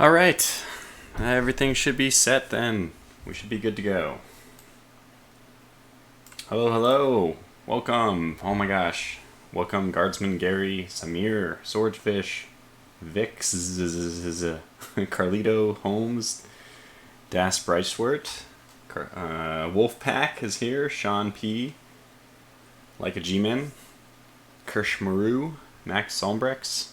Alright, everything should be set then. We should be good to go. Hello, hello. Welcome. Oh my gosh. Welcome Guardsman Gary, Samir, Swordfish, Vix, Carlito, Holmes, Das Breitschwert, Wolfpack is here, Sean P, Like a G-Man, Kirsch Maru, Max Solmbrex.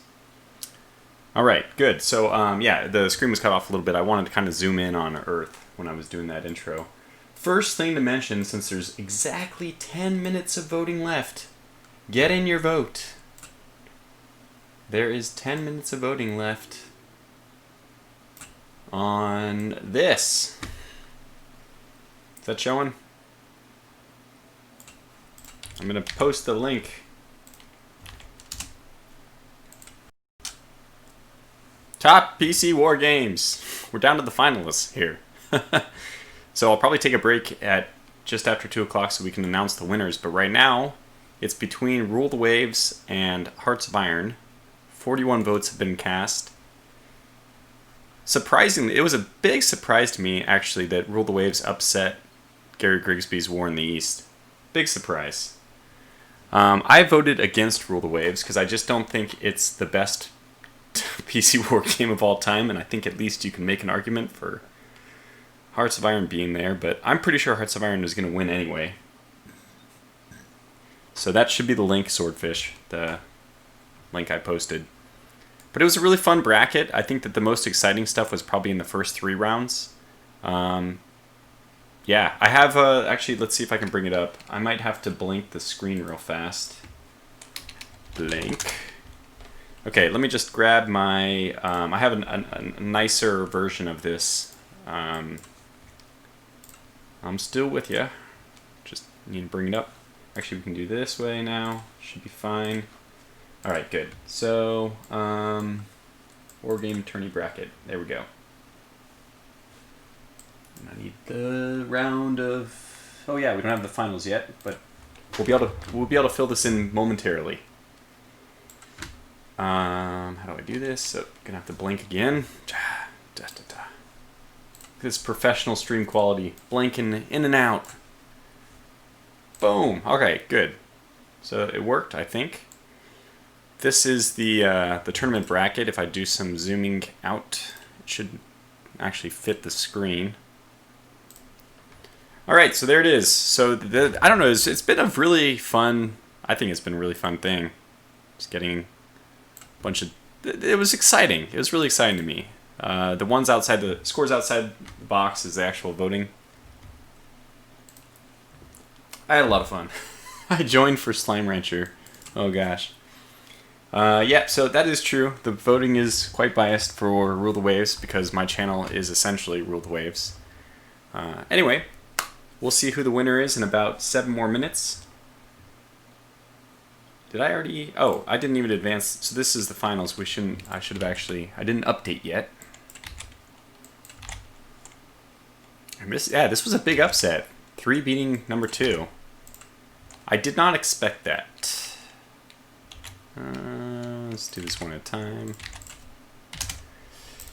Alright, good. So, yeah, the screen was cut off a little bit. I wanted to kind of zoom in on Earth when I was doing that intro. First thing to mention, since there's exactly 10 minutes of voting left, get in your vote. There is 10 minutes of voting left on this. Is that showing? I'm going to post the link. Top PC Wargames. We're down to the finalists here. So I'll probably take a break at just after 2 o'clock so we can announce the winners. But right now, it's between Rule the Waves and Hearts of Iron. 41 votes have been cast. Surprisingly, it was a big surprise to me, actually, that Rule the Waves upset Gary Grigsby's War in the East. Big surprise. I voted against Rule the Waves because I just don't think it's the best PC War game of all time, and I think at least you can make an argument for Hearts of Iron being there, but I'm pretty sure Hearts of Iron is going to win anyway. So that should be the link, Swordfish, the link I posted. But it was a really fun bracket. I think that the most exciting stuff was probably in the first 3 rounds. Yeah, I have, actually, let's see if I can bring it up. I might have to blink the screen real fast. Blink. Okay, let me just grab my, I have a nicer version of this. I'm still with you. Just need to bring it up. Actually, we can do this way now. Should be fine. All right, good. So, Wargame Tourney Bracket. There we go. And I need the round of. Oh yeah, we don't have the finals yet, but we'll be able to fill this in momentarily. How do I do this? So, gonna have to blink again. This professional stream quality, blinking in and out. Boom. Okay, good. So it worked, I think. This is the tournament bracket. If I do some zooming out, it should actually fit the screen. All right, so there it is. So I don't know. It's been a really fun. I think it's been a really fun thing. Just getting a bunch of. It was exciting. It was really exciting to me. The ones outside the scores outside the box is the actual voting. I had a lot of fun. I joined for Slime Rancher. Oh gosh. Yeah, so that is true. The voting is quite biased for Rule the Waves because my channel is essentially Rule the Waves. Anyway, we'll see who the winner is in about 7 more minutes. Did I already? Oh, I didn't even advance. So this is the finals. I should have actually. I didn't update yet. Yeah, this was a big upset. 3 beating number 2. I did not expect that. Let's do this one at a time.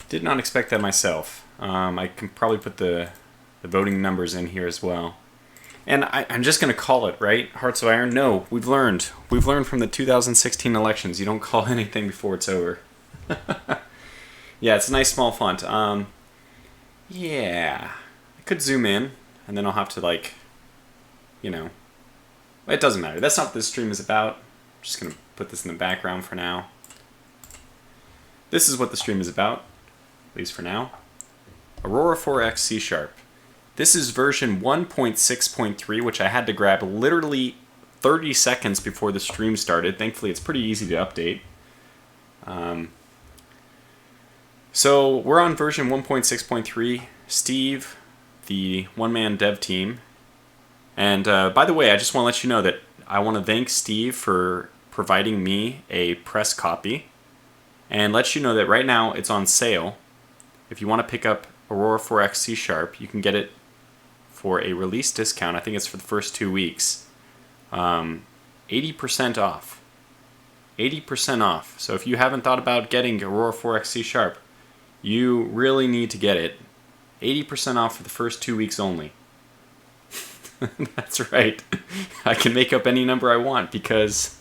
Did not expect that myself. I can probably put the voting numbers in here as well. And I'm just going to call it, right? Hearts of Iron? No, we've learned. We've learned from the 2016 elections. You don't call anything before it's over. Yeah, it's a nice small font. Yeah. I could zoom in, and then I'll have to, like, you know. It doesn't matter. That's not what this stream is about. I'm just going to put this in the background for now. This is what the stream is about, at least for now. Aurora 4X C#. This is version 1.6.3, which I had to grab literally 30 seconds before the stream started. Thankfully, it's pretty easy to update. So we're on version 1.6.3. Steve, the one-man dev team. And by the way, I just want to let you know that I want to thank Steve for providing me a press copy. And let you know that right now it's on sale. If you want to pick up Aurora 4X C#, you can get it for a release discount. I think it's for the first 2 weeks. 80% off. 80% off. So if you haven't thought about getting Aurora 4X C#, you really need to get it. 80% off for the first 2 weeks only. That's right. I can make up any number I want because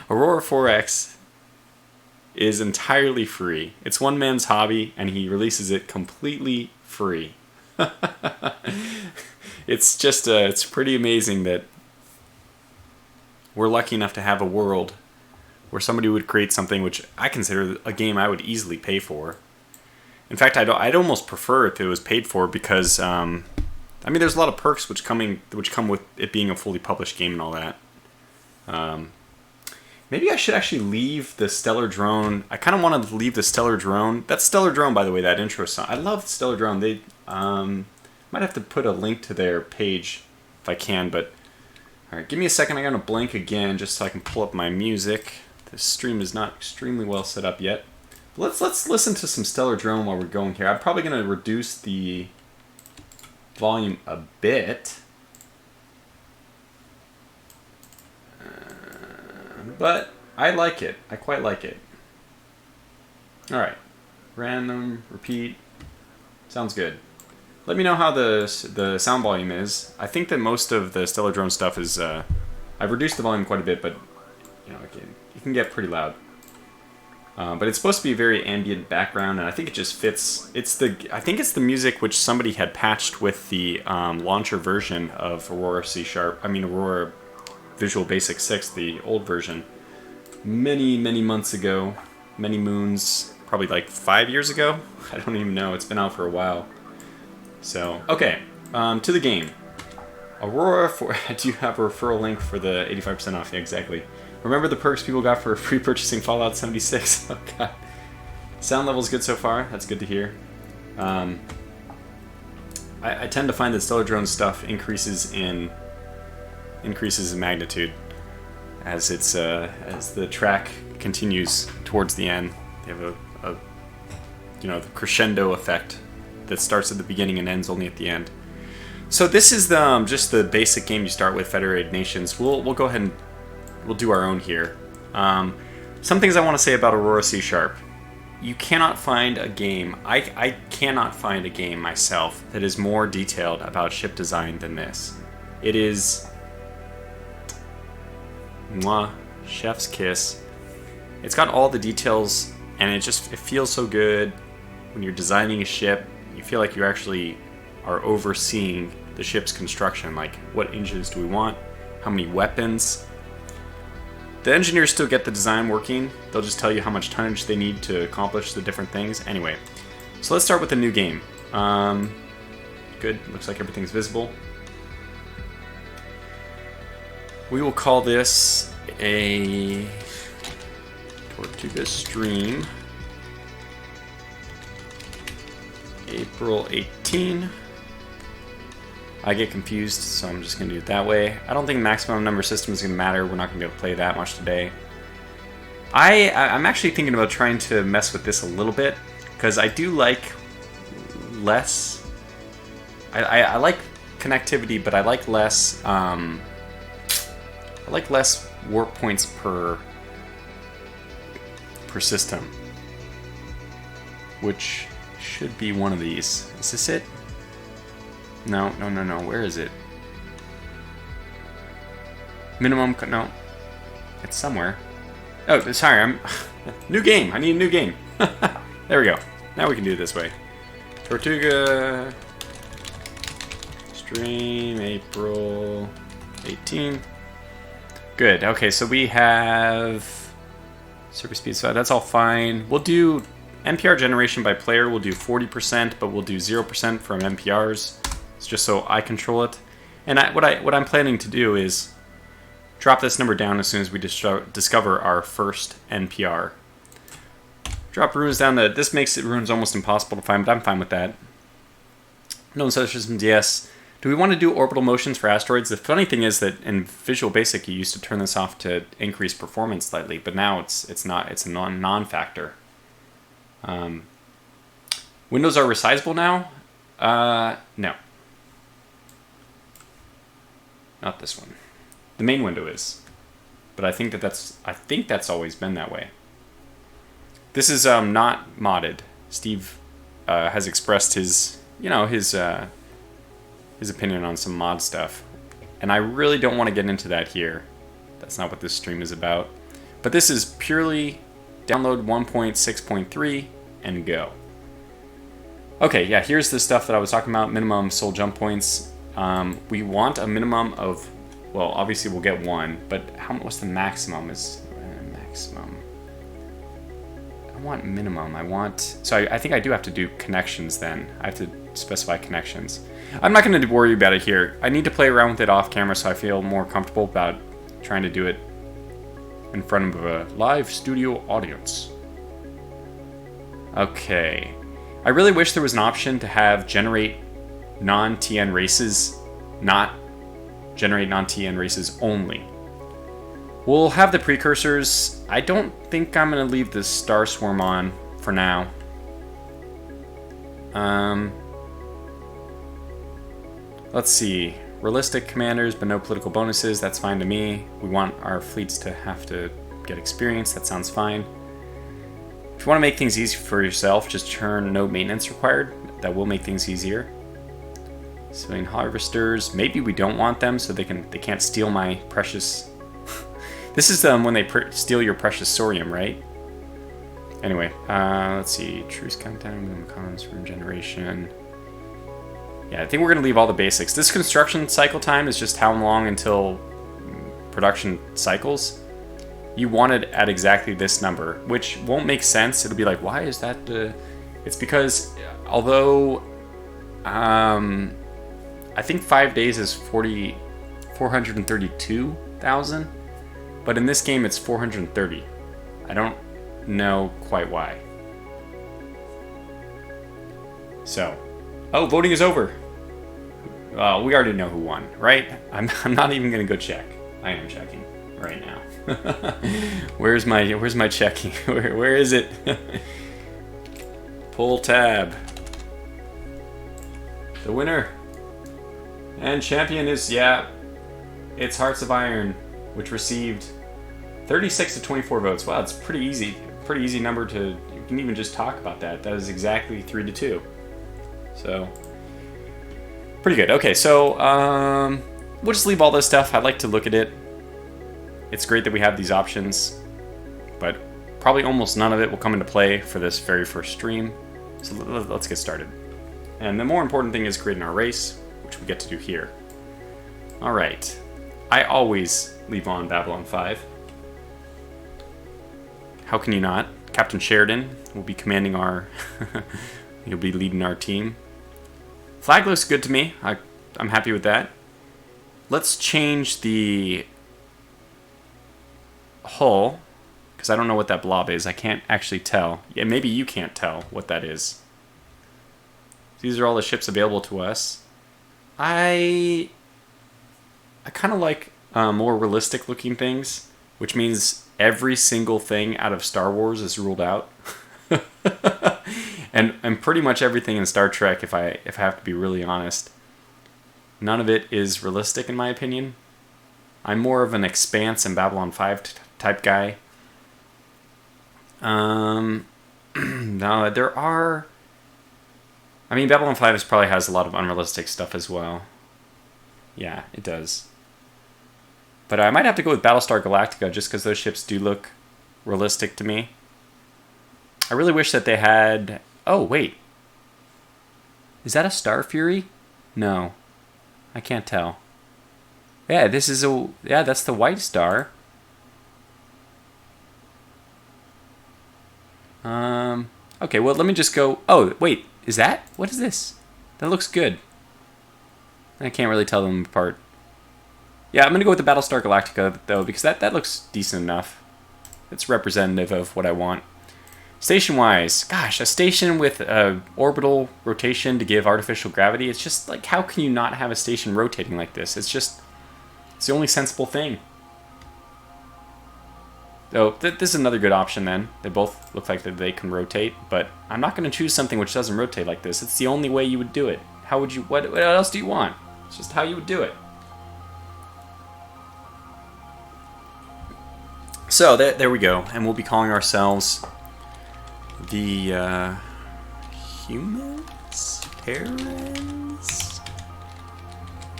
Aurora 4X is entirely free. It's one man's hobby and he releases it completely free. It's just, it's pretty amazing that we're lucky enough to have a world where somebody would create something which I consider a game I would easily pay for. In fact, I'd almost prefer if it was paid for because, I mean, there's a lot of perks which come with it being a fully published game and all that. Maybe I should actually leave the Stellardrone. I kind of want to leave the Stellardrone. That Stellardrone, by the way, that intro song. I love Stellardrone. They might have to put a link to their page if I can, but all right, give me a second. I'm gonna blank again just so I can pull up my music. This stream is not extremely well set up yet. Let's listen to some Stellardrone while we're going here. I'm probably gonna reduce the volume a bit, but I like it. I quite like it. All right, random repeat. Sounds good. Let me know how the sound volume is. I think that most of the Stellardrone stuff is. I've reduced the volume quite a bit, but you know, it can get pretty loud. But it's supposed to be a very ambient background, and I think it just fits. I think it's the music which somebody had patched with the launcher version of Aurora C#. I mean Aurora Visual Basic 6, the old version, many months ago, many moons, probably like 5 years ago. I don't even know. It's been out for a while. So okay, to the game. Aurora for do you have a referral link for the 85% off? Yeah, exactly. Remember the perks people got for pre-purchasing Fallout 76? Oh god. Sound level's good so far. That's good to hear. I tend to find that Stellardrone stuff increases in magnitude as the track continues towards the end. They have a the crescendo effect that starts at the beginning and ends only at the end. So this is just the basic game you start with, Federated Nations. We'll go ahead and we'll do our own here. Some things I want to say about Aurora C#. You cannot find a game, I cannot find a game myself that is more detailed about ship design than this. It is mwah, chef's kiss. It's got all the details and it feels so good when you're designing a ship. You feel like you actually are overseeing the ship's construction, like what engines do we want, how many weapons. The engineers still get the design working. They'll just tell you how much tonnage they need to accomplish the different things. Anyway, so let's start with the new game. Good, looks like everything's visible. We will call this a Tortuga stream. April 18. I get confused, so I'm just going to do it that way. I don't think maximum number system is going to matter. We're not going to be able to play that much today. I'm actually thinking about trying to mess with this a little bit, because I do like less... I like connectivity, but I like less... warp points per system, which should be one of these. Is this it? No. Where is it? Minimum. No, it's somewhere. Oh, sorry. New game. I need a new game. There we go. Now we can do it this way. Tortuga stream April 18. Good. Okay, so we have server speed. So that's all fine. We'll do NPR generation by player. We'll do 40%, but we'll do 0% from NPRs. It's just so I control it. And what I'm planning to do is drop this number down as soon as we discover our first NPR. Drop runes down. This makes runes almost impossible to find, but I'm fine with that. Known solar systems, yes. Do we want to do orbital motions for asteroids? The funny thing is that in Visual Basic you used to turn this off to increase performance slightly, but now it's not. It's a non-factor. Windows are resizable now? No. Not this one. The main window is. But I think that's always been that way. This is not modded. Steve has expressed his opinion on some mod stuff, and I really don't want to get into that here. That's not what this stream is about. But this is purely download 1.6.3 and go. Okay, yeah, here's the stuff that I was talking about. Minimum soul jump points. We want a minimum of, well, obviously we'll get one, but what's the maximum? Maximum. I want minimum. So I think I do have to do connections then. I have to specify connections. I'm not going to worry about it here. I need to play around with it off camera so I feel more comfortable about trying to do it in front of a live studio audience. Okay. I really wish there was an option to have generate non-TN races, not generate non-TN races only. We'll have the precursors. I don't think I'm going to leave the Star Swarm on for now. Let's see. Realistic commanders, but no political bonuses. That's fine to me. We want our fleets to have to get experience. That sounds fine. If you want to make things easy for yourself, just turn no maintenance required. That will make things easier. Civilian harvesters. Maybe we don't want them, so they can't steal my precious. This is when they steal your precious sorium, right? Anyway, let's see. Truce countdown, cons for generation. Yeah, I think we're gonna leave all the basics. This construction cycle time is just how long until production cycles. You want it at exactly this number, which won't make sense. It'll be like, why is that? It's because although I think 5 days is 432,000, but in this game it's 430. I don't know quite why. So, oh, voting is over. Well, we already know who won, right? I'm not even gonna go check. I am checking right now. Where's my checking? Where is it? Pull tab. The winner and champion is, it's Hearts of Iron, which received 36 to 24 votes. Wow, it's pretty easy number to, you can even just talk about that. That is exactly 3 to 2. So, pretty good. Okay, so we'll just leave all this stuff. I'd like to look at it. It's great that we have these options, but probably almost none of it will come into play for this very first stream. So let's get started. And the more important thing is creating our race, which we get to do here. All right. I always leave on Babylon 5. How can you not? Captain Sheridan will be commanding our... He'll be leading our team. Flag looks good to me. I'm happy with that. Let's change the hull, because I don't know what that blob is. I can't actually tell. Yeah, maybe you can't tell what that is. These are all the ships available to us. I kind of like more realistic looking things, which means every single thing out of Star Wars is ruled out. and pretty much everything in Star Trek, if I have to be really honest, none of it is realistic in my opinion. I'm more of an Expanse and Babylon 5 type guy. No, there are... I mean, Babylon 5 probably has a lot of unrealistic stuff as well. Yeah, it does. But I might have to go with Battlestar Galactica just because those ships do look realistic to me. I really wish that they had... Oh, wait. Is that a Star Fury? No. I can't tell. Yeah, this is a... Yeah, that's the White Star. Okay, well, let me just go... Oh, wait. Is that? What is this? That looks good. I can't really tell them apart. Yeah, I'm going to go with the Battlestar Galactica, though, because that looks decent enough. It's representative of what I want. Station-wise, gosh, a station with orbital rotation to give artificial gravity. It's just, like, how can you not have a station rotating like this? It's the only sensible thing. So, this is another good option, then. They both look like that they can rotate, but I'm not going to choose something which doesn't rotate like this. It's the only way you would do it. How would you... What else do you want? It's just how you would do it. So there we go, and we'll be calling ourselves the humans?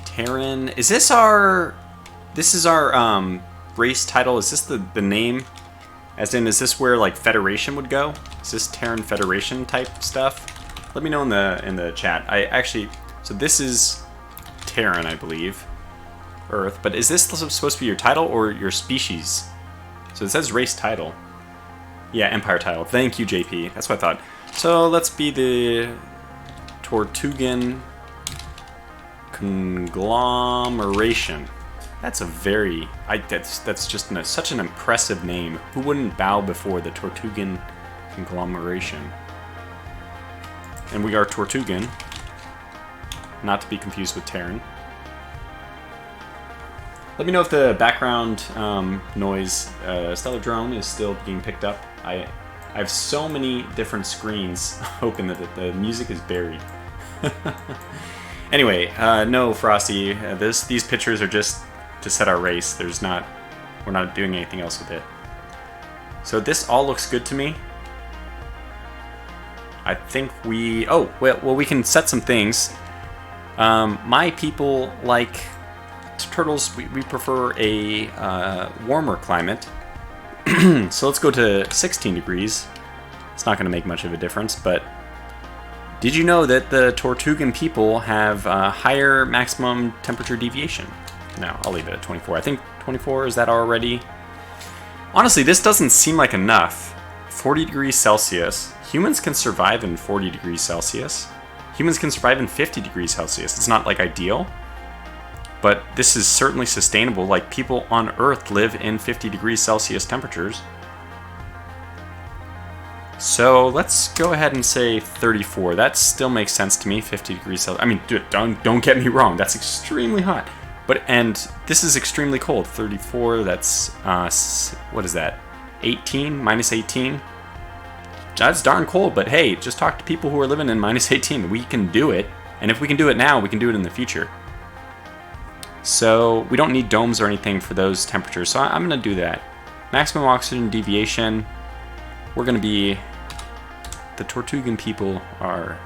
Terran? Is this our... This is our race title? Is this the name? As in, is this where like Federation would go? Is this Terran Federation type stuff? Let me know in the chat. So this is Terran, I believe. Earth, but is this supposed to be your title or your species? So it says race title. Yeah, empire title. Thank you, JP. That's what I thought. So let's be the Tortugan Conglomeration. That's a very... that's just such an impressive name. Who wouldn't bow before the Tortugan Conglomeration? And we are Tortugan. Not to be confused with Terran. Let me know if the background noise, Stellardrone, is still being picked up. I have so many different screens open that the music is buried. Anyway, no, Frosty. These pictures are just to set our race. We're not doing anything else with it. So this all looks good to me. I think we... Oh, well, we can set some things. My people like... turtles, we prefer a warmer climate. So let's go to 16 degrees. It's not going to make much of a difference, but did you know that the Tortugan people have higher maximum temperature deviation? No, I'll leave it at 24. I think 24, is that already? Honestly, this doesn't seem like enough. 40 degrees Celsius. Humans can survive in 40 degrees Celsius. Humans can survive in 50 degrees Celsius. It's not like ideal, but this is certainly sustainable. Like, people on Earth live in 50 degrees Celsius temperatures. So let's go ahead and say 34. That still makes sense to me. 50 degrees Celsius. I mean, dude, don't get me wrong. That's extremely hot. And this is extremely cold. 34. That's what is that? 18 minus 18. That's darn cold. But hey, just talk to people who are living in minus 18. We can do it. And if we can do it now, we can do it in the future. So we don't need domes or anything for those temperatures. So I'm going to do that. Maximum oxygen deviation. We're going to be... The Tortugan people are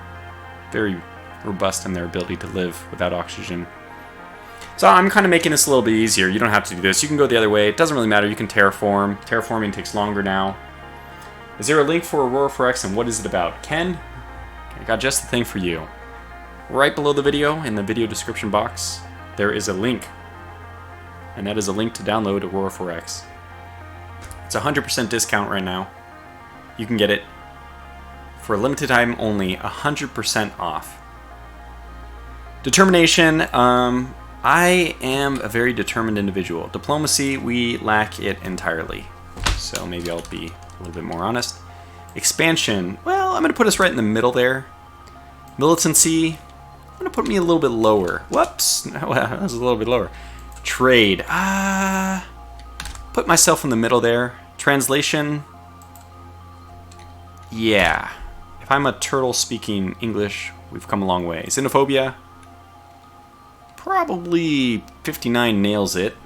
very robust in their ability to live without oxygen. So I'm kind of making this a little bit easier. You don't have to do this. You can go the other way. It doesn't really matter. You can terraform. Terraforming takes longer now. Is there a link for Aurora 4X and what is it about? Ken, I got just the thing for you. Right below the video, in the video description box, there is a link. And that is a link to download Aurora 4X. It's a 100% discount right now. You can get it for a limited time only, 100% off. Determination, I am a very determined individual. Diplomacy, we lack it entirely. So maybe I'll be a little bit more honest. Expansion, well, I'm going to put us right in the middle there. Militancy, I'm going to put me a little bit lower. Whoops, well, that was a little bit lower. Trade, put myself in the middle there. Translation, yeah. If I'm a turtle speaking English, we've come a long way. Xenophobia, probably 59 nails it.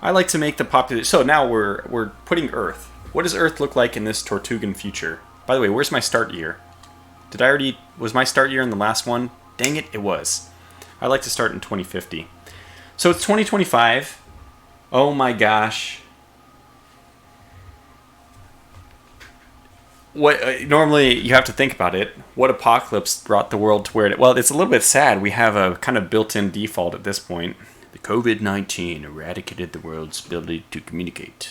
I like to make the population... So now we're putting Earth. What does Earth look like in this Tortugan future? By the way, where's my start year? Did I already... Was my start year in the last one? Dang it, it was. I like to start in 2050. So it's 2025. Oh my gosh. What normally you have to think about it. What apocalypse brought the world to where it... Well, it's a little bit sad. We have a kind of built-in default at this point. The COVID-19 eradicated the world's ability to communicate.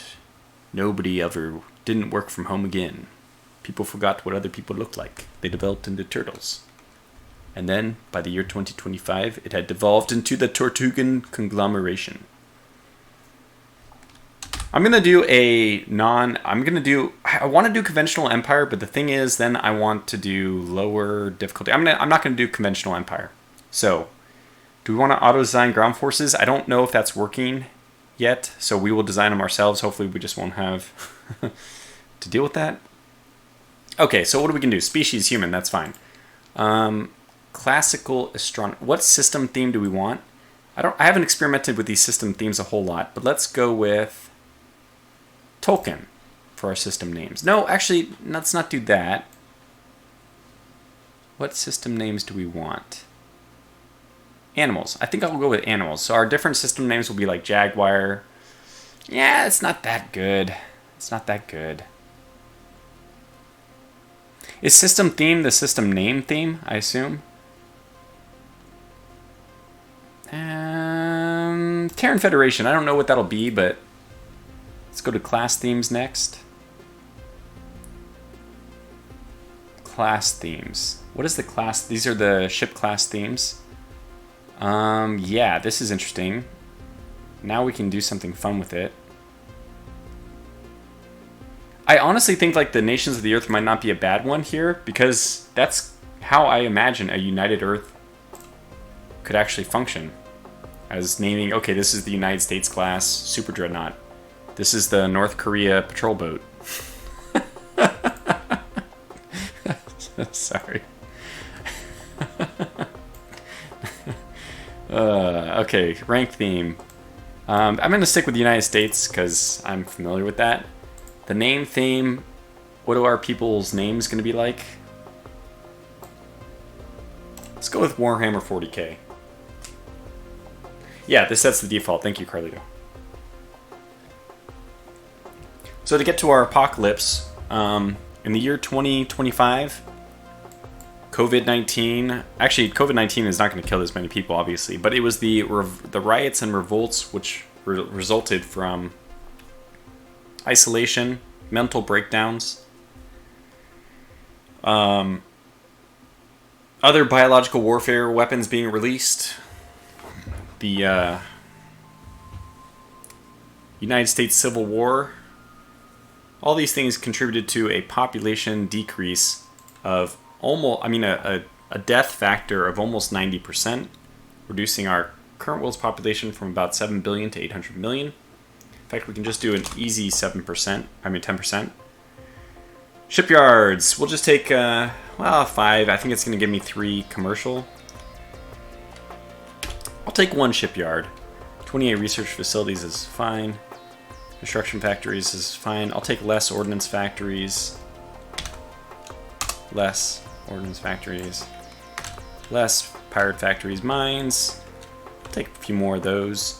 Nobody ever didn't work from home again. People forgot what other people looked like. They developed into turtles. And then, by the year 2025, it had devolved into the Tortugan conglomeration. I'm going to do I want to do conventional empire, but the thing is, then I want to do lower difficulty. I'm not going to do conventional empire. So, do we want to auto-design ground forces? I don't know if that's working yet, so we will design them ourselves. Hopefully we just won't have to deal with that. Okay, so what do we can do? Species human, that's fine. Classical astronomy. What system theme do we want? I haven't experimented with these system themes a whole lot, but let's go with Tolkien for our system names. No, actually, let's not do that. What system names do we want? Animals. I think I'll go with animals. So our different system names will be like Jaguar. Yeah, it's not that good. It's not that good. Is system theme the system name theme, I assume? Terran Federation. I don't know what that'll be, but let's go to class themes next. Class themes. What is the class? These are the ship class themes. Yeah, this is interesting. Now we can do something fun with it. I honestly think like the Nations of the Earth might not be a bad one here, because that's how I imagine a united Earth could actually function. As naming, okay, this is the United States class Super Dreadnought. This is the North Korea patrol boat. Sorry. Okay, rank theme. I'm going to stick with the United States because I'm familiar with that. The name theme, what are our people's names going to be like? Let's go with Warhammer 40k. Yeah, this sets the default. Thank you, Carlito. So to get to our apocalypse, in the year 2025, COVID-19... Actually, COVID-19 is not going to kill as many people, obviously, but it was the riots and revolts which resulted from isolation, mental breakdowns, other biological warfare weapons being released, the United States Civil War. All these things contributed to a population decrease of almost, a death factor of almost 90%, reducing our current world's population from about 7 billion to 800 million. In fact, we can just do an easy 10%. Shipyards. We'll just take, 5. I think it's going to give me 3 commercial. I'll take 1 shipyard. 28 research facilities is fine. Construction factories is fine. I'll take less ordnance factories. Less ordnance factories. Less pirate factories. Mines. I'll take a few more of those.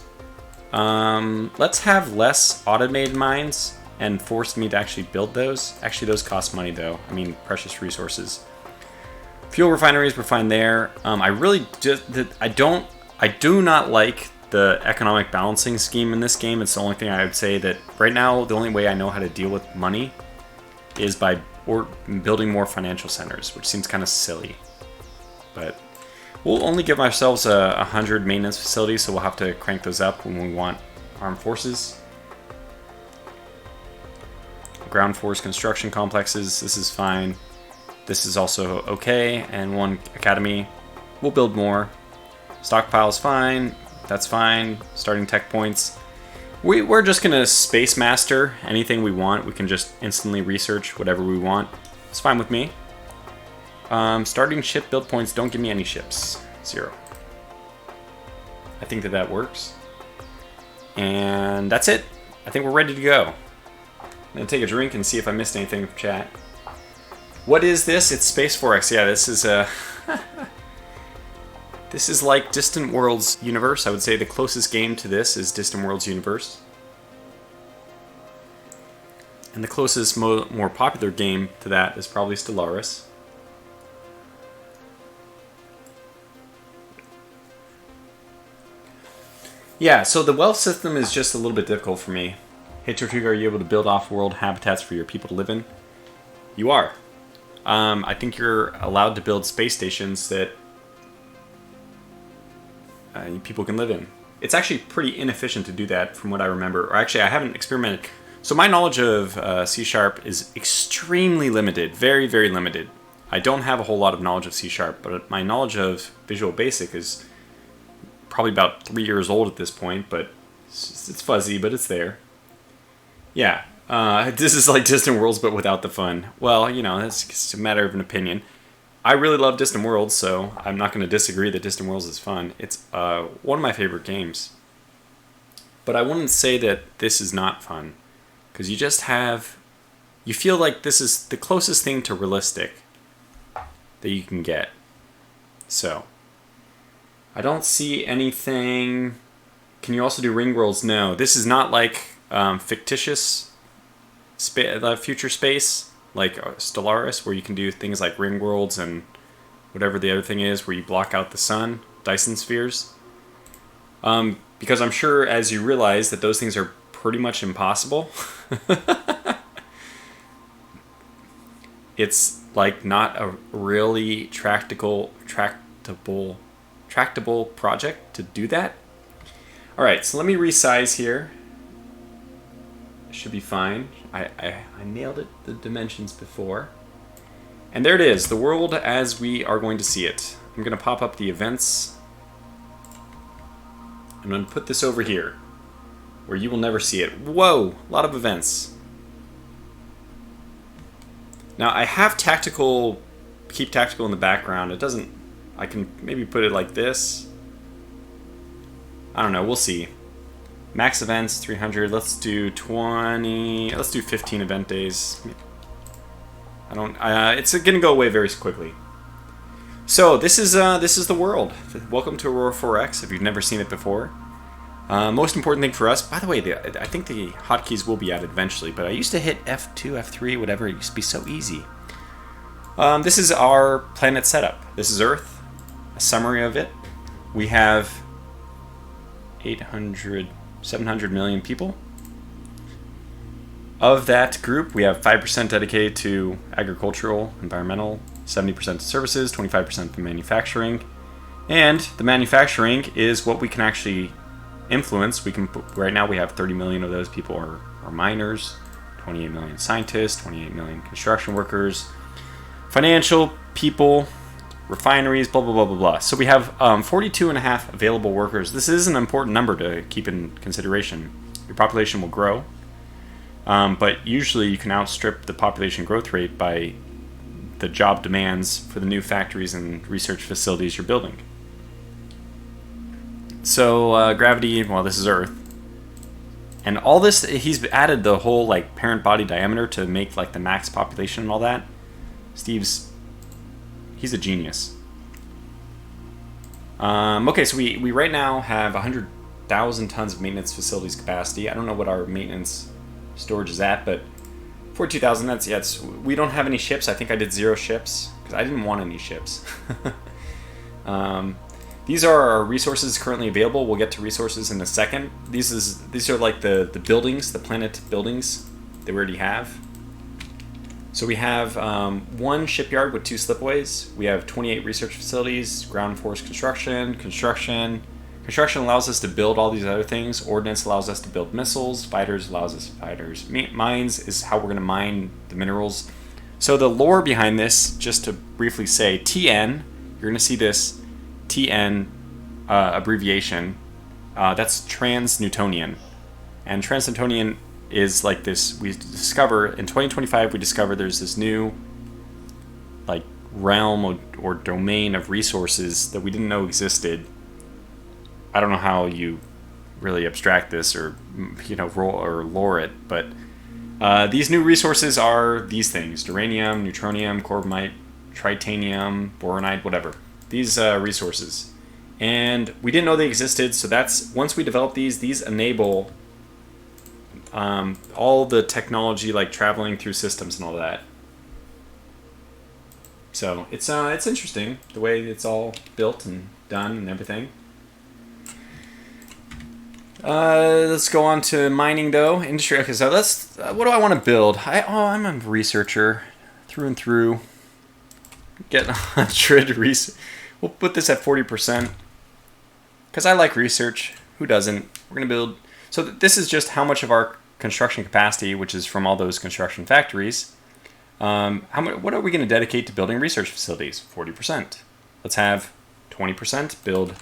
Let's have less automated mines and force me to actually build those. Actually, those cost money though. Precious resources. Fuel refineries, we're fine there. I do not like the economic balancing scheme in this game. It's the only thing I would say that right now, the only way I know how to deal with money is by building more financial centers, which seems kind of silly. But we'll only give ourselves 100 maintenance facilities, so we'll have to crank those up when we want armed forces. Ground force construction complexes, this is fine. This is also okay, and 1 academy. We'll build more. Stockpile's fine. That's fine. Starting tech points. We're just going to space master anything we want. We can just instantly research whatever we want. It's fine with me. Starting ship build points. Don't give me any ships. 0. I think that works. And that's it. I think we're ready to go. I'm going to take a drink and see if I missed anything from chat. What is this? It's Space 4X. Yeah, this is a... This is like Distant Worlds Universe. I would say the closest game to this is Distant Worlds Universe. And the closest, more popular game to that is probably Stellaris. Yeah, so the wealth system is just a little bit difficult for me. Hey Tortuga, are you able to build off-world habitats for your people to live in? You are. I think you're allowed to build space stations that people can live in. It's actually pretty inefficient to do that from what I remember. Or actually, I haven't experimented. So my knowledge of C# is extremely limited. Very, very limited. I don't have a whole lot of knowledge of C#, but my knowledge of Visual Basic is probably about 3 years old at this point, but it's fuzzy, but it's there. Yeah, this is like Distant Worlds, but without the fun. Well, that's just a matter of an opinion. I really love Distant Worlds, so I'm not going to disagree that Distant Worlds is fun. It's one of my favorite games. But I wouldn't say that this is not fun. because you just have, you feel like this is the closest thing to realistic that you can get. So I don't see anything. Can you also do ring worlds? No, this is not like fictitious future space like Stellaris, where you can do things like ring worlds and whatever the other thing is where you block out the sun, Dyson spheres. Because I'm sure, as you realize, that those things are pretty much impossible. It's like not a really tractable project to do that. All right, so let me resize here. Should be fine. I nailed it, the dimensions before. And there it is, the world as we are going to see it. I'm going to pop up the events. I'm going to put this over here, where you will never see it. Whoa, a lot of events. Now I have tactical, keep tactical in the background. It doesn't, I can maybe put it like this. I don't know, we'll see. Max events, 300, let's do 20, let's do 15 event days. It's gonna go away very quickly. So this is the world. Welcome to Aurora 4X if you've never seen it before. Most important thing for us, by the way, I think the hotkeys will be added eventually, but I used to hit F2, F3, whatever, it used to be so easy. This is our planet setup. This is Earth, a summary of it. We have 700 million people. Of that group, we have 5% dedicated to agricultural, environmental, 70% to services, 25% to manufacturing. And the manufacturing is what we can actually influence. We can right now we have 30 million of those people are miners, 28 million scientists, 28 million construction workers, financial people, refineries, blah blah blah blah blah. So we have 42.5 available workers. This is an important number to keep in consideration. Your population will grow, but usually you can outstrip the population growth rate by the job demands for the new factories and research facilities you're building. So gravity, well, this is Earth. And all this, he's added the whole like parent body diameter to make like the max population and all that. He's a genius. Okay, so we right now have 100,000 tons of maintenance facilities capacity. I don't know what our maintenance storage is at, but 42,000, we don't have any ships. I think I did 0 ships because I didn't want any ships. These are our resources currently available. We'll get to resources in a second. These are like the buildings, the planet buildings that we already have. So we have 1 shipyard with 2 slipways. We have 28 research facilities, ground force construction. Construction allows us to build all these other things. Ordnance allows us to build missiles. Fighters allows us to fighters. Mines is how we're going to mine the minerals. So the lore behind this, just to briefly say, TN, you're going to see this TN abbreviation. That's trans-Newtonian. And trans-Newtonian is like this, we discover, in 2025 we discover there's this new like realm or domain of resources that we didn't know existed. I don't know how you really abstract this or, you know, lore it, but these new resources are these things: uranium, neutronium, carbonite, tritanium, boronite, whatever. These resources. And we didn't know they existed, so that's, once we develop these enable all the technology, like traveling through systems and all that. So it's interesting the way it's all built and done and everything. Let's go on to mining though. Industry. Okay, so let's. What do I want to build? I'm a researcher through and through. Get 100 research. We'll put this at 40% because I like research. Who doesn't? We're gonna build. So this is just how much of our construction capacity, which is from all those construction factories. What are we going to dedicate to building research facilities? 40%. Let's have 20% build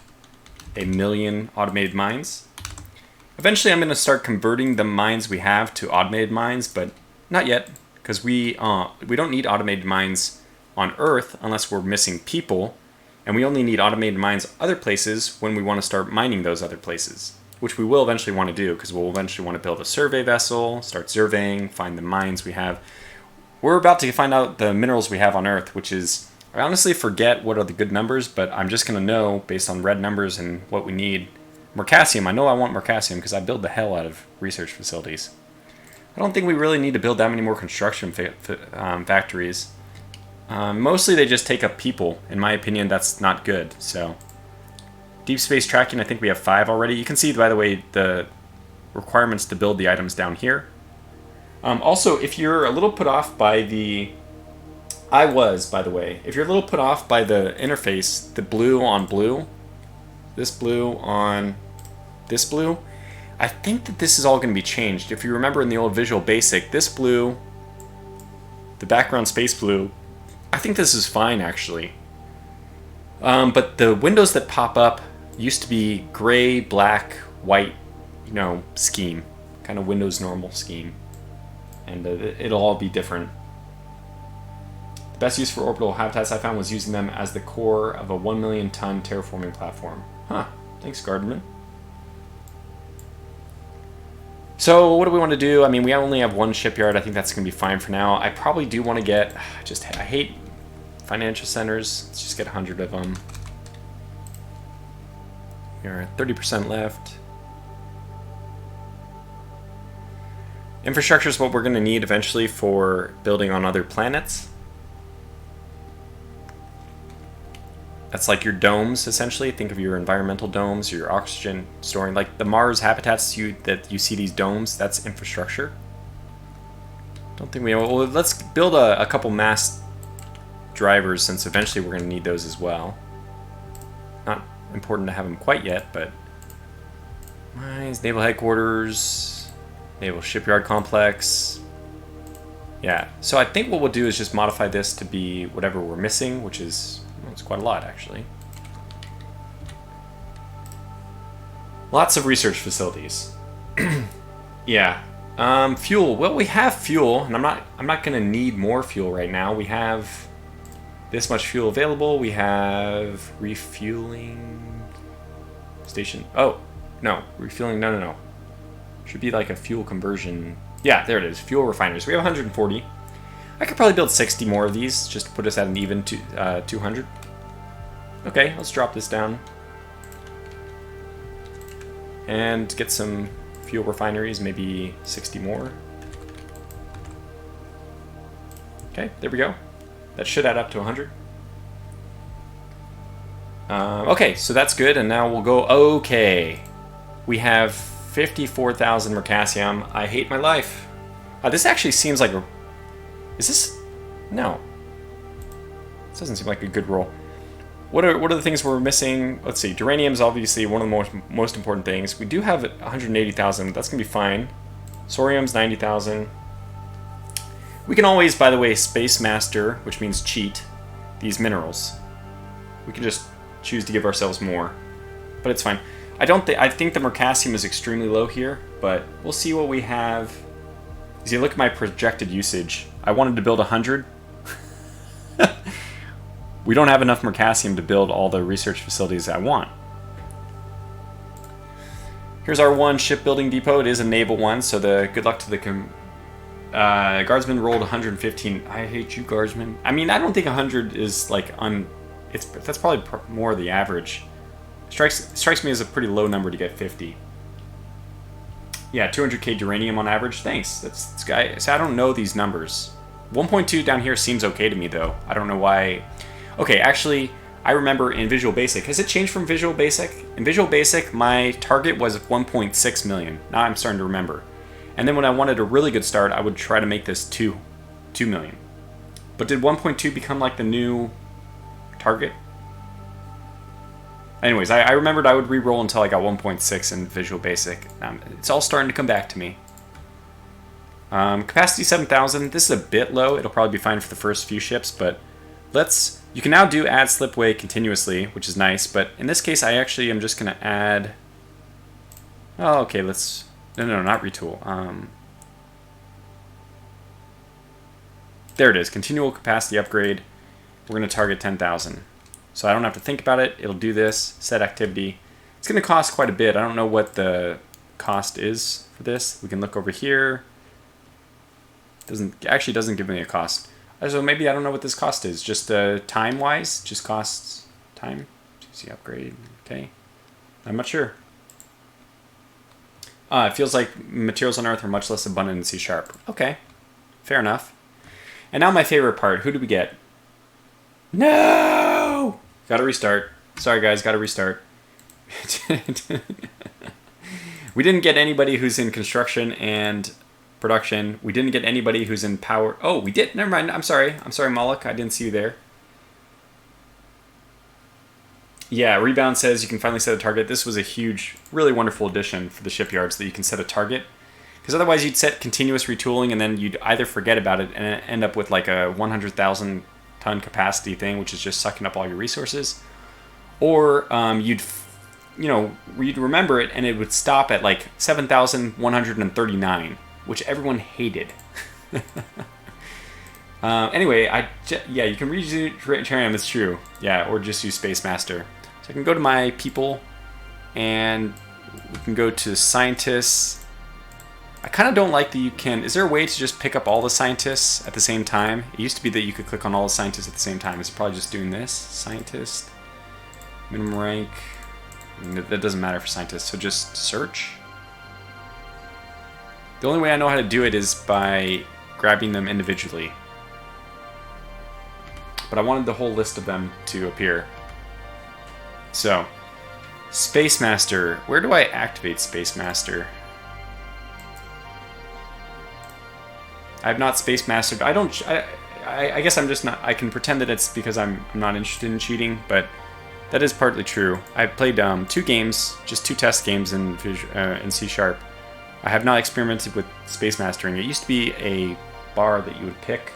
1 million automated mines. Eventually, I'm going to start converting the mines we have to automated mines, but not yet, because we don't need automated mines on Earth unless we're missing people, and we only need automated mines other places when we want to start mining those other places. which we will eventually want to do because we'll eventually want to build a survey vessel, start surveying, find the mines we have. We're about to find out the minerals we have on Earth, which is, I honestly forget what are the good numbers, but I'm just going to know based on red numbers and what we need. Mercasium, I know I want Mercasium because I build the hell out of research facilities. I don't think we really need to build that many more construction factories. Mostly they just take up people. In my opinion, that's not good. So, deep space tracking, I think we have 5 already. You can see, by the way, the requirements to build the items down here. Also, if you're a little put off by the... I was, by the way. If you're a little put off by the interface, the blue on blue, this blue on this blue, I think that this is all going to be changed. If you remember in the old Visual Basic, this blue, the background space blue, I think this is fine, actually. But the windows that pop up used to be gray, black, white, you know, scheme. Kind of Windows normal scheme. And it'll all be different. The best use for orbital habitats I found was using them as the core of a 1 million ton terraforming platform. Huh. Thanks, Gardman. So what do we want to do? I mean, we only have 1 shipyard. I think that's going to be fine for now. I probably do want to get... I hate financial centers. Let's just get 100 of them. We're at 30% left. Infrastructure is what we're going to need eventually for building on other planets. That's like your domes, essentially. Think of your environmental domes, your oxygen storing. Like the Mars habitats that you see these domes, that's infrastructure. Don't think we... Well, let's build a couple mass drivers, since eventually we're going to need those as well. Not important to have them quite yet, but... Mines, naval headquarters, naval shipyard complex. Yeah, so I think what we'll do is just modify this to be whatever we're missing, which is... Well, it's quite a lot, actually. Lots of research facilities. Yeah. Fuel. Well, we have fuel, and I'm not going to need more fuel right now. We have this much fuel available. We have refueling station. Oh, no. Refueling. No. Should be like a fuel conversion. Yeah, there it is. Fuel refineries. We have 140. I could probably build 60 more of these just to put us at an even 200. Okay, let's drop this down. And get some fuel refineries, maybe 60 more. Okay, there we go. That should add up to 100. Okay, so that's good, and now we'll go... Okay. We have 54,000 Mercasium. I hate my life. This actually seems like a... Is this... No. This doesn't seem like a good roll. What are the things we're missing? Let's see. Duranium is obviously one of the most important things. We do have 180,000. That's going to be fine. Sorium's 90,000. We can always, by the way, Space Master, which means cheat, these minerals. We can just choose to give ourselves more. But it's fine. I think the Mercasium is extremely low here, but we'll see what we have. As you look at my projected usage, I wanted to build 100. We don't have enough Mercasium to build all the research facilities I want. Here's our one shipbuilding depot. It is a naval one, so good luck to the... Guardsman rolled 115. I hate you, Guardsman. I mean, I don't think 100 is like... That's probably more the average. Strikes me as a pretty low number to get 50. Yeah, 200k duranium on average. Thanks. That's guys. I don't know these numbers. 1.2 down here seems okay to me, though. I don't know why... Okay, actually, I remember in Visual Basic. Has it changed from Visual Basic? In Visual Basic, my target was 1.6 million. Now I'm starting to remember. And then when I wanted a really good start, I would try to make this 2 million. But did 1.2 become like the new target? Anyways, I remembered I would re-roll until I got 1.6 in Visual Basic. It's all starting to come back to me. Capacity 7,000. This is a bit low. It'll probably be fine for the first few ships, but let's... You can now do add slipway continuously, which is nice, but in this case, I actually am just going to add... Oh, okay, let's... No, not retool. There it is. Continual capacity upgrade. We're going to target 10,000. So I don't have to think about it. It'll do this. Set activity. It's going to cost quite a bit. I don't know what the cost is for this. We can look over here. Actually doesn't give me a cost. So maybe I don't know what this cost is. Just time-wise, just costs time. See upgrade. Okay, I'm not sure. It feels like materials on Earth are much less abundant in C#. Okay, fair enough. And now my favorite part. Who do we get? No! Gotta restart. Sorry guys, gotta restart. We didn't get anybody who's in construction and production. We didn't get anybody who's in power. Oh, we did. Never mind. I'm sorry. I'm sorry, Moloch. I didn't see you there. Yeah, Rebound says you can finally set a target. This was a huge, really wonderful addition for the shipyards that you can set a target. Because otherwise you'd set continuous retooling and then you'd either forget about it and end up with like a 100,000 ton capacity thing, which is just sucking up all your resources. Or you'd remember it and it would stop at like 7,139, which everyone hated. Anyway, yeah, you can retrain them, it's true. Yeah, or just use Space Master. So I can go to my people and we can go to scientists. I kind of don't like that you can... Is there a way to just pick up all the scientists at the same time? It used to be that you could click on all the scientists at the same time. It's probably just doing this. Scientist. Minimum rank. That doesn't matter for scientists, so just search. The only way I know how to do it is by grabbing them individually. But I wanted the whole list of them to appear. So, Space Master. Where do I activate Space Master? I have not Space Mastered. I guess I'm just not... I can pretend that it's because I'm not interested in cheating, but that is partly true. I've played 2 games, just 2 test games in C#. I have not experimented with Space Mastering. It used to be a bar that you would pick.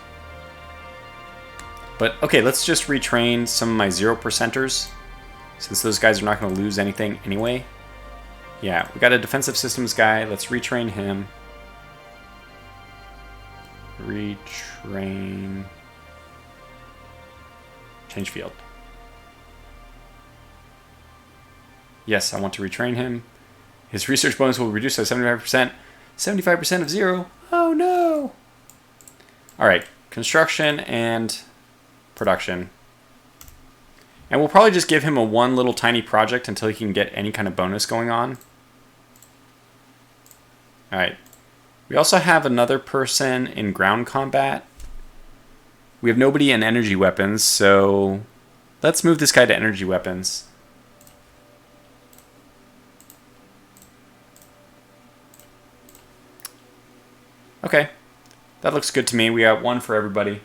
But, okay, let's just retrain some of my 0%ers, since those guys are not going to lose anything anyway. Yeah, we got a defensive systems guy. Let's retrain him. Retrain. Change field. Yes, I want to retrain him. His research bonus will reduce by 75%. 75% of 0. Oh no! Alright, construction and production. And we'll probably just give him a one little tiny project until he can get any kind of bonus going on. Alright. We also have another person in ground combat. We have nobody in energy weapons, so let's move this guy to energy weapons. Okay, that looks good to me. We got one for everybody.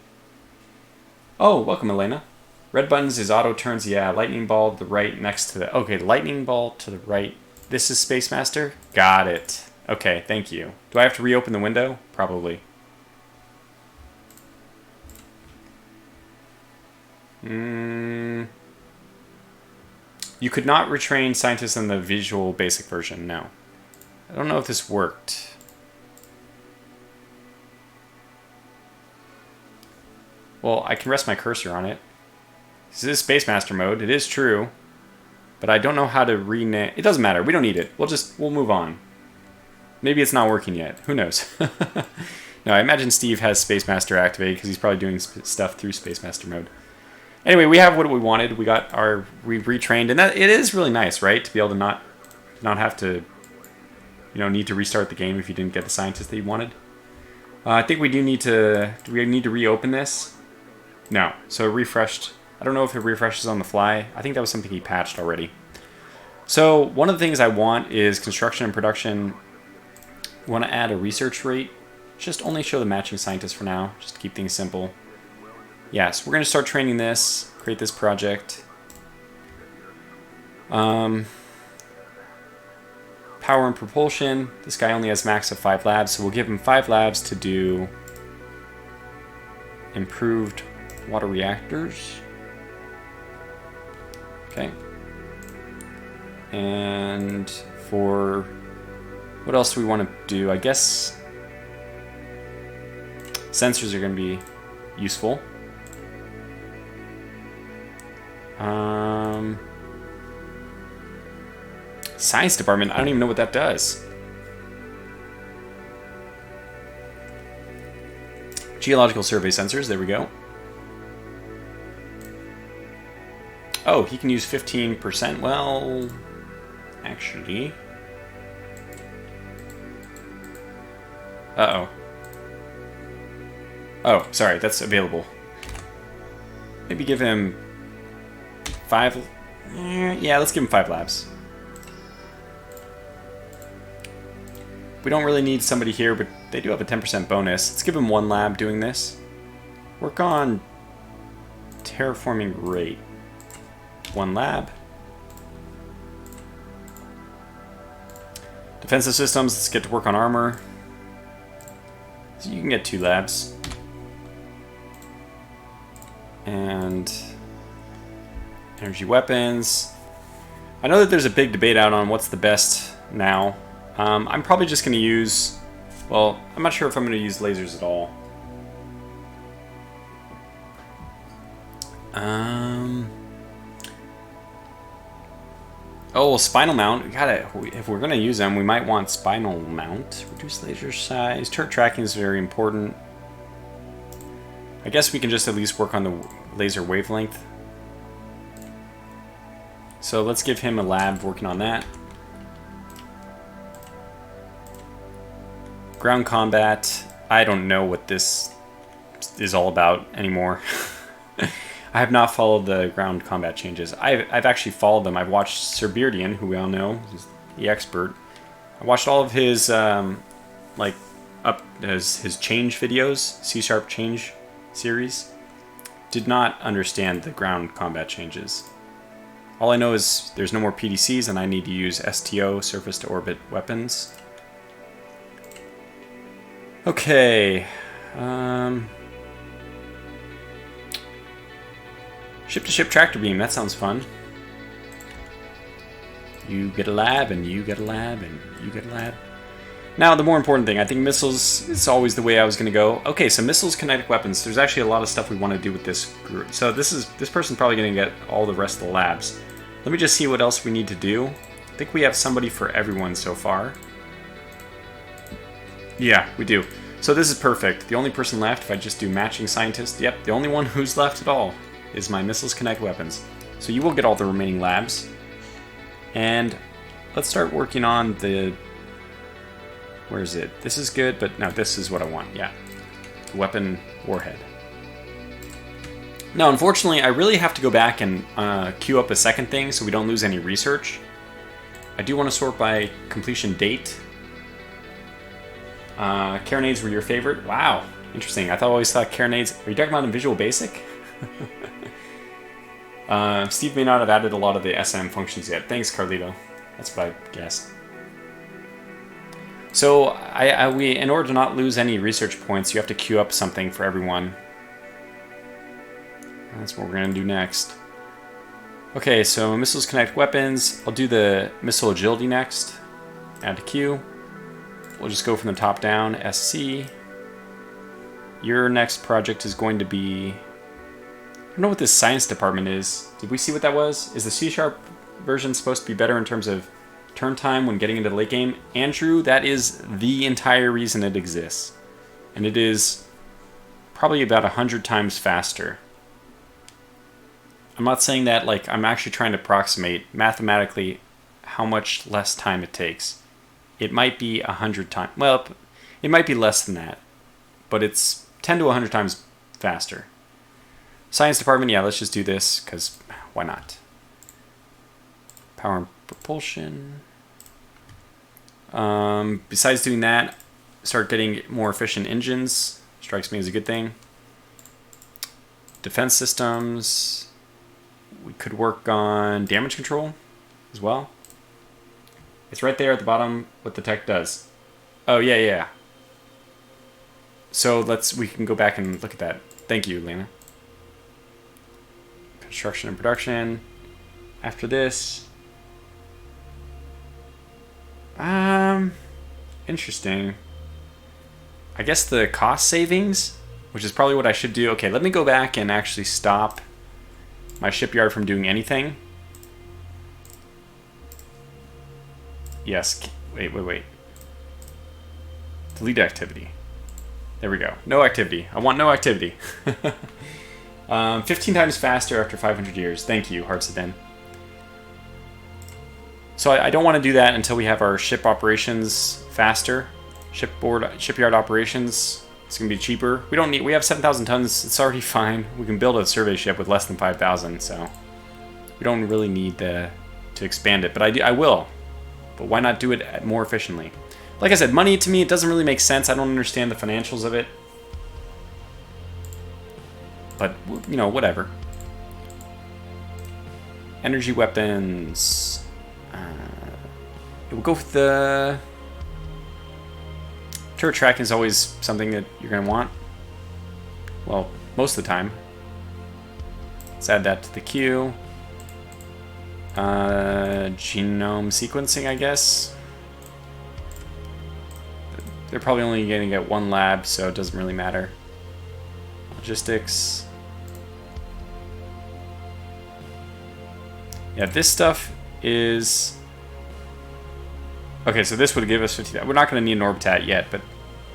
Oh, welcome, Elena. Red buttons is auto turns. Yeah, lightning ball to the right next to the... Okay, lightning ball to the right. This is Space Master? Got it. Okay, thank you. Do I have to reopen the window? Probably. You could not retrain scientists in the visual basic version, no. I don't know if this worked. Well, I can rest my cursor on it. This is Space Master mode. It is true. But I don't know how to rename... It doesn't matter. We don't need it. We'll move on. Maybe it's not working yet. Who knows? No, I imagine Steve has Space Master activated because he's probably doing stuff through Space Master mode. Anyway, we have what we wanted. We got our... We retrained. And that it is really nice, right? To be able to not have to... need to restart the game if you didn't get the scientist that you wanted. I think we do need to... Do we need to reopen this? No. So it refreshed. I don't know if it refreshes on the fly. I think that was something he patched already. So one of the things I want is construction and production. We want to add a research rate. Just only show the matching scientists for now, just to keep things simple. Yeah, so we're going to start training this, create this project. Power and propulsion. This guy only has max of 5 labs, so we'll give him 5 labs to do improved water reactors. Okay. And for what else do we want to do? I guess sensors are going to be useful. Science department, I don't even know what that does. Geological survey sensors, there we go. Oh, he can use 15%. Well, actually... Uh-oh. Oh, sorry, that's available. Maybe give him 5... Yeah, let's give him 5 labs. We don't really need somebody here, but they do have a 10% bonus. Let's give him 1 lab doing this. Work on terraforming rate. 1 lab. Defensive systems, let's get to work on armor. So you can get 2 labs. And energy weapons. I know that there's a big debate out on what's the best now. I'm probably just going to use... Well, I'm not sure if I'm going to use lasers at all. Oh, spinal mount. We gotta, if we're going to use them, we might want spinal mount. Reduce laser size. Turret tracking is very important. I guess we can just at least work on the laser wavelength. So let's give him a lab working on that. Ground combat. I don't know what this is all about anymore. I have not followed the ground combat changes. I've actually followed them. I've watched Sir Beardian, who we all know, he's the expert. I watched all of his his change videos, C# change series. Did not understand the ground combat changes. All I know is there's no more PDCs and I need to use STO, surface to orbit weapons. Okay. Ship-to-ship tractor beam, that sounds fun. You get a lab, and you get a lab, and you get a lab. Now, the more important thing, I think missiles is always the way I was going to go. Okay, so missiles, kinetic weapons. There's actually a lot of stuff we want to do with this group. So this person's probably going to get all the rest of the labs. Let me just see what else we need to do. I think we have somebody for everyone so far. Yeah, we do. So this is perfect. The only person left, if I just do matching scientist, yep, the only one who's left at all is my missiles, kinetic weapons. So you will get all the remaining labs. And let's start working on the... Where is it? This is good, but no, this is what I want, yeah. Weapon warhead. Now, unfortunately, I really have to go back and queue up a second thing so we don't lose any research. I do want to sort by completion date. Carronades were your favorite? Wow, interesting. I always thought carronades... Are you talking about in Visual Basic? Steve may not have added a lot of the SM functions yet. Thanks, Carlito. That's what I guessed. So, we in order to not lose any research points, you have to queue up something for everyone. That's what we're going to do next. Okay, so missiles, kinetic weapons. I'll do the missile agility next. Add to queue. We'll just go from the top down. SC. Your next project is going to be... I don't know what this science department is. Did we see what that was? Is the C# version supposed to be better in terms of turn time when getting into the late game? Andrew, that is the entire reason it exists. And it is probably about 100 times faster. I'm not saying that like I'm actually trying to approximate mathematically how much less time it takes. It might be 100 times. Well, it might be less than that. But it's 10 to 100 times faster. Science department, yeah, let's just do this, because why not? Power and propulsion. Besides doing that, start getting more efficient engines. Strikes me as a good thing. Defense systems. We could work on damage control as well. It's right there at the bottom what the tech does. Oh, yeah. So we can go back and look at that. Thank you, Lena. Construction and production. After this. Interesting. I guess the cost savings, which is probably what I should do. Okay, let me go back and actually stop my shipyard from doing anything. Yes. Wait. Delete activity. There we go. No activity. I want no activity. 15 times faster after 500 years. Thank you, Hearts of Den. So I don't want to do that until we have our ship operations faster. Shipyard operations. It's going to be cheaper. We have 7,000 tons. It's already fine. We can build a survey ship with less than 5,000, so we don't really need to expand it. But I will. But why not do it more efficiently? Like I said, money to me, it doesn't really make sense. I don't understand the financials of it. But, you know, whatever. Energy weapons. We'll go with the... Turret tracking is always something that you're going to want. Well, most of the time. Let's add that to the queue. Genome sequencing, I guess. They're probably only going to get one lab, so it doesn't really matter. Logistics. Yeah, this stuff is... Okay, so this would give us 50... We're not going to need an orbitat yet, but...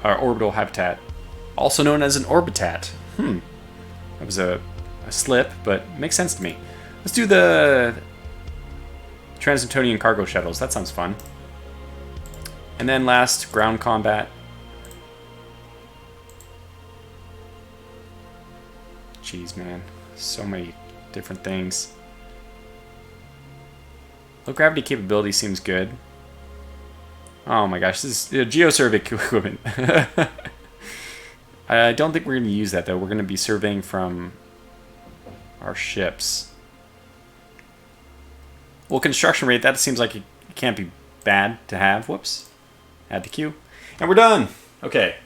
Our orbital habitat. Also known as an orbitat. That was a slip, but makes sense to me. Let's do the... Transneptunian cargo shuttles. That sounds fun. And then last, ground combat. Jeez, man. So many different things. Low gravity capability seems good. Oh my gosh, this is geosurvey equipment. I don't think we're going to use that, though. We're going to be surveying from our ships. Well, construction rate, that seems like it can't be bad to have. Whoops. Add to queue. And we're done. Okay.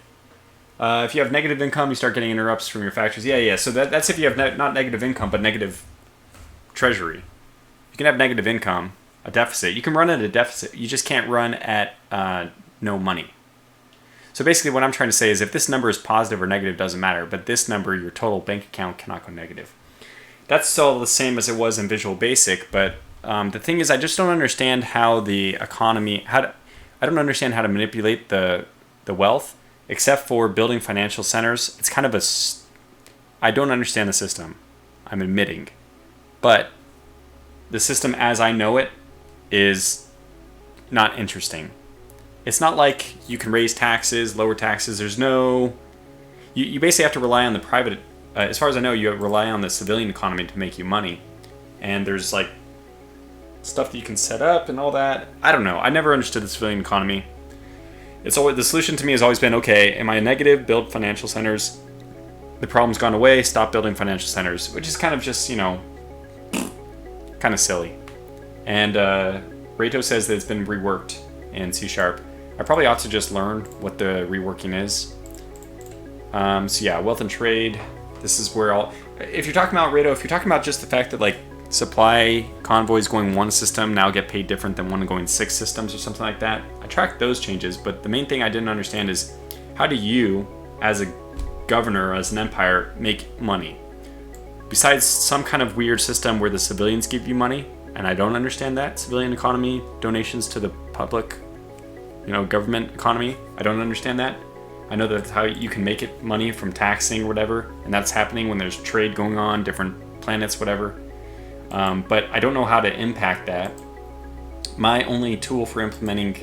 If you have negative income, you start getting interrupts from your factories. Yeah. So that's if you have not negative income, but negative treasury. You can have negative income, a deficit. You can run at a deficit. You just can't run at no money. So basically what I'm trying to say is if this number is positive or negative, doesn't matter. But this number, your total bank account, cannot go negative. That's still the same as it was in Visual Basic, but the thing is I just don't understand how the economy... I don't understand how to manipulate the wealth, except for building financial centers. It's kind of a... I don't understand the system, I'm admitting. But the system as I know it is not interesting. It's not like you can raise taxes, lower taxes. There's no... You basically have to rely on the private... as far as I know, you rely on the civilian economy to make you money. And there's like stuff that you can set up and all that. I don't know. I never understood the civilian economy. It's always, the solution to me has always been, okay, am I a negative? Build financial centers. The problem's gone away. Stop building financial centers, which is kind of just, you know, kind of silly. And Rato says that it's been reworked in C#. I probably ought to just learn what the reworking is. So yeah, wealth and trade. This is where all... If you're talking about Rato, if you're talking about just the fact that like supply convoys going one system now get paid different than one going 6 systems or something like that, I tracked those changes, but the main thing I didn't understand is how do you, as a governor, as an empire, make money? Besides some kind of weird system where the civilians give you money, and I don't understand that, civilian economy, donations to the public, you know, government economy, I don't understand that. I know that's how you can make it money from taxing or whatever, and that's happening when there's trade going on, different planets, whatever. But I don't know how to impact that. My only tool for implementing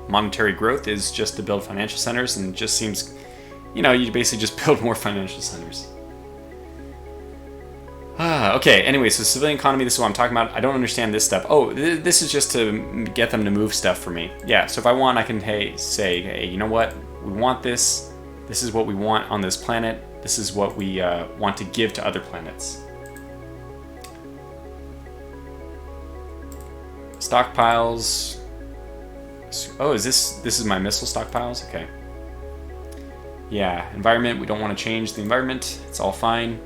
monetary growth is just to build financial centers, and it just seems, you know, you basically just build more financial centers. Okay, anyway, so civilian economy, this is what I'm talking about. I don't understand this stuff. Oh, this is just to get them to move stuff for me. Yeah, so if I want, I can say, hey, you know what? We want this. This is what we want on this planet. This is what we want to give to other planets. Stockpiles. Oh, this is my missile stockpiles? Okay. Yeah, environment, we don't want to change the environment. It's all fine.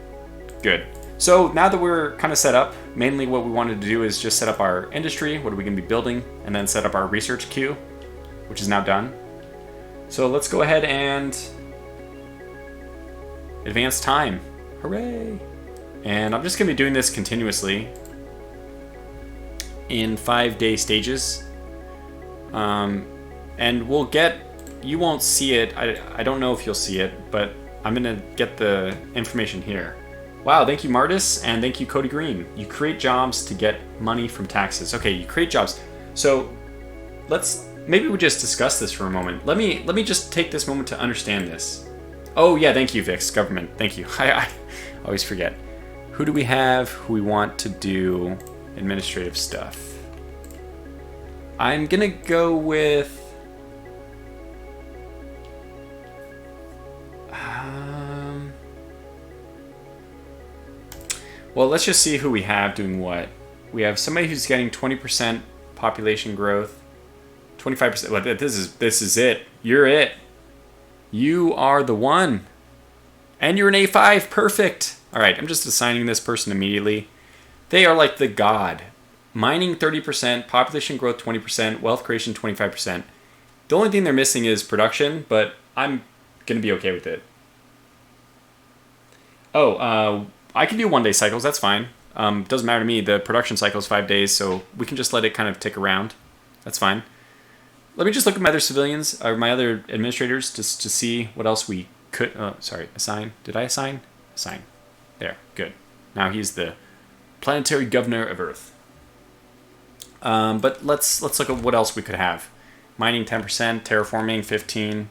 Good. So now that we're kind of set up, mainly what we wanted to do is just set up our industry, what are we going to be building, and then set up our research queue, which is now done. So let's go ahead and advance time. Hooray! And I'm just going to be doing this continuously in 5-day stages. And we'll get, you won't see it, I don't know if you'll see it, but I'm gonna get the information here. Wow, thank you Martis, and thank you Cody Green. You create jobs to get money from taxes. Okay, you create jobs. So maybe we just discuss this for a moment. Let me just take this moment to understand this. Oh yeah, thank you Vix, government, thank you. I always forget. Who do we have who we want to do administrative stuff? I'm gonna go with... well, let's just see who we have doing what. We have somebody who's getting 20% population growth, 25%. Well, this is it. You're it. You are the one. And you're an A5. Perfect. All right, I'm just assigning this person immediately. They are like the god. Mining 30%, population growth 20%, wealth creation 25%. The only thing they're missing is production, but I'm going to be okay with it. Oh, I can do 1 day cycles, that's fine. Doesn't matter to me, the production cycle is 5 days, so we can just let it kind of tick around. That's fine. Let me just look at my other civilians, or my other administrators, just to see what else we could, assign. Did I assign? Assign. There, good. Now he's the planetary governor of Earth. But let's look at what else we could have. Mining 10%, terraforming 15%.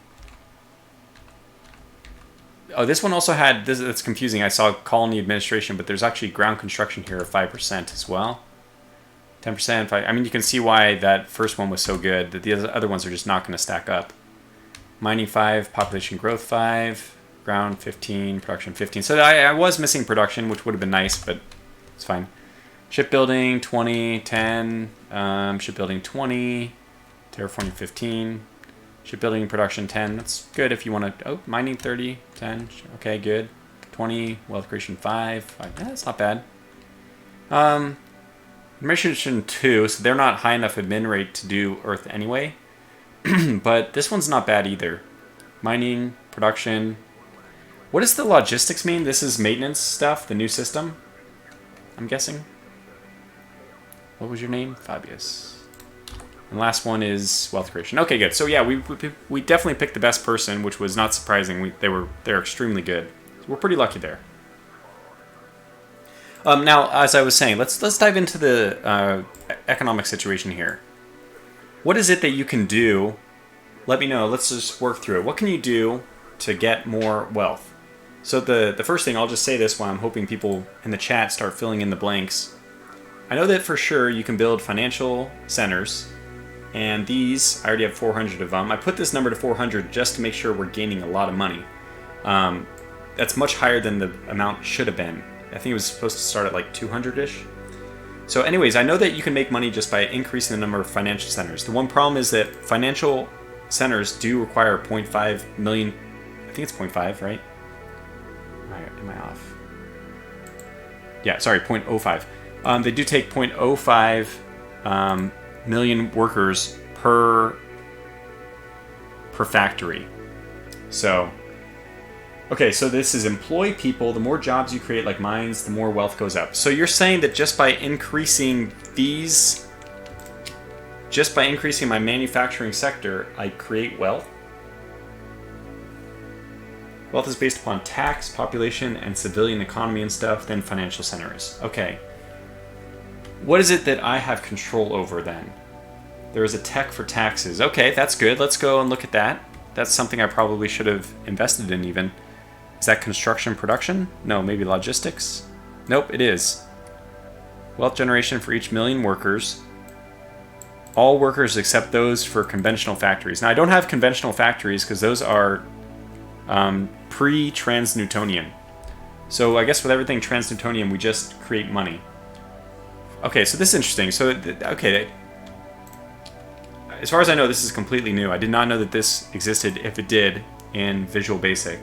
Oh, this one also had, that's confusing. I saw colony administration, but there's actually ground construction here of 5% as well. 10%, I mean, you can see why that first one was so good, that the other ones are just not going to stack up. Mining 5, population growth 5, ground 15, production 15. So I was missing production, which would have been nice, but it's fine. Shipbuilding 20, 10, shipbuilding 20, terraforming 15. Shipbuilding production 10. That's good if you want to... oh, mining 30, 10. Okay, good. 20, wealth creation 5. That's not bad. Administration 2, so they're not high enough admin rate to do Earth anyway. But this one's not bad either. Mining, production. What does the logistics mean? This is maintenance stuff, the new system, I'm guessing. What was your name? Fabius. And last one is wealth creation. Okay, good. So yeah, we definitely picked the best person, which was not surprising. They're extremely good. So we're pretty lucky there. Now, as I was saying, let's dive into the economic situation here. What is it that you can do? Let me know. Let's just work through it. What can you do to get more wealth? So the first thing, I'll just say this while I'm hoping people in the chat start filling in the blanks. I know that for sure you can build financial centers. And these, I already have 400 of them. I put this number to 400 just to make sure we're gaining a lot of money. That's much higher than the amount should have been. I think it was supposed to start at like 200-ish. So anyways, I know that you can make money just by increasing the number of financial centers. The one problem is that financial centers do require 0.5 million. I think it's 0.5, right? Am I off? Yeah, sorry, 0.05. They do take 0.05 million workers per factory. So, okay, so this is employ people. The more jobs you create, like mines, the more wealth goes up. So you're saying that just by increasing these, just by increasing my manufacturing sector, I create wealth? Wealth is based upon tax, population, and civilian economy and stuff, then financial centers. Okay. What is it that I have control over then? There is a tech for taxes. Okay, that's good. Let's go and look at that. That's something I probably should have invested in even. Is that construction production? No, maybe logistics? Nope, it is. Wealth generation for each million workers. All workers except those for conventional factories. Now, I don't have conventional factories because those are pre-Transnewtonian. So I guess with everything Transnewtonian, we just create money. Okay, so this is interesting. So, okay, as far as I know, this is completely new. I did not know that this existed, if it did, in Visual Basic.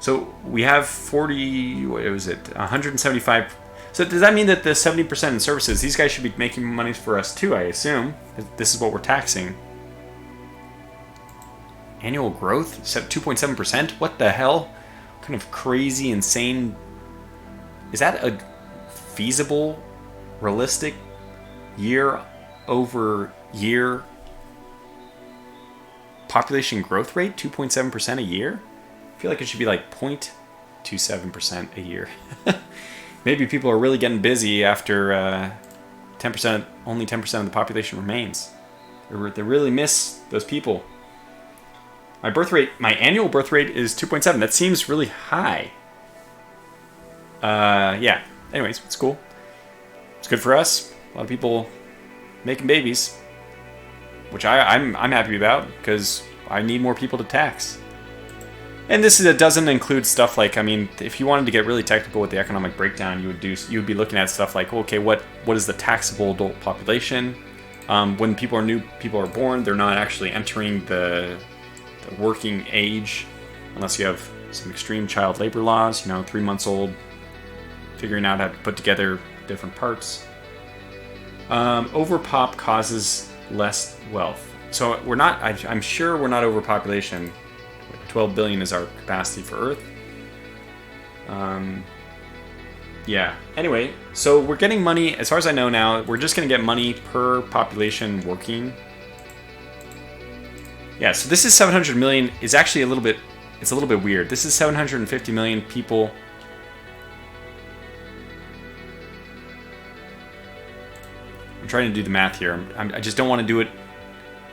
So we have 175. So does that mean that the 70% in services, these guys should be making money for us too, I assume? This is what we're taxing. Annual growth? 2.7%? What the hell? What kind of crazy, insane... Is that a feasible, realistic year over year population growth rate, 2.7% a year. I feel like it should be like 0.27% a year. Maybe people are really getting busy after 10%, only 10% of the population remains. They really miss those people. My birth rate, my annual birth rate is 2.7. That seems really high. Yeah. Anyways, it's cool. It's good for us. A lot of people making babies, which I'm happy about because I need more people to tax. And this doesn't include stuff like, I mean, if you wanted to get really technical with the economic breakdown, you'd be looking at stuff like, okay, what is the taxable adult population? When people are born, they're not actually entering the working age unless you have some extreme child labor laws. 3 months old, figuring out how to put together different parts. Overpop causes less wealth. So we're not. I'm sure we're not overpopulation. 12 billion is our capacity for Earth. Yeah. Anyway, so we're getting money. As far as I know now, we're just going to get money per population working. Yeah. So this is 700 million. Is actually It's a little bit weird. This is 750 million people. I'm trying to do the math here. I just don't want to do it.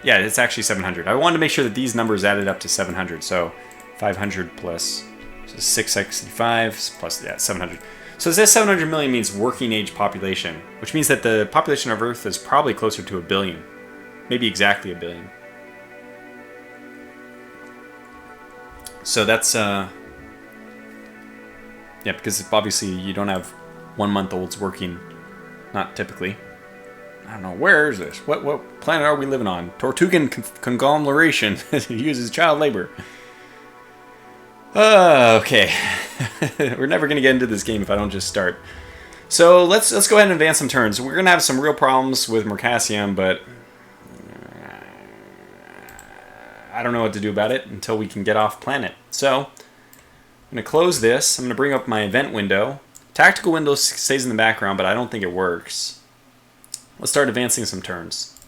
Yeah, it's actually 700. I wanted to make sure that these numbers added up to 700. So 500 plus so 665 plus 700. So this 700 million means working age population, which means that the population of Earth is probably closer to 1 billion, maybe exactly 1 billion. So that's yeah, because obviously you don't have 1 month olds working, not typically. I don't know, where is this? What planet are we living on? Tortugan conglomeration uses child labor. Okay. We're never going to get into this game if I don't just start. So let's go ahead and advance some turns. We're going to have some real problems with Mercassium, but I don't know what to do about it until we can get off planet. So I'm going to close this. I'm going to bring up my event window. Tactical window stays in the background, but I don't think it works. Let's start advancing some turns.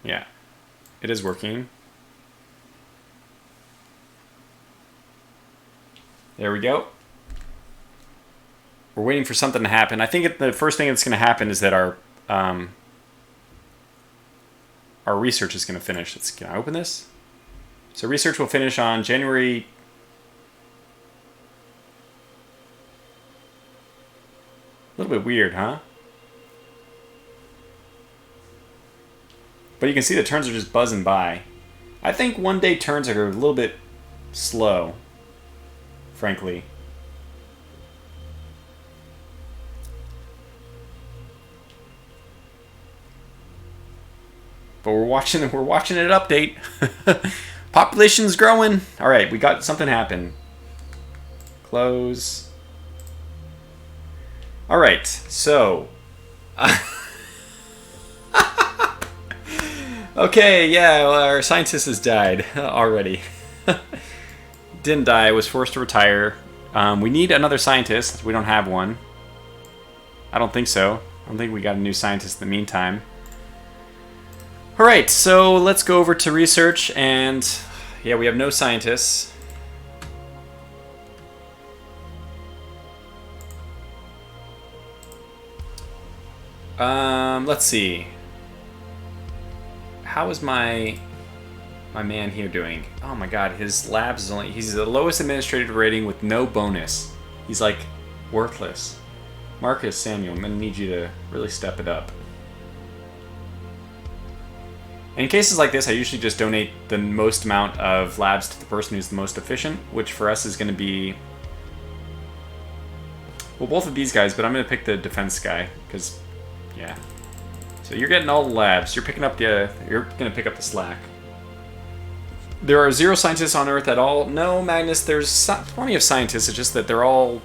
Yeah, it is working. There we go. We're waiting for something to happen. I think the first thing that's going to happen is that our research is going to finish. Can I open this? So research will finish on January... A little bit weird, huh? But you can see the turns are just buzzing by. I think 1 day turns are a little bit slow, frankly. But we're watching it update. Population's growing. All right, we got something happen. Close. All right, so okay, yeah, well, our scientist has died already. Didn't die, was forced to retire. We need another scientist. We don't have one. I don't think so. I don't think we got a new scientist in the meantime. All right, so let's go over to research, and yeah, we have no scientists. Let's see. How is my man here doing? Oh my god, his labs is he's the lowest administrative rating with no bonus. He's like worthless. Marcus, Samuel, I'm gonna need you to really step it up. And in cases like this, I usually just donate the most amount of labs to the person who's the most efficient, which for us is gonna be, well, both of these guys, but I'm gonna pick the defense guy, because yeah. So you're getting all the labs. You're gonna pick up the slack. There are 0 scientists on Earth at all. No, Magnus, there's plenty of scientists. It's just that they're all...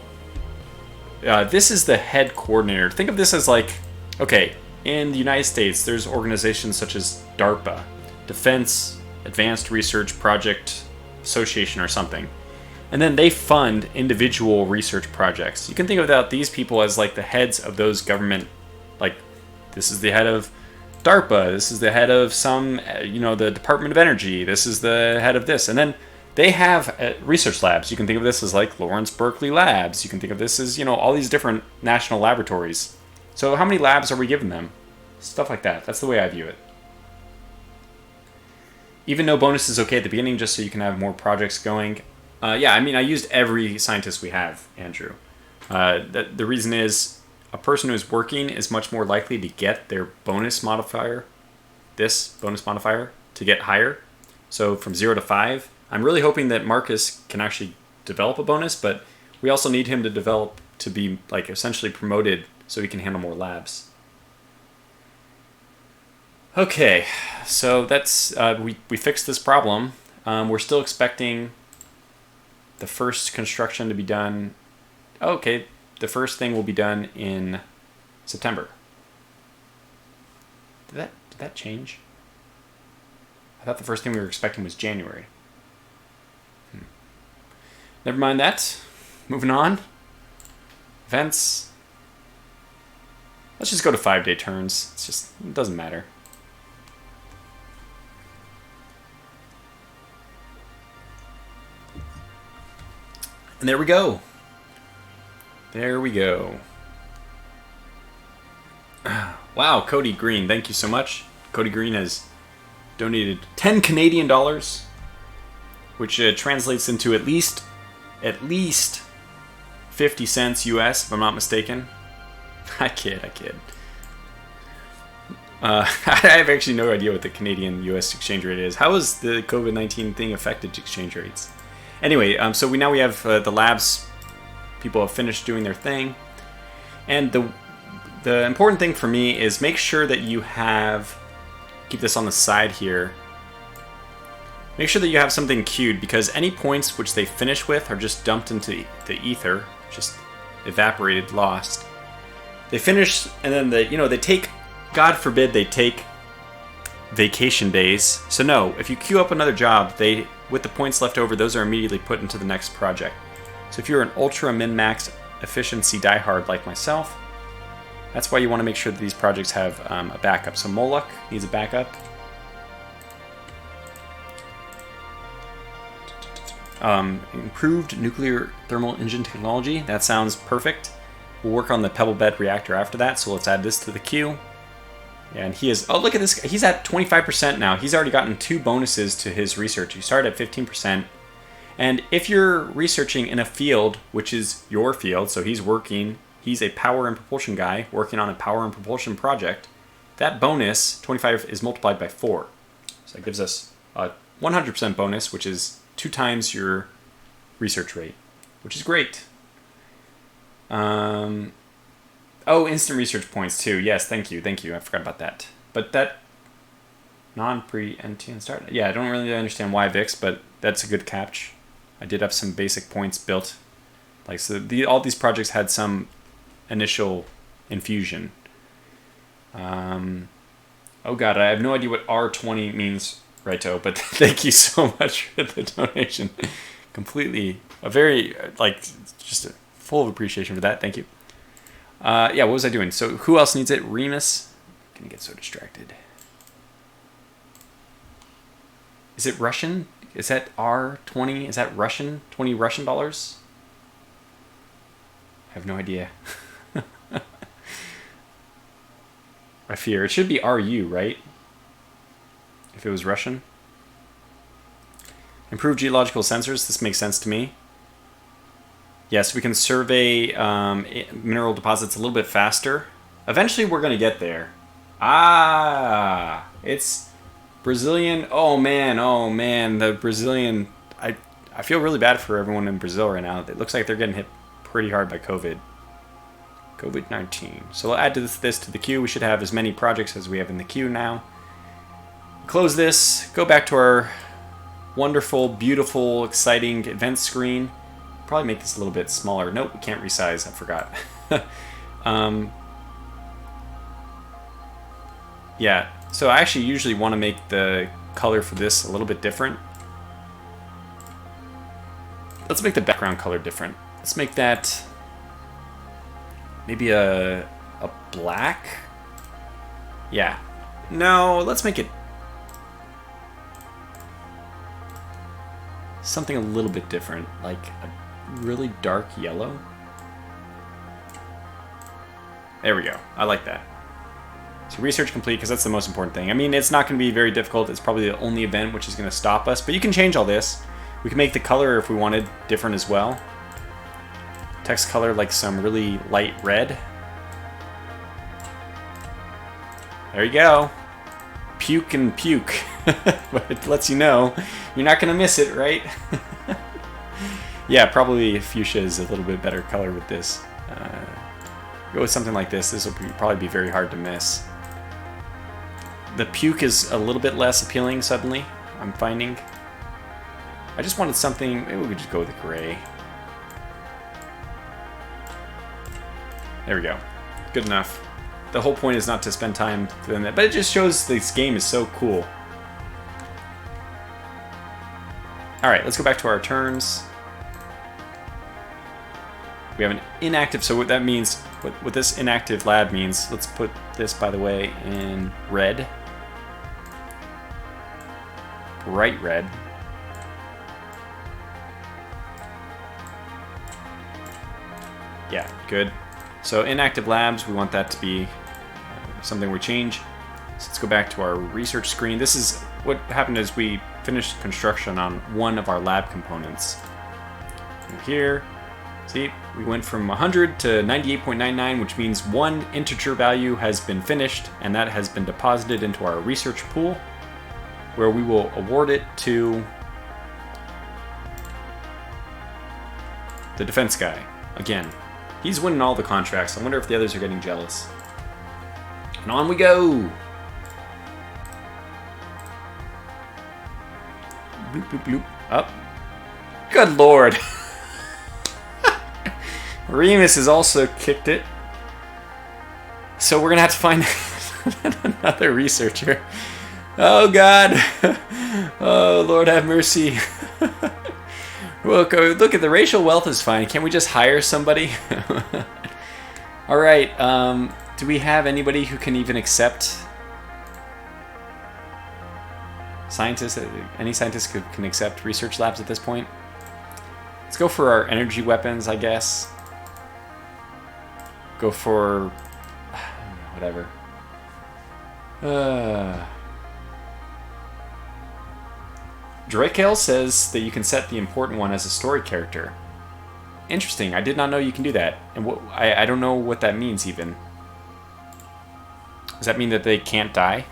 this is the head coordinator. Think of this as like... Okay, in the United States, there's organizations such as DARPA, Defense Advanced Research Project Association or something. And then they fund individual research projects. You can think about these people as like the heads of those government, like this is the head of DARPA, this is the head of some, the Department of Energy, this is the head of this. And then they have research labs. You can think of this as like Lawrence Berkeley Labs. You can think of this as, all these different national laboratories. So how many labs are we giving them? Stuff like that. That's the way I view it. Even though bonus is okay at the beginning, just so you can have more projects going. I used every scientist we have, Andrew. The reason is a person who is working is much more likely to get their bonus modifier, this bonus modifier, to get higher. So from 0 to 5. I'm really hoping that Marcus can actually develop a bonus, but we also need him to develop to be like essentially promoted so he can handle more labs. Okay, so that's we fixed this problem. We're still expecting the first construction to be done. Okay, the first thing will be done in September. Did that change? I thought the first thing we were expecting was January. Never mind that. Moving on. Events. Let's just go to 5-day turns. It doesn't matter. And there we go. There we go. Wow, Cody Green, thank you so much. Cody Green has donated 10 Canadian dollars, which translates into at least 50 cents US, if I'm not mistaken. I kid. I have actually no idea what the Canadian US exchange rate is. How has the COVID-19 thing affected exchange rates? Anyway, so we have the labs. People have finished doing their thing. And the important thing for me is make sure that you have, keep this on the side here, make sure that you have something queued, because any points which they finish with are just dumped into the ether, just evaporated, lost. They finish, and then they take, God forbid they take vacation days. So no, if you queue up another job, with the points left over, those are immediately put into the next project. So if you're an ultra min-max efficiency diehard like myself, that's why you want to make sure that these projects have a backup. So Moloch needs a backup. Improved nuclear thermal engine technology. That sounds perfect. We'll work on the pebble bed reactor after that, so let's add this to the queue. And he is, oh, look at this. He's at 25% now. He's already gotten 2 bonuses to his research. He started at 15%. And if you're researching in a field, which is your field, so he's a power and propulsion guy working on a power and propulsion project, that bonus, 25, is multiplied by 4. So that gives us a 100% bonus, which is 2 times your research rate, which is great. Oh, instant research points too. Yes, thank you. I forgot about that. But that non-pre-NTN start. Yeah, I don't really understand why VIX, but that's a good catch. I did have some basic points built. All these projects had some initial infusion. Oh god, I have no idea what R20 means, Righto, but thank you so much for the donation. Completely, just full of appreciation for that. Thank you. What was I doing? So who else needs it? Remus. I'm gonna get so distracted. Is it Russian? Is that R20? Is that Russian? 20 Russian dollars? I have no idea. I fear. It should be RU, right? If it was Russian. Improved geological sensors. This makes sense to me. Yes, we can survey mineral deposits a little bit faster. Eventually, we're going to get there. It's Brazilian. Oh man, the Brazilian. I feel really bad for everyone in Brazil right now. It looks like they're getting hit pretty hard by COVID-19. So we'll add this to the queue. We should have as many projects as we have in the queue now. Close this. Go back to our wonderful, beautiful, exciting event screen. Probably make this a little bit smaller. Nope, we can't resize. I forgot. Yeah, so I actually usually want to make the color for this a little bit different. Let's make the background color different. Let's make that maybe a black. Yeah. No, let's make it something a little bit different, like a really dark yellow. There we go. I like that. So research complete, because that's the most important thing. I mean, it's not going to be very difficult. It's probably the only event which is going to stop us, but you can change all this. We can make the color, if we wanted, different as well. Text color like some really light red. There you go. Puke and puke. But it lets you know you're not going to miss it, right? Yeah, probably fuchsia is a little bit better color with this. Go with something like this. This will probably be very hard to miss. The puke is a little bit less appealing suddenly, I'm finding. I just wanted something, maybe we could just go with a gray. There we go. Good enough. The whole point is not to spend time doing that, but it just shows this game is so cool. Alright, let's go back to our turns. We have an inactive, so what that means, what this inactive lab means, let's put this, by the way, in red. Bright red. Yeah, good. So inactive labs, we want that to be something we change. So let's go back to our research screen. This is what happened is we finished construction on one of our lab components. And here, see, we went from 100 to 98.99, which means one integer value has been finished, and that has been deposited into our research pool, where we will award it to the defense guy. Again, he's winning all the contracts. I wonder if the others are getting jealous. And on we go! Bloop, bloop, bloop. Up. Good lord! Remus has also kicked it. So we're gonna have to find another researcher. Oh god! Oh Lord have mercy. Look at the racial wealth is fine. Can't we just hire somebody? Alright, do we have anybody who can even accept scientists? Any scientists can accept research labs at this point? Let's go for our energy weapons, I guess. Go for whatever. Drakehill says that you can set the important one as a story character. Interesting. I did not know you can do that, and I don't know what that means even. Does that mean that they can't die?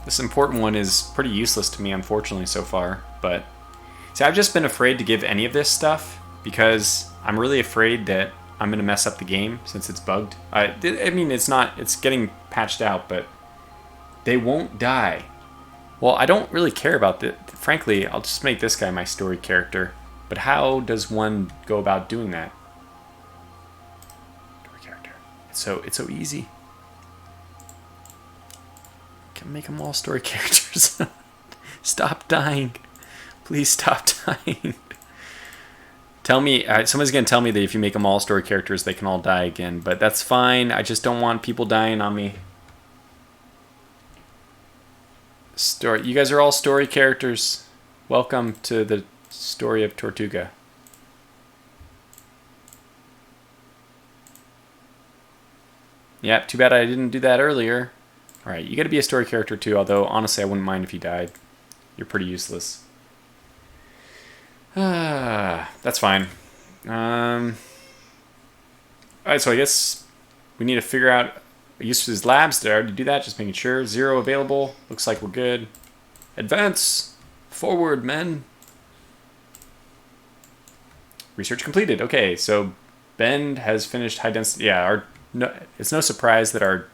This important one is pretty useless to me, unfortunately, so far. But see, I've just been afraid to give any of this stuff because I'm really afraid that I'm gonna mess up the game since it's bugged. I mean, it's not. It's getting patched out, but they won't die. Well, I don't really care about that. Frankly, I'll just make this guy my story character. But how does one go about doing that? Story character. It's so easy. Can make them all story characters. Stop dying. Please stop dying. Tell me, somebody's gonna tell me that if you make them all story characters, they can all die again. But that's fine. I just don't want people dying on me. Story. You guys are all story characters. Welcome to the story of Tortuga. Yep, too bad I didn't do that earlier. Alright, you gotta be a story character too, although honestly I wouldn't mind if you died. You're pretty useless. That's fine. Alright, so I guess we need to figure out use his labs. Did I already do that? Just making sure. 0 available. Looks like we're good. Advance. Forward, men. Research completed. Okay, so Ben has finished high density. Yeah, it's no surprise that our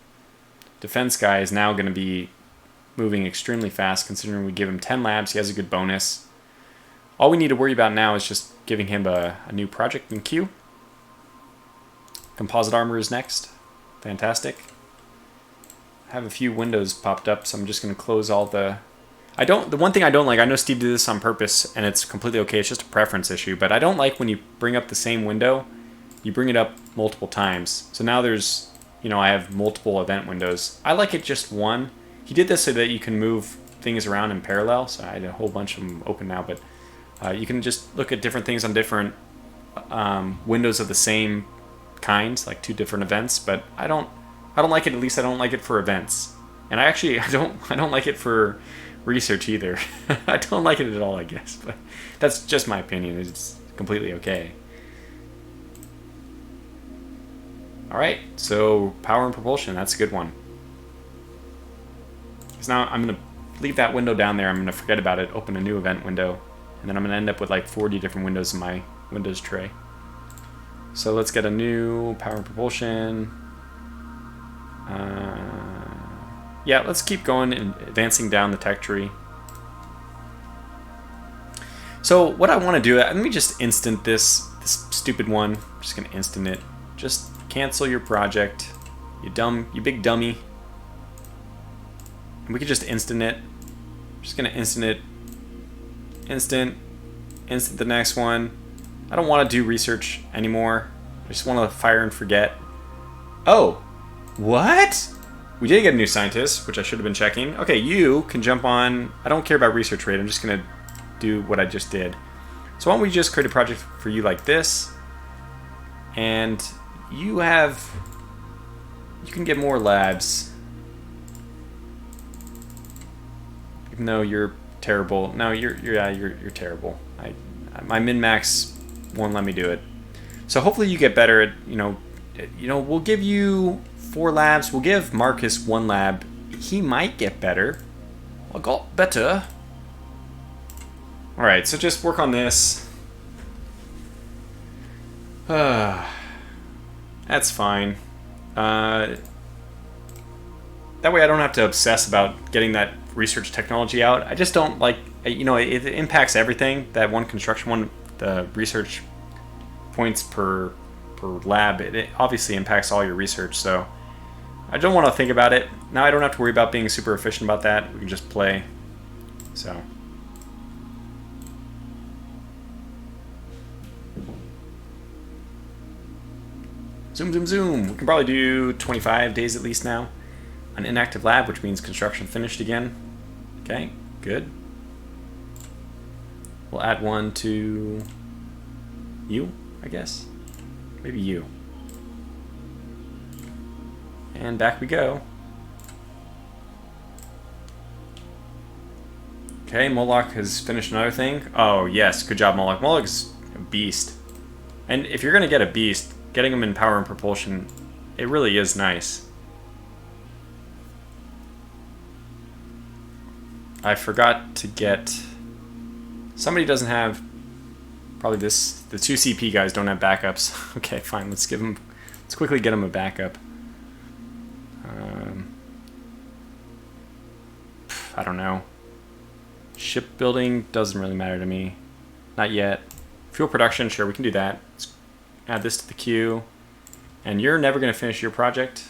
defense guy is now going to be moving extremely fast, considering we give him 10 labs. He has a good bonus. All we need to worry about now is just giving him a new project in queue. Composite armor is next. Fantastic. I have a few windows popped up, so I'm just going to close all the... The one thing I don't like, I know Steve did this on purpose, and it's completely okay. It's just a preference issue, but I don't like when you bring up the same window, you bring it up multiple times. So now there's, I have multiple event windows. I like it just one. He did this so that you can move things around in parallel. So I had a whole bunch of them open now, but you can just look at different things on different windows of the same kinds, like 2 different events. But I don't like it. At least I don't like it for events, and I don't like it for research either. I don't like it at all, I guess, but that's just my opinion. It's completely okay. All right, so power and propulsion, that's a good one. Because now I'm going to leave that window down there. I'm going to forget about it, open a new event window, and then I'm going to end up with like 40 different windows in my Windows tray. So let's get a new power and propulsion. Yeah, let's keep going and advancing down the tech tree. So what I want to do, let me just instant this stupid one. I'm just going to instant it. Just cancel your project, you big dummy. And we can just instant it. I'm just going to instant it. Instant the next one. I don't want to do research anymore. I just want to fire and forget. Oh, what? We did get a new scientist, which I should have been checking. Okay, you can jump on. I don't care about research rate. I'm just going to do what I just did. So why don't we just create a project for you like this. And you can get more labs. Even though you're terrible. No, you're terrible. My min-max won't let me do it. So hopefully you get better at, we'll give you 4 labs. We'll give Marcus 1 lab. He might get better. I got better. All right, so just work on this. That's fine. That way I don't have to obsess about getting that research technology out. I just don't like, it impacts everything. That one construction one, the research points per lab, it obviously impacts all your research. So I don't want to think about it. Now I don't have to worry about being super efficient about that. We can just play. So. Zoom, zoom, zoom. We can probably do 25 days at least now. An inactive lab, which means construction finished again. Okay, good. We'll add one to you, I guess. Maybe you. And back we go. Okay, Moloch has finished another thing. Oh, yes, good job, Moloch. Moloch's a beast. And if you're going to get a beast, getting them in power and propulsion, it really is nice. I forgot to get... Somebody doesn't have... Probably this... The 2 CP guys don't have backups. Okay, fine, let's quickly get them a backup. I don't know. Shipbuilding doesn't really matter to me. Not yet. Fuel production, sure, we can do that. Let's add this to the queue. And you're never going to finish your project.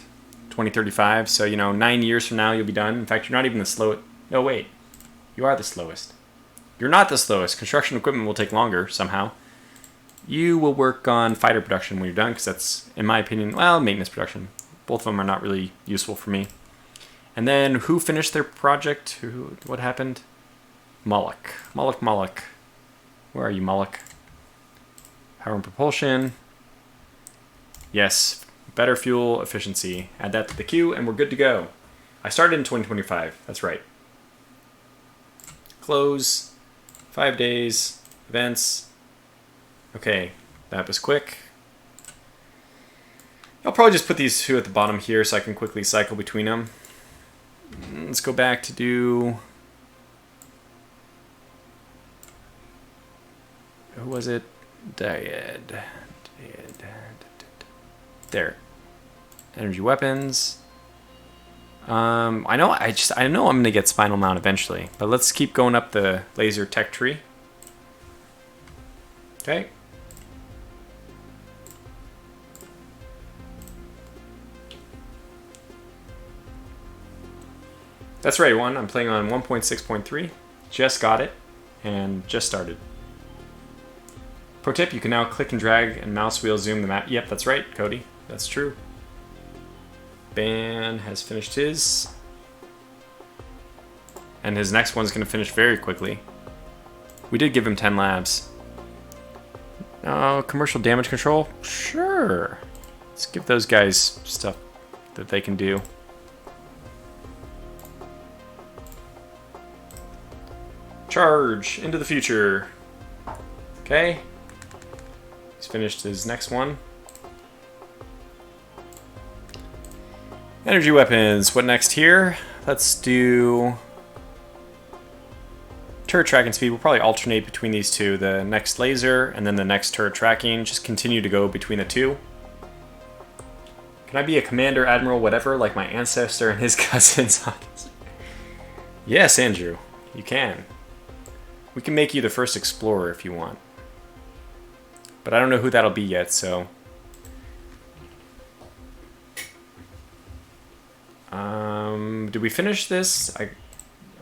2035, so 9 years from now you'll be done. In fact, you're not even the slowest. No, wait. You are the slowest. You're not the slowest. Construction equipment will take longer somehow. You will work on fighter production when you're done, because that's, in my opinion, well, maintenance production. Both of them are not really useful for me. And then who finished their project? What happened? Moloch. Moloch. Where are you, Moloch? Power and propulsion. Yes, better fuel efficiency. Add that to the queue, and we're good to go. I started in 2025. That's right. Close. 5 days. Events. Okay, that was quick. I'll probably just put these 2 at the bottom here so I can quickly cycle between them. Let's go back to do... Who was it? Dyad. There. Energy weapons. I know I'm gonna get spinal mount eventually, but let's keep going up the laser tech tree. Okay. That's right, everyone. I'm playing on 1.6.3. Just got it and just started. Pro tip, you can now click and drag and mouse wheel zoom the map. Yep, that's right, Cody. That's true. Ban has finished his. And his next one's going to finish very quickly. We did give him 10 labs. Commercial damage control? Sure. Let's give those guys stuff that they can do. Charge into the future. Okay. He's finished his next one. Energy weapons. What next here? Let's do turret tracking speed. We'll probably alternate between these two. The next laser and then the next turret tracking. Just continue to go between the two. Can I be a commander, admiral, whatever, like my ancestor and his cousins? Yes, Andrew. You can. We can make you the first explorer if you want. But I don't know who that'll be yet, so... did we finish this? I'm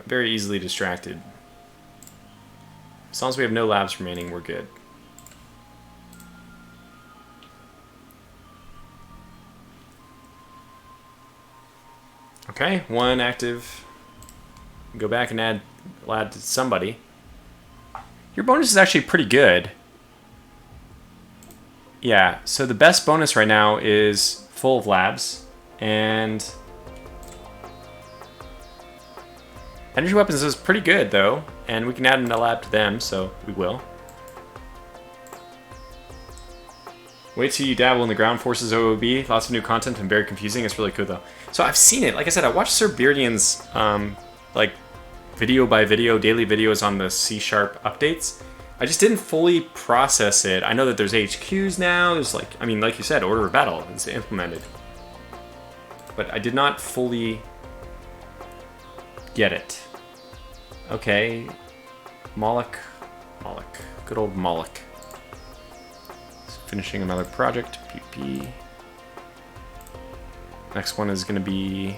very easily distracted. As long as we have no labs remaining, we're good. Okay, one active. Go back and add lab to somebody. Your bonus is actually pretty good. Yeah, so the best bonus right now is full of labs, and energy weapons is pretty good though, and we can add a lab to them, so we will. Wait till you dabble in the ground forces OOB. Lots of new content and very confusing. It's really cool though. So I've seen it. Like I said, I watched Sir Beardian's like video by video, daily videos on the C# updates. I just didn't fully process it. I know that there's HQs now. There's like, I mean, like you said, Order of Battle is implemented. But I did not fully get it. Okay. Moloch. Good old Moloch. Finishing another project. PP. Next one is going to be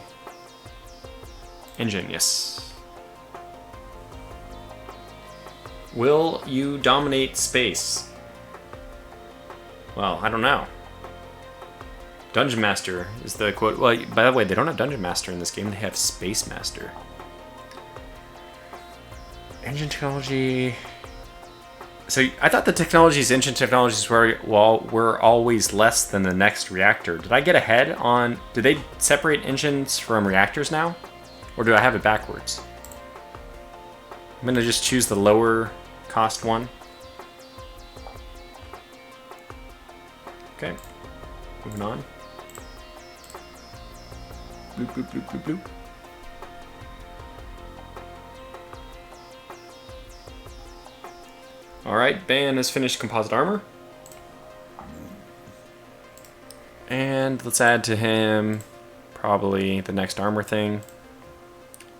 engine, yes. Will you dominate space? Well, I don't know. Dungeon Master is the quote. Well, by the way, they don't have Dungeon Master in this game. They have Space Master. Engine technology. So I thought the technologies, engine technologies were always less than the next reactor. Did I get ahead on... Do they separate engines from reactors now? Or do I have it backwards? I'm going to just choose the lower cost one. Okay. Moving on. Bloop, bloop, bloop, bloop, bloop. Alright, Ban has finished composite armor. And let's add to him probably the next armor thing.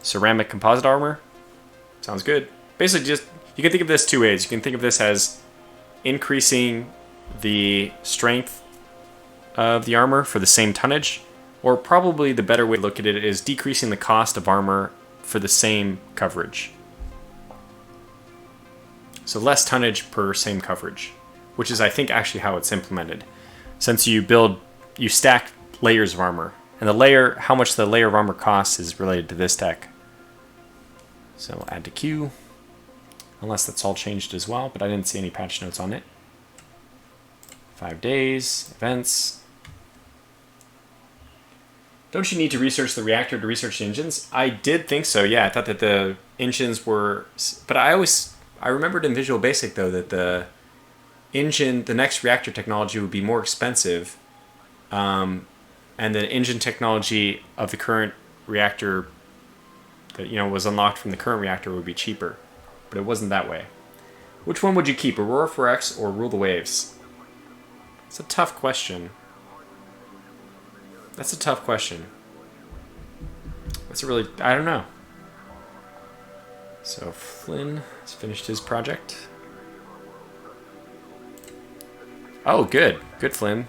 Ceramic composite armor. Sounds good. Basically just, you can think of this two ways. You can think of this as increasing the strength of the armor for the same tonnage, or probably the better way to look at it is decreasing the cost of armor for the same coverage. So less tonnage per same coverage, which is I think actually how it's implemented. Since you stack layers of armor, and how much the layer of armor costs is related to this tech. So we'll add to queue, unless that's all changed as well, but I didn't see any patch notes on it. 5 days, events. Don't you need to research the reactor to research the engines? I did think so, yeah. I thought that the engines were... But I remembered in Visual Basic, though, that the next reactor technology would be more expensive, and the engine technology of the current reactor that was unlocked from the current reactor would be cheaper. But it wasn't that way. Which one would you keep, Aurora 4X or Rule the Waves? It's a tough question. That's a tough question. I don't know. So Flynn has finished his project. Oh, good. Good, Flynn.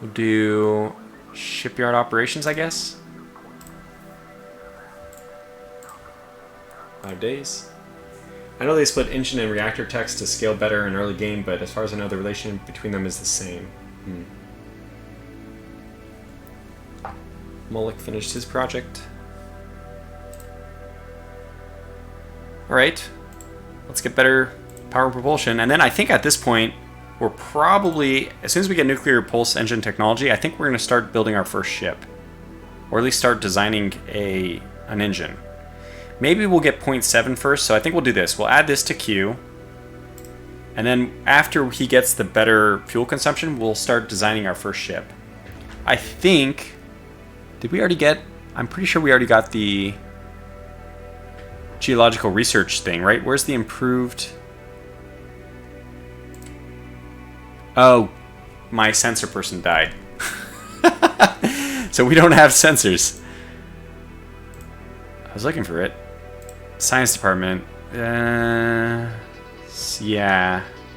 We'll do shipyard operations, I guess. 5 days. I know they split engine and reactor text to scale better in early game, but as far as I know, the relation between them is the same. Mullick finished his project. Alright, let's get better power and propulsion. And then I think at this point, we're probably, as soon as we get nuclear pulse engine technology, I think we're going to start building our first ship. Or at least start designing an engine. Maybe we'll get 0.7 first, so I think we'll do this. We'll add this to Q. And then after he gets the better fuel consumption, we'll start designing our first ship. I think... Did we already get... I'm pretty sure we already got the geological research thing, right? Where's the improved... Oh, my sensor person died. So we don't have sensors. I was looking for it. Science department. Yeah.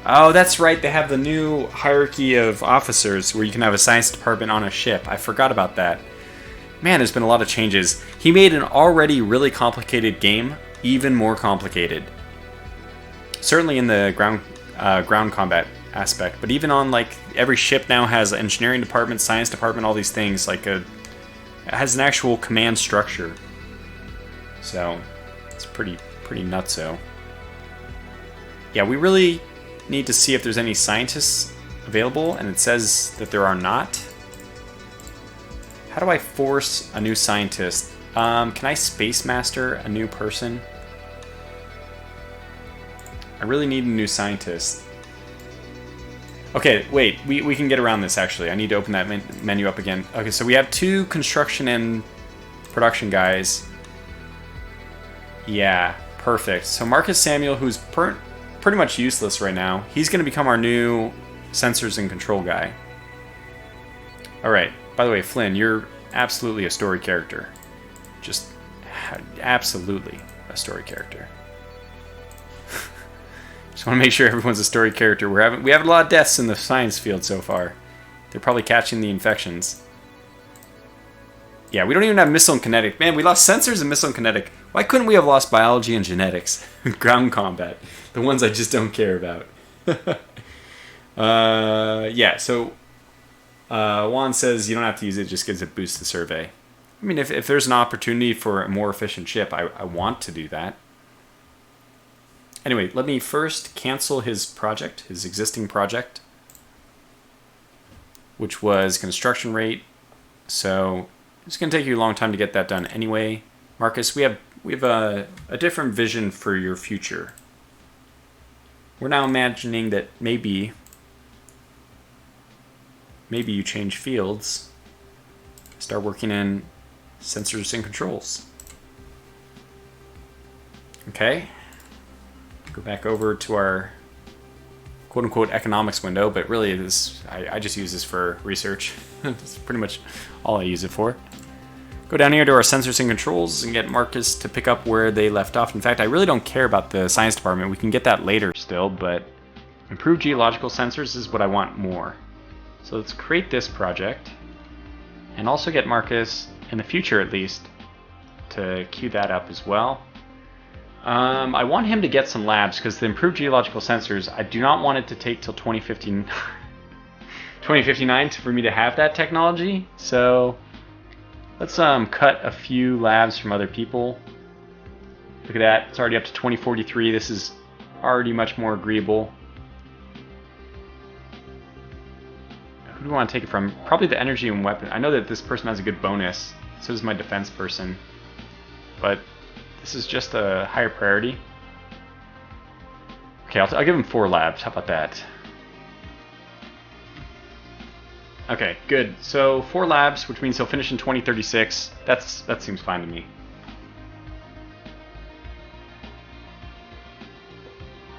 Oh, that's right. They have the new hierarchy of officers where you can have a science department on a ship. I forgot about that. Man, there's been a lot of changes. He made an already really complicated game even more complicated. Certainly in the ground combat aspect, but even on like every ship now has an engineering department, science department, all these things. Like it has an actual command structure. So it's pretty nutso. Yeah, we really need to see if there's any scientists available, and it says that there are not. How do I force a new scientist? Can I space master a new person? I really need a new scientist. Okay, wait, we can get around this actually. I need to open that menu up again. Okay, so we have 2 construction and production guys. Yeah, perfect. So Marcus Samuel, who's pretty much useless right now, he's going to become our new sensors and control guy. Alright, by the way, Flynn, you're absolutely a story character. Just absolutely a story character. Just want to make sure everyone's a story character. We have a lot of deaths in the science field so far. They're probably catching the infections. Yeah, we don't even have missile and kinetic. Man, we lost sensors and missile and kinetic. Why couldn't we have lost biology and genetics? Ground combat. The ones I just don't care about. Yeah, so Juan says you don't have to use it, just gives it boost to survey. I mean, if there's an opportunity for a more efficient ship, I want to do that. Anyway, let me first cancel his project, his existing project, which was construction rate. So it's going to take you a long time to get that done anyway. Marcus, we have a different vision for your future. We're now imagining that maybe you change fields, start working in sensors and controls. Okay. Go back over to our quote-unquote economics window, but really it is, I just use this for research. That's pretty much all I use it for. Go down here to our sensors and controls and get Marcus to pick up where they left off. In fact, I really don't care about the science department. We can get that later still, but improved geological sensors is what I want more. So let's create this project and also get Marcus, in the future at least, to queue that up as well. I want him to get some labs because the improved geological sensors, I do not want it to take till 2059 for me to have that technology. So let's cut a few labs from other people. Look at that, it's already up to 2043. This is already much more agreeable. Who do we want to take it from? Probably the energy and weapon. I know that this person has a good bonus. So does my defense person. But this is just a higher priority. Okay, I'll give him 4 labs. How about that? Okay, good. So 4 labs, which means he'll finish in 2036. That seems fine to me.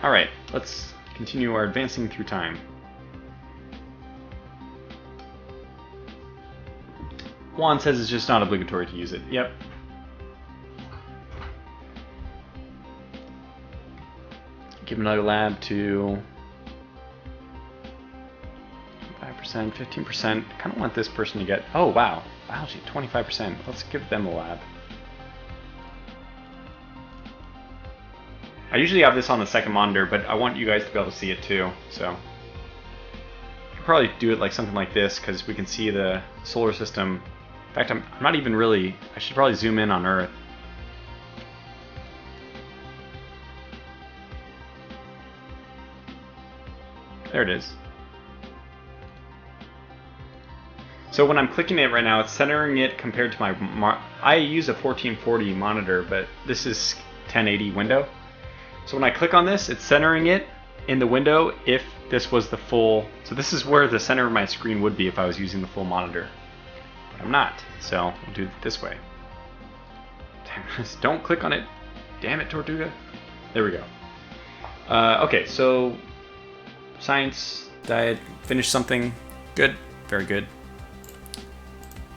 Alright, let's continue our advancing through time. Juan says it's just not obligatory to use it. Yep. Give another lab to 5%, 15%. I kind of want this person to get... Oh, wow. Biology, 25%. Let's give them a lab. I usually have this on the second monitor, but I want you guys to be able to see it too. So I could probably do it like something like this because we can see the solar system. In fact, I'm not even really. I should probably zoom in on Earth. There it is. So when I'm clicking it right now, it's centering it compared to my... I use a 1440 monitor, but this is 1080 window. So when I click on this, it's centering it in the window if this was the full... So this is where the center of my screen would be if I was using the full monitor. But I'm not, so we'll do it this way. Damn, don't click on it. Damn it, Tortuga. There we go. Okay, so... Science, diet, finish something. Good, very good.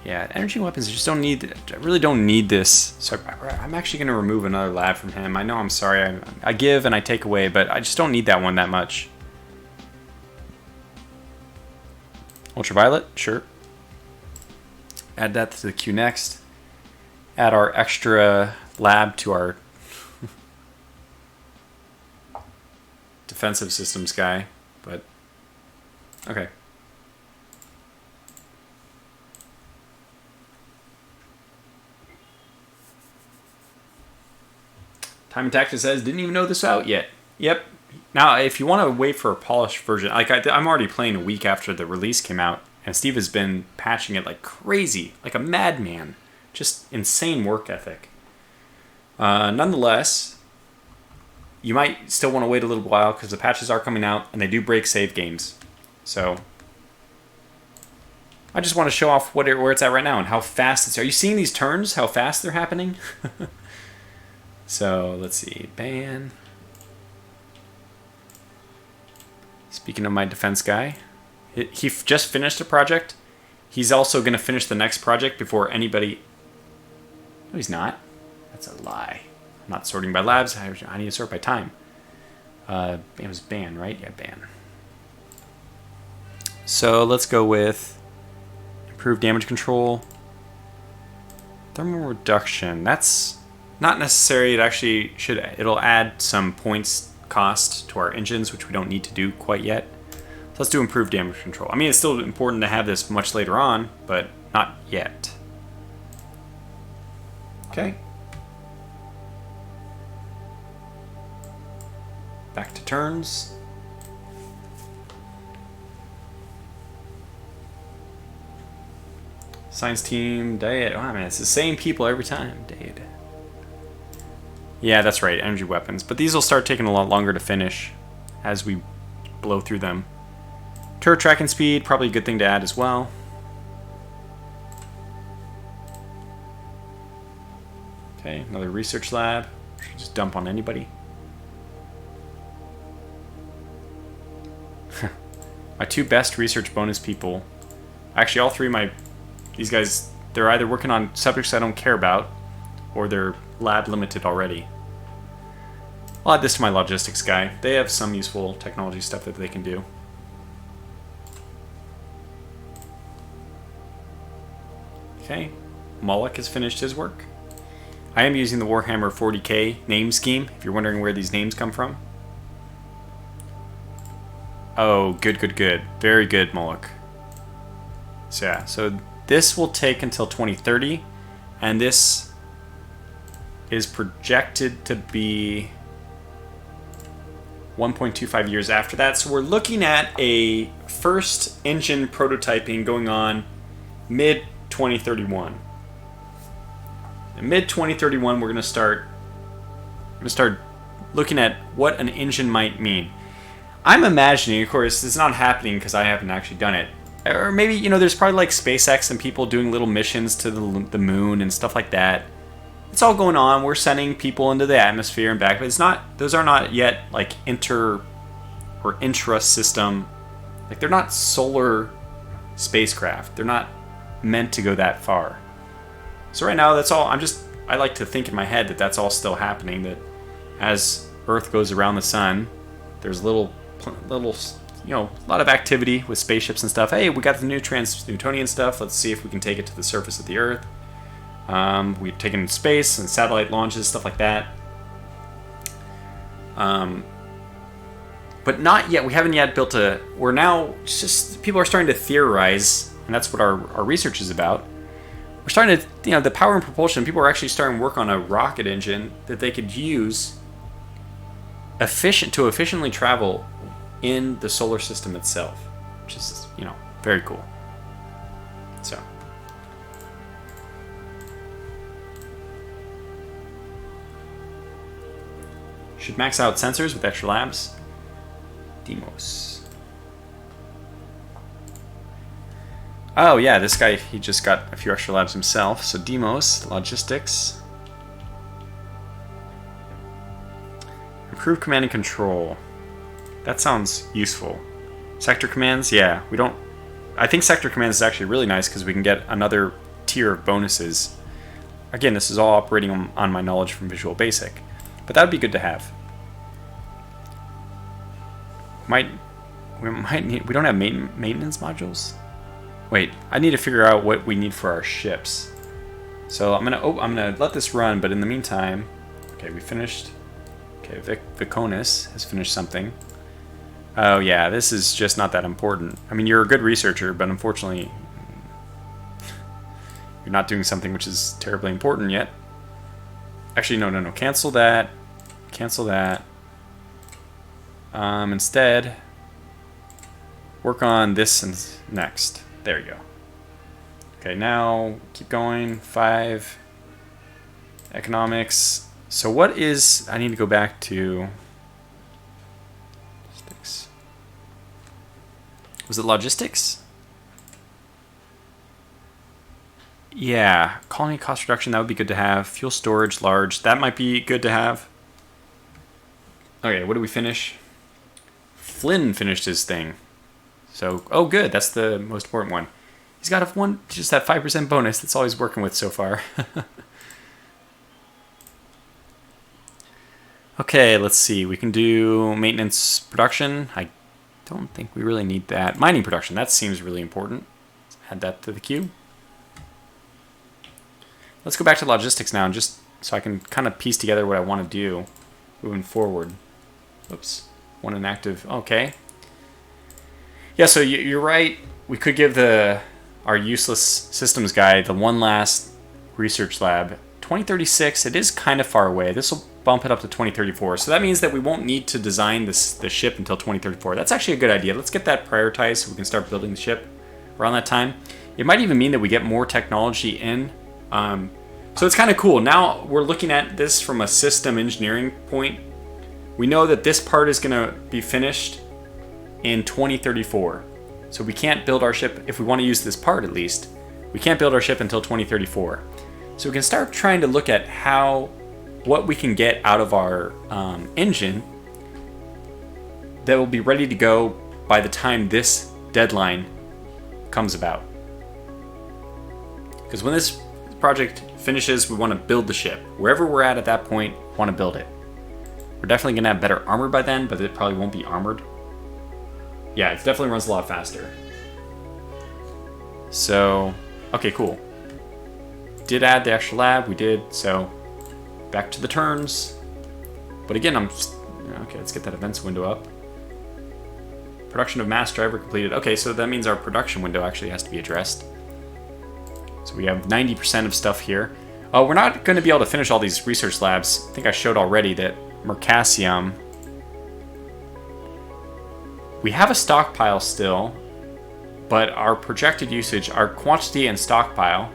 Yeah, energy weapons, I just don't need, I really don't need this. So I'm actually going to remove another lab from him. I know I'm sorry, I give and I take away, but I just don't need that one that much. Ultraviolet, sure. Add that to the queue next. Add our extra lab to our defensive systems guy, but okay. Time and Tactics says, didn't even know this out yet. Yep. Now, if you want to wait for a polished version, like I'm already playing a week after the release came out, and Steve has been patching it like crazy, like a madman. Just insane work ethic. Nonetheless, you might still want to wait a little while because the patches are coming out, and they do break save games. So, I just want to show off where it's at right now and how fast it's... Are you seeing these turns? How fast they're happening? So, let's see. Ban. Speaking of my defense guy, he just finished a project. He's also going to finish the next project before anybody... No, he's not. That's a lie. I'm not sorting by labs. I need to sort by time. It was ban, right? Yeah, ban. So, let's go with improved damage control. Thermal reduction. That's... not necessary. It actually should. It'll add some points cost to our engines, which we don't need to do quite yet. So let's do improved damage control. I mean, it's still important to have this much later on, but not yet. Okay. Back to turns. Science team, Dade. Oh man, it's the same people every time. Dade. Yeah, that's right, energy weapons. But these will start taking a lot longer to finish as we blow through them. Turret tracking speed, probably a good thing to add as well. Okay, another research lab. Should just dump on anybody. My two best research bonus people. Actually, all three of these guys, they're either working on subjects I don't care about, or they're lab limited already. I'll add this to my logistics guy. They have some useful technology stuff that they can do. Okay, Moloch has finished his work. I am using the Warhammer 40k name scheme, if you're wondering where these names come from. Oh, good, good, good. Very good, Moloch. So yeah, so this will take until 2030, and this is projected to be 1.25 years after that. So we're looking at a first engine prototyping going on mid-2031. In mid-2031, we're going to start looking at what an engine might mean. I'm imagining, of course, it's not happening because I haven't actually done it. Or maybe, you know, there's probably like SpaceX and people doing little missions to the moon and stuff like that. It's all going on. We're sending people into the atmosphere and back, but it's not. Those are not yet like inter or intra-system. Like they're not solar spacecraft. They're not meant to go that far. So right now, that's all. I like to think in my head that that's all still happening. That as Earth goes around the sun, there's little, you know, a lot of activity with spaceships and stuff. Hey, we got the new trans-Newtonian stuff. Let's see if we can take it to the surface of the Earth. We've taken space and satellite launches, stuff like that. But not yet. We haven't yet built a... We're now just... People are starting to theorize, and that's what our research is about. We're starting to... You know, the power and propulsion, people are actually starting to work on a rocket engine that they could use to efficiently travel in the solar system itself, which is, you know, very cool. So... Should max out sensors with extra labs. Demos. Oh yeah, this guy, he just got a few extra labs himself. So Demos, logistics. Improve command and control. That sounds useful. Sector commands, yeah, we don't... I think sector commands is actually really nice because we can get another tier of bonuses. Again, this is all operating on my knowledge from Visual Basic. But that would be good to have. We don't have maintenance modules. Wait, I need to figure out what we need for our ships. So I'm gonna let this run, but in the meantime, okay, we finished. Okay, Viconis has finished something. Oh yeah, this is just not that important. I mean, you're a good researcher, but unfortunately, you're not doing something which is terribly important yet. Actually, no, cancel that. Cancel that. Instead, work on this and next. There you go. Okay, now keep going. 5. Economics. So what is... I need to go back to... Logistics. Was it logistics? Yeah, colony cost reduction, that would be good to have. Fuel storage, large, that might be good to have. Okay, what did we finish? Flynn finished his thing. So, oh good, that's the most important one. He's got just that 5% bonus, that's all he's working with so far. Okay, let's see, we can do maintenance production. I don't think we really need that. Mining production, that seems really important. Let's add that to the queue. Let's go back to logistics now, just so I can kind of piece together what I want to do moving forward. Oops, one inactive. Okay. Yeah, so you're right. We could give our useless systems guy the one last research lab. 2036, it is kind of far away. This will bump it up to 2034. So that means that we won't need to design the ship until 2034. That's actually a good idea. Let's get that prioritized so we can start building the ship around that time. It might even mean that we get more technology in. So it's kind of cool. Now we're looking at this from a system engineering point. We know that this part is going to be finished in 2034. So we can't build our ship, if we want to use this part at least, we can't build our ship until 2034. So we can start trying to look at what we can get out of our engine that will be ready to go by the time this deadline comes about. Because when this project finishes, we want to build the ship. Wherever we're at that point, we want to build it. We're definitely going to have better armor by then, but it probably won't be armored. Yeah, it definitely runs a lot faster. So, okay, cool. Did add the extra lab, we did, so back to the turns. But again, okay, let's get that events window up. Production of mass driver completed. Okay, so that means our production window actually has to be addressed. So we have 90% of stuff here. We're not going to be able to finish all these research labs. I think I showed already that Mercassium. We have a stockpile still, but our projected usage, our quantity and stockpile,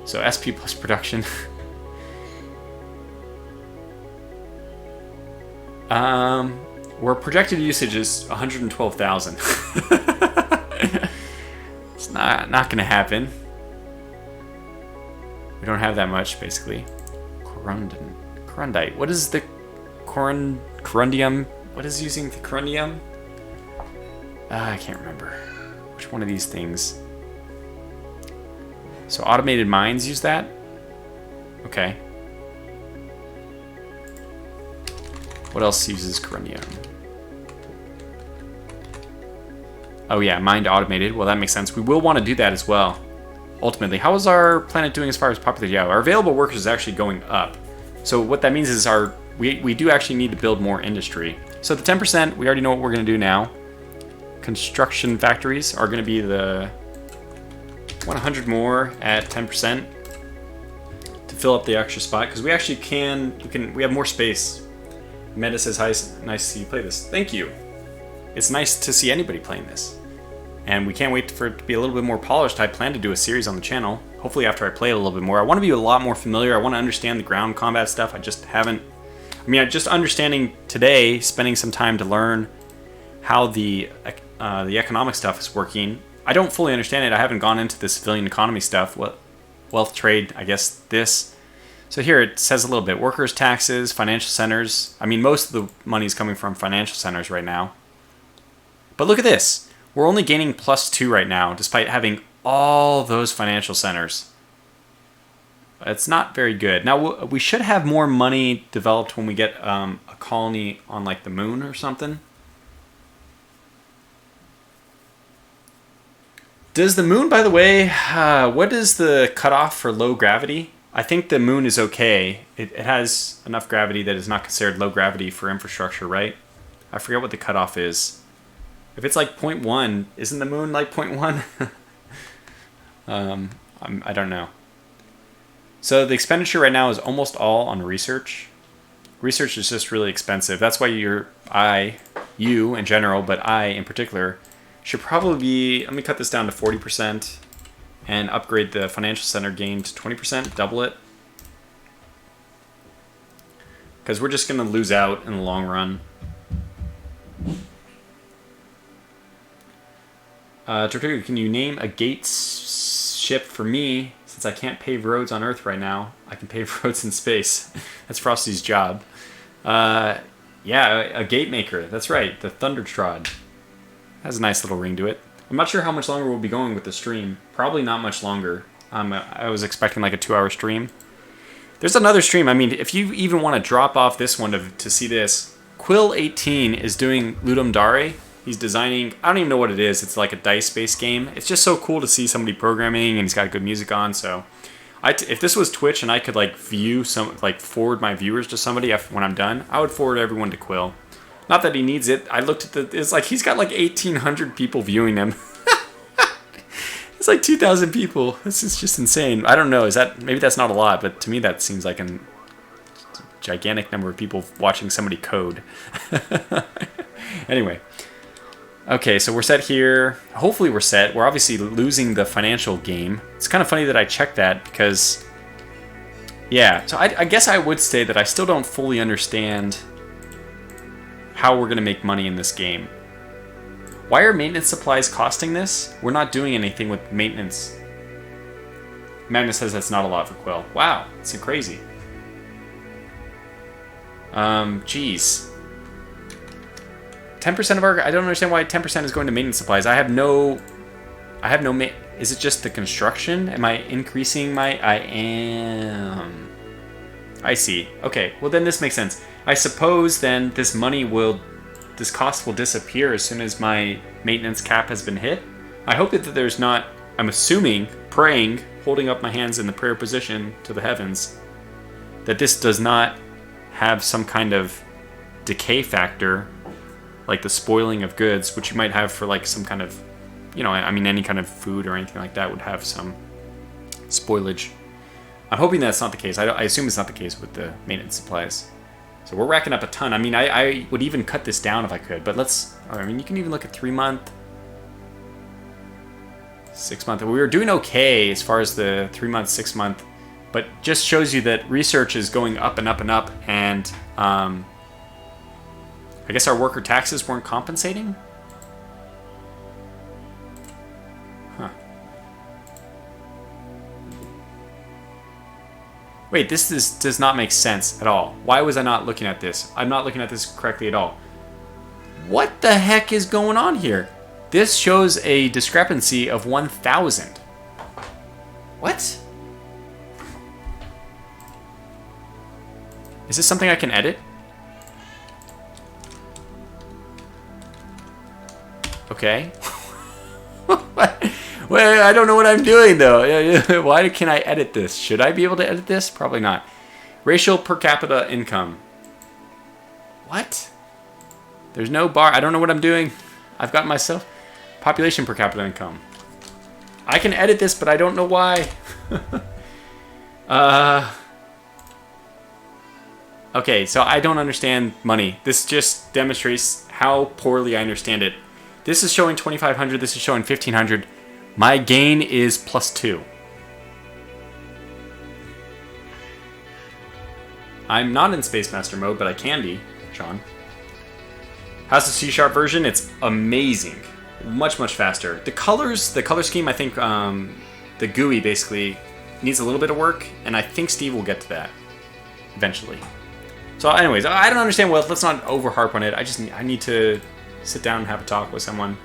so SP plus production. Where projected usage is 112,000. It's not going to happen. We don't have that much, basically. Corundite. What is the corundium? What is using the corundium? I can't remember. Which one of these things? So automated mines use that? Okay. What else uses corundium? Oh yeah, mined automated. Well, that makes sense. We will want to do that as well. Ultimately, how is our planet doing as far as popularity? Yeah, our available workers is actually going up. So what that means is we do actually need to build more industry. So the 10%, we already know what we're going to do now. Construction factories are going to be the 100 more at 10% to fill up the extra spot, because we actually we have more space. Meta says, hi, nice to see you play this. Thank you. It's nice to see anybody playing this. And we can't wait for it to be a little bit more polished. I plan to do a series on the channel, hopefully after I play it a little bit more. I want to be a lot more familiar. I want to understand the ground combat stuff. I just haven't. I mean, just understanding today, spending some time to learn how the economic stuff is working. I don't fully understand it. I haven't gone into the civilian economy stuff. Wealth trade, I guess this. So here it says a little bit. Workers' taxes, financial centers. I mean, most of the money is coming from financial centers right now. But look at this. We're only gaining +2 right now, despite having all those financial centers. It's not very good. Now, we should have more money developed when we get a colony on, like, the moon or something. Does the moon, by the way, what is the cutoff for low gravity? I think the moon is okay. It has enough gravity that is not considered low gravity for infrastructure, right? I forget what the cutoff is. If it's like 0.1, isn't the moon like 0.1? I don't know. So the expenditure right now is almost all on research. Research is just really expensive. That's why you in general, but I in particular, should probably be, let me cut this down to 40% and upgrade the financial center gain to 20%, double it. Because we're just going to lose out in the long run. Tortuga, can you name a Gates ship for me? Since I can't pave roads on Earth right now, I can pave roads in space. That's Frosty's job. Yeah, a gate maker. That's right, the Thundertrod. Has a nice little ring to it. I'm not sure how much longer we'll be going with the stream. Probably not much longer. I was expecting like a 2-hour stream. There's another stream. I mean, if you even want to drop off this one to see this, Quill18 is doing Ludum Dare. He's designing, I don't even know what it is. It's like a dice-based game. It's just so cool to see somebody programming, and he's got good music on. So, if this was Twitch and I could like forward my viewers to somebody when I'm done, I would forward everyone to Quill. Not that he needs it. I looked at it's like he's got like 1,800 people viewing him. It's like 2,000 people. This is just insane. I don't know. Maybe that's not a lot, but to me that seems like a gigantic number of people watching somebody code. Anyway. Okay, so we're set here. Hopefully we're set. We're obviously losing the financial game. It's kind of funny that I checked that because, yeah. So I guess I would say that I still don't fully understand how we're going to make money in this game. Why are maintenance supplies costing this? We're not doing anything with maintenance. Magnus says that's not a lot for Quill. Wow, it's crazy. Geez. 10% of our... I don't understand why 10% is going to maintenance supplies. I have no... Is it just the construction? Am I increasing my... I am... I see. Okay, well then this makes sense. I suppose then this cost will disappear as soon as my maintenance cap has been hit. I hope that there's not... I'm assuming, praying, holding up my hands in the prayer position to the heavens, that this does not have some kind of decay factor, like the spoiling of goods, which you might have for like some kind of, I mean, any kind of food or anything like that would have some spoilage. I'm hoping that's not the case. I assume it's not the case with the maintenance supplies. So we're racking up a ton. I mean, I would even cut this down if I could, but I mean, you can even look at 3-month, 6-month. We were doing okay as far as the 3-month, 6-month, but just shows you that research is going up and up and up, and I guess our worker taxes weren't compensating? Huh. Wait, this does not make sense at all. Why was I not looking at this? I'm not looking at this correctly at all. What the heck is going on here? This shows a discrepancy of 1,000. What? Is this something I can edit? Okay. Well, I don't know what I'm doing, though. Why can I edit this? Should I be able to edit this? Probably not. Racial per capita income. What? There's no bar. I don't know what I'm doing. I've got myself... Population per capita income. I can edit this, but I don't know why. Okay, so I don't understand money. This just demonstrates how poorly I understand it. This is showing 2,500. This is showing 1,500. My gain is +2. I'm not in Space Master mode, but I can be, Sean. How's the C# version? It's amazing. Much, much faster. The colors, the color scheme, I think the GUI basically needs a little bit of work, and I think Steve will get to that eventually. So anyways, I don't understand wealth. Let's not over harp on it. I need to sit down and have a talk with someone.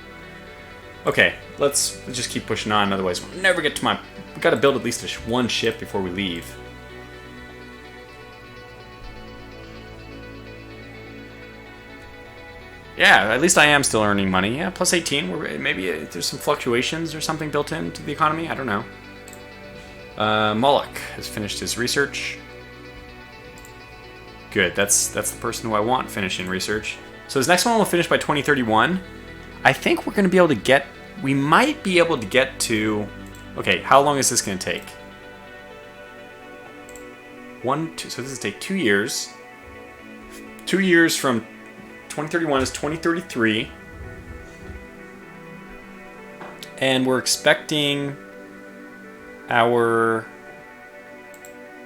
Okay, let's just keep pushing on. Otherwise, we'll never get to my... We've got to build at least one ship before we leave. Yeah, at least I am still earning money. Yeah, plus 18. Maybe there's some fluctuations or something built into the economy. I don't know. Moloch has finished his research. Good. That's the person who I want finishing research. So this next one will finish by 2031. I think we're going to be able to get... We might be able to get to... Okay, how long is this going to take? So this is take 2 years. 2 years from 2031 is 2033. And we're expecting our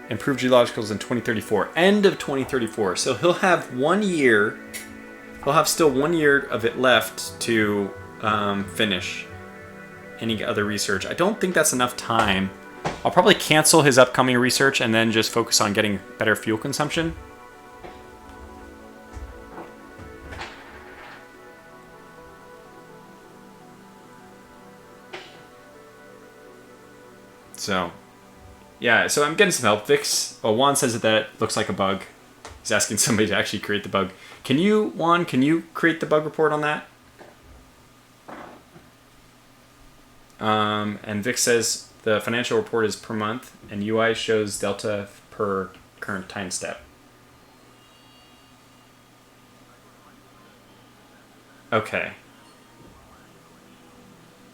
improved geologicals in 2034. End of 2034. So he'll have 1 year. He'll have still 1 year of it left to finish any other research. I don't think that's enough time. I'll probably cancel his upcoming research and then just focus on getting better fuel consumption. So, yeah, so I'm getting some help. Juan says that looks like a bug. He's asking somebody to actually create the bug. Juan, can you create the bug report on that? And Vic says the financial report is per month, and UI shows delta per current time step. Okay.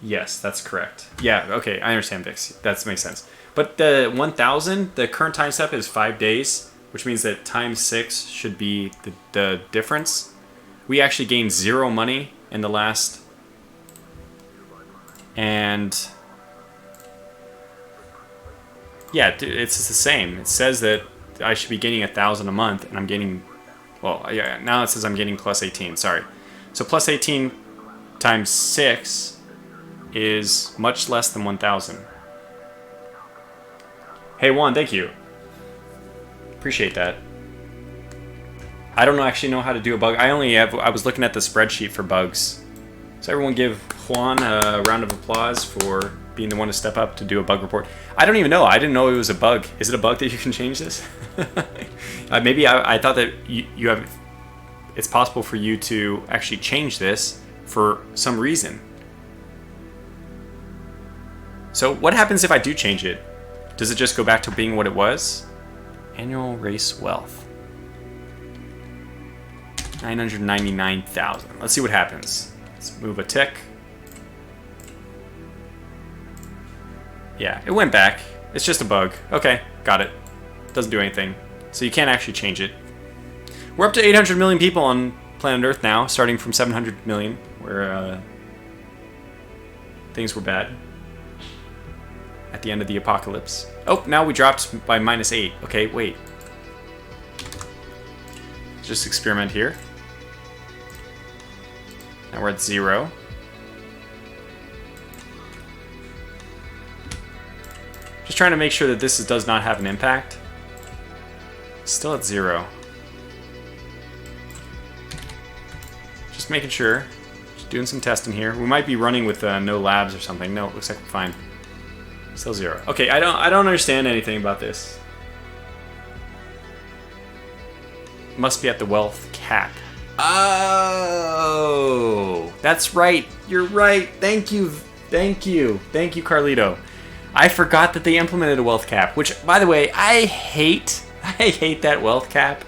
Yes, that's correct. Yeah, okay, I understand, Vix. That makes sense. But the 1,000, the current time step is 5 days, which means that times 6 should be the difference. We actually gained 0 money in the last... And... Yeah, it's the same. It says that I should be gaining 1,000 a month, and I'm gaining... Well, yeah, now it says I'm getting plus 18, sorry. So plus 18 times 6... is much less than 1,000. Hey Juan, thank you. Appreciate that. I don't actually know how to do a bug. I was looking at the spreadsheet for bugs. So everyone give Juan a round of applause for being the one to step up to do a bug report. I don't even know. I didn't know it was a bug. Is it a bug that you can change this? Maybe I thought that you have... It's possible for you to actually change this for some reason. So what happens if I do change it? Does it just go back to being what it was? Annual race wealth. 999,000. Let's see what happens. Let's move a tick. Yeah, it went back. It's just a bug. Okay, got it. Doesn't do anything. So you can't actually change it. We're up to 800 million people on planet Earth now, starting from 700 million, where things were bad at the end of the apocalypse. Oh, now we dropped by -8. Okay, wait. Just experiment here. Now we're at 0. Just trying to make sure that this does not have an impact. Still at 0. Just making sure. Just doing some testing here. We might be running with no labs or something. No, it looks like we're fine. Still 0. Okay, I don't understand anything about this. Must be at the wealth cap. Oh, that's right. You're right. Thank you. Thank you. Thank you, Carlito. I forgot that they implemented a wealth cap, which, by the way, I hate that wealth cap.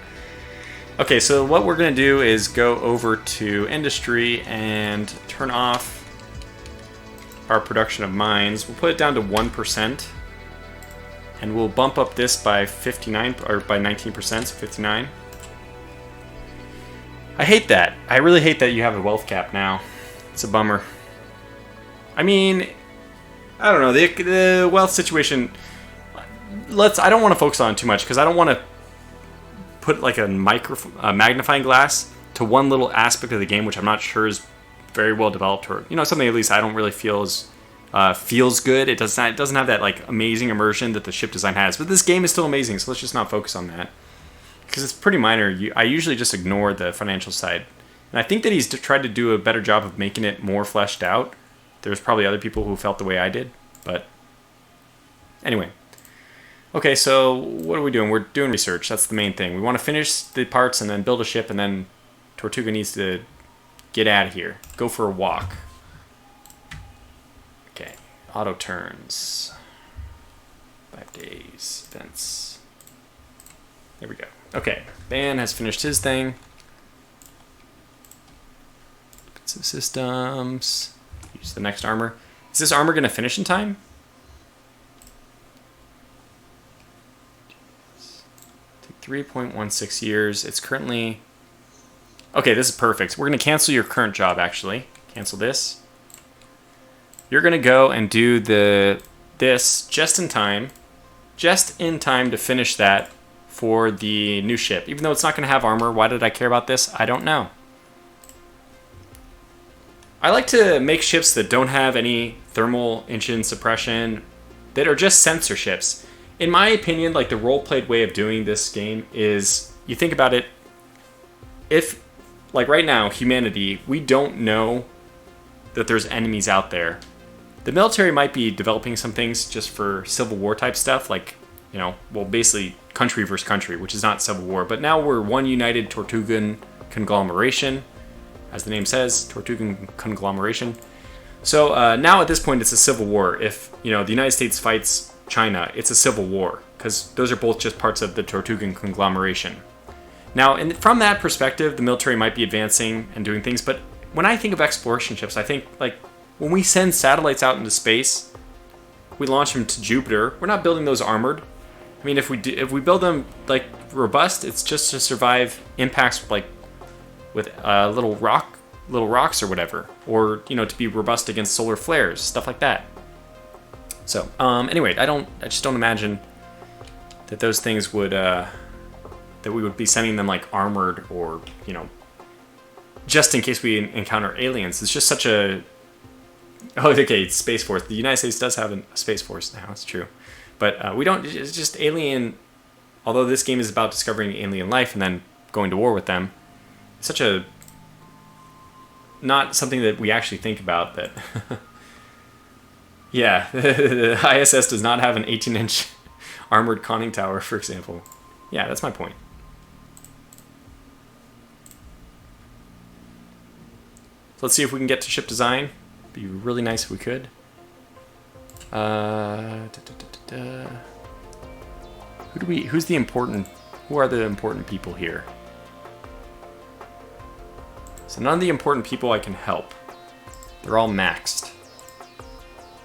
Okay, so what we're going to do is go over to industry and turn off our production of mines. We'll put it down to 1%, and we'll bump up this by 59 or by 19%, so 59. I hate that. I really hate that you have a wealth cap now. It's a bummer. I mean, I don't know, the wealth situation. I don't want to focus on it too much because I don't want to put like a magnifying glass to one little aspect of the game, which I'm not sure is very well developed, or something at least I don't really feel is feels good. It doesn't have that like amazing immersion that the ship design has. But this game is still amazing, so let's just not focus on that because it's pretty minor. I usually just ignore the financial side, and I think that he's tried to do a better job of making it more fleshed out. There's probably other people who felt the way I did, but anyway. Okay, so what are we doing? We're doing research. That's the main thing. We want to finish the parts and then build a ship, and then Tortuga needs to get out of here. Go for a walk. Okay, auto turns. 5 days, events. There we go. Okay, Van has finished his thing. Some systems. Use the next armor. Is this armor going to finish in time? 3.16 years. It's currently... Okay, this is perfect. We're going to cancel your current job, actually. Cancel this. You're going to go and do this just in time. Just in time to finish that for the new ship. Even though it's not going to have armor, why did I care about this? I don't know. I like to make ships that don't have any thermal engine suppression, that are just sensor ships. In my opinion, like the role-played way of doing this game is, you think about it, if, like right now, humanity, we don't know that there's enemies out there. The military might be developing some things just for Civil War type stuff, like, well, basically country versus country, which is not Civil War, but now we're one united Tortugan conglomeration, as the name says, Tortugan conglomeration. So now at this point, it's a Civil War. If, the United States fights China, it's a civil war, because those are both just parts of the Tortugan conglomeration. Now, from that perspective, the military might be advancing and doing things, but when I think of exploration ships, I think, like, when we send satellites out into space, we launch them to Jupiter, we're not building those armored. I mean, if we build them, like, robust, it's just to survive impacts, like, with little rocks or whatever, or, to be robust against solar flares, stuff like that. So, anyway, I just don't imagine that those things would, that we would be sending them like armored or, just in case we encounter aliens. It's just such a, oh, okay, it's Space Force. The United States does have a Space Force now, it's true. But we don't, it's just alien, although this game is about discovering alien life and then going to war with them, it's such a, not something that we actually think about that... Yeah, the ISS does not have an 18-inch armored conning tower, for example. Yeah, that's my point. So let's see if we can get to ship design. It'd be really nice if we could. Who are the important people here? So none of the important people I can help. They're all maxed.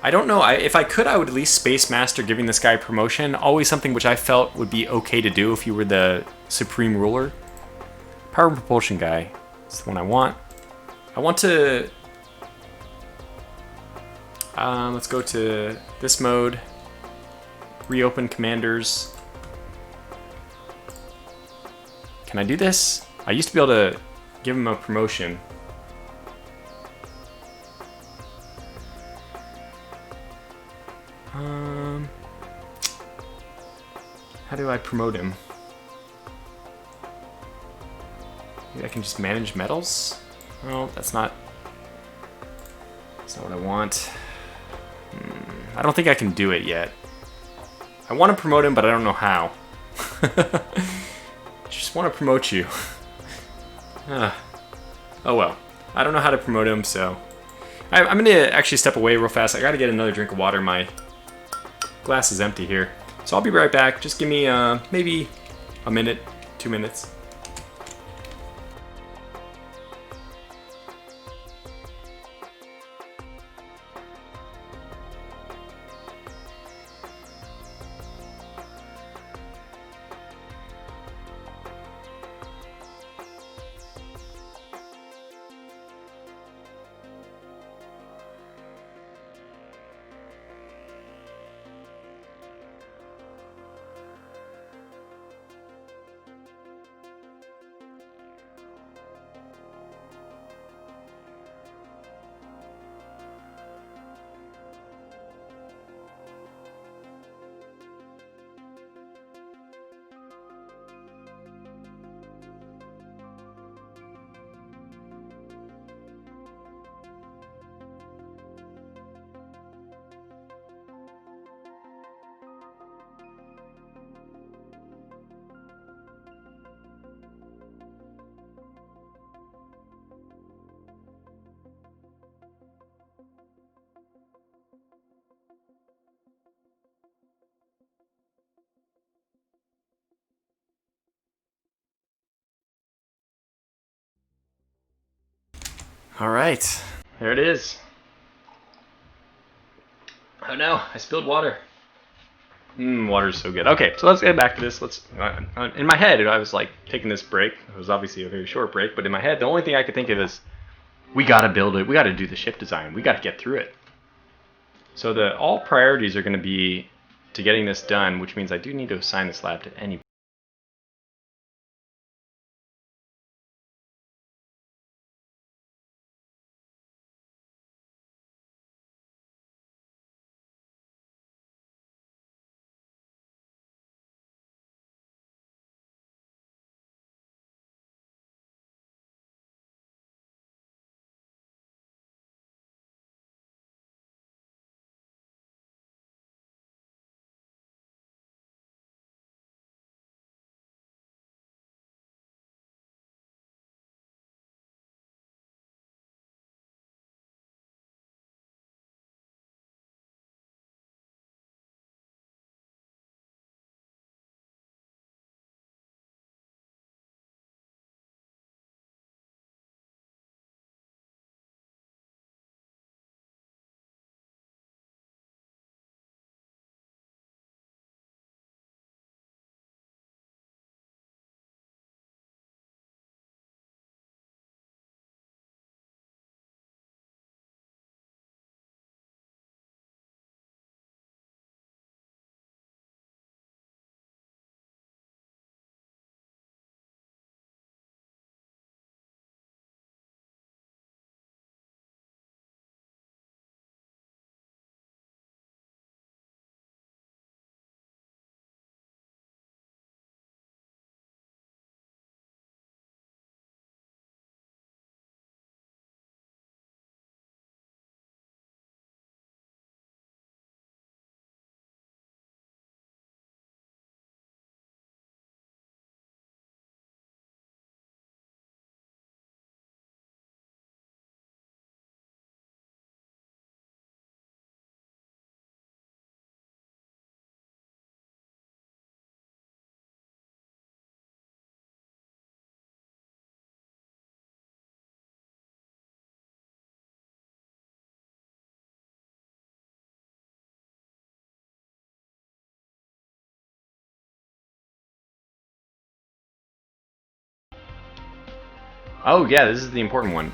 I don't know, if I could, I would at least Space Master giving this guy promotion. Always something which I felt would be okay to do if you were the supreme ruler. Power and propulsion guy. That's the one I want. I want to... let's go to this mode. Reopen commanders. Can I do this? I used to be able to give him a promotion. How do I promote him? Maybe I can just manage metals? Oh, that's not what I want. I don't think I can do it yet. I want to promote him, but I don't know how. Just want to promote you. Oh well. I don't know how to promote him, so... I'm going to actually step away real fast. I got to get another drink of water. My glass is empty here. So I'll be right back. Just give me maybe a minute, 2 minutes. All right, there it is. Oh no, I spilled water. Water's so good. Okay, so let's get back to this. In my head, I was like taking this break. It was obviously a very short break, but in my head, the only thing I could think of is we got to build it. We got to do the ship design. We got to get through it. So all priorities are going to be to getting this done, which means I do need to assign this lab to any. Oh yeah, this is the important one.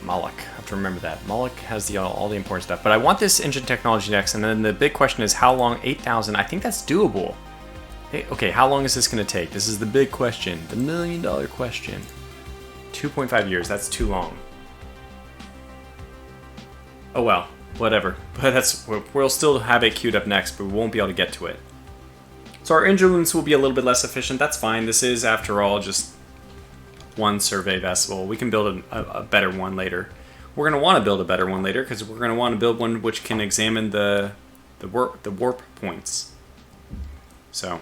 Moloch. I have to remember that. Moloch has all the important stuff. But I want this engine technology next, and then the big question is how long? 8,000. I think that's doable. Hey, okay, how long is this going to take? This is the big question. The $1 million question. 2.5 years. That's too long. Oh well, whatever. But we'll still have it queued up next, but we won't be able to get to it. So our engines will be a little bit less efficient. That's fine. This is, after all, just one survey vessel. We can build a better one later. We're going to want to build a better one later because we're going to want to build one which can examine the warp points. So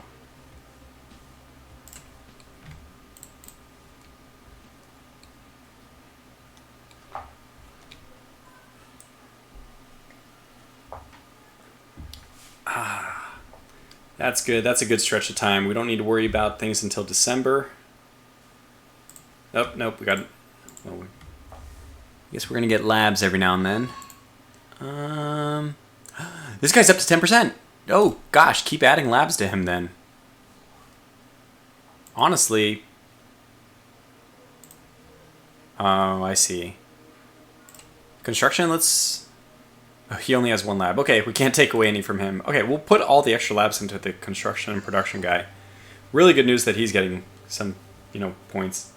that's good. That's a good stretch of time. We don't need to worry about things until December. Nope, we got it. Well, I guess we're going to get labs every now and then. This guy's up to 10%. Oh, gosh, keep adding labs to him then. Honestly. Oh, I see. Construction, let's... Oh, he only has one lab. Okay, we can't take away any from him. Okay, we'll put all the extra labs into the construction and production guy. Really good news that he's getting some, points.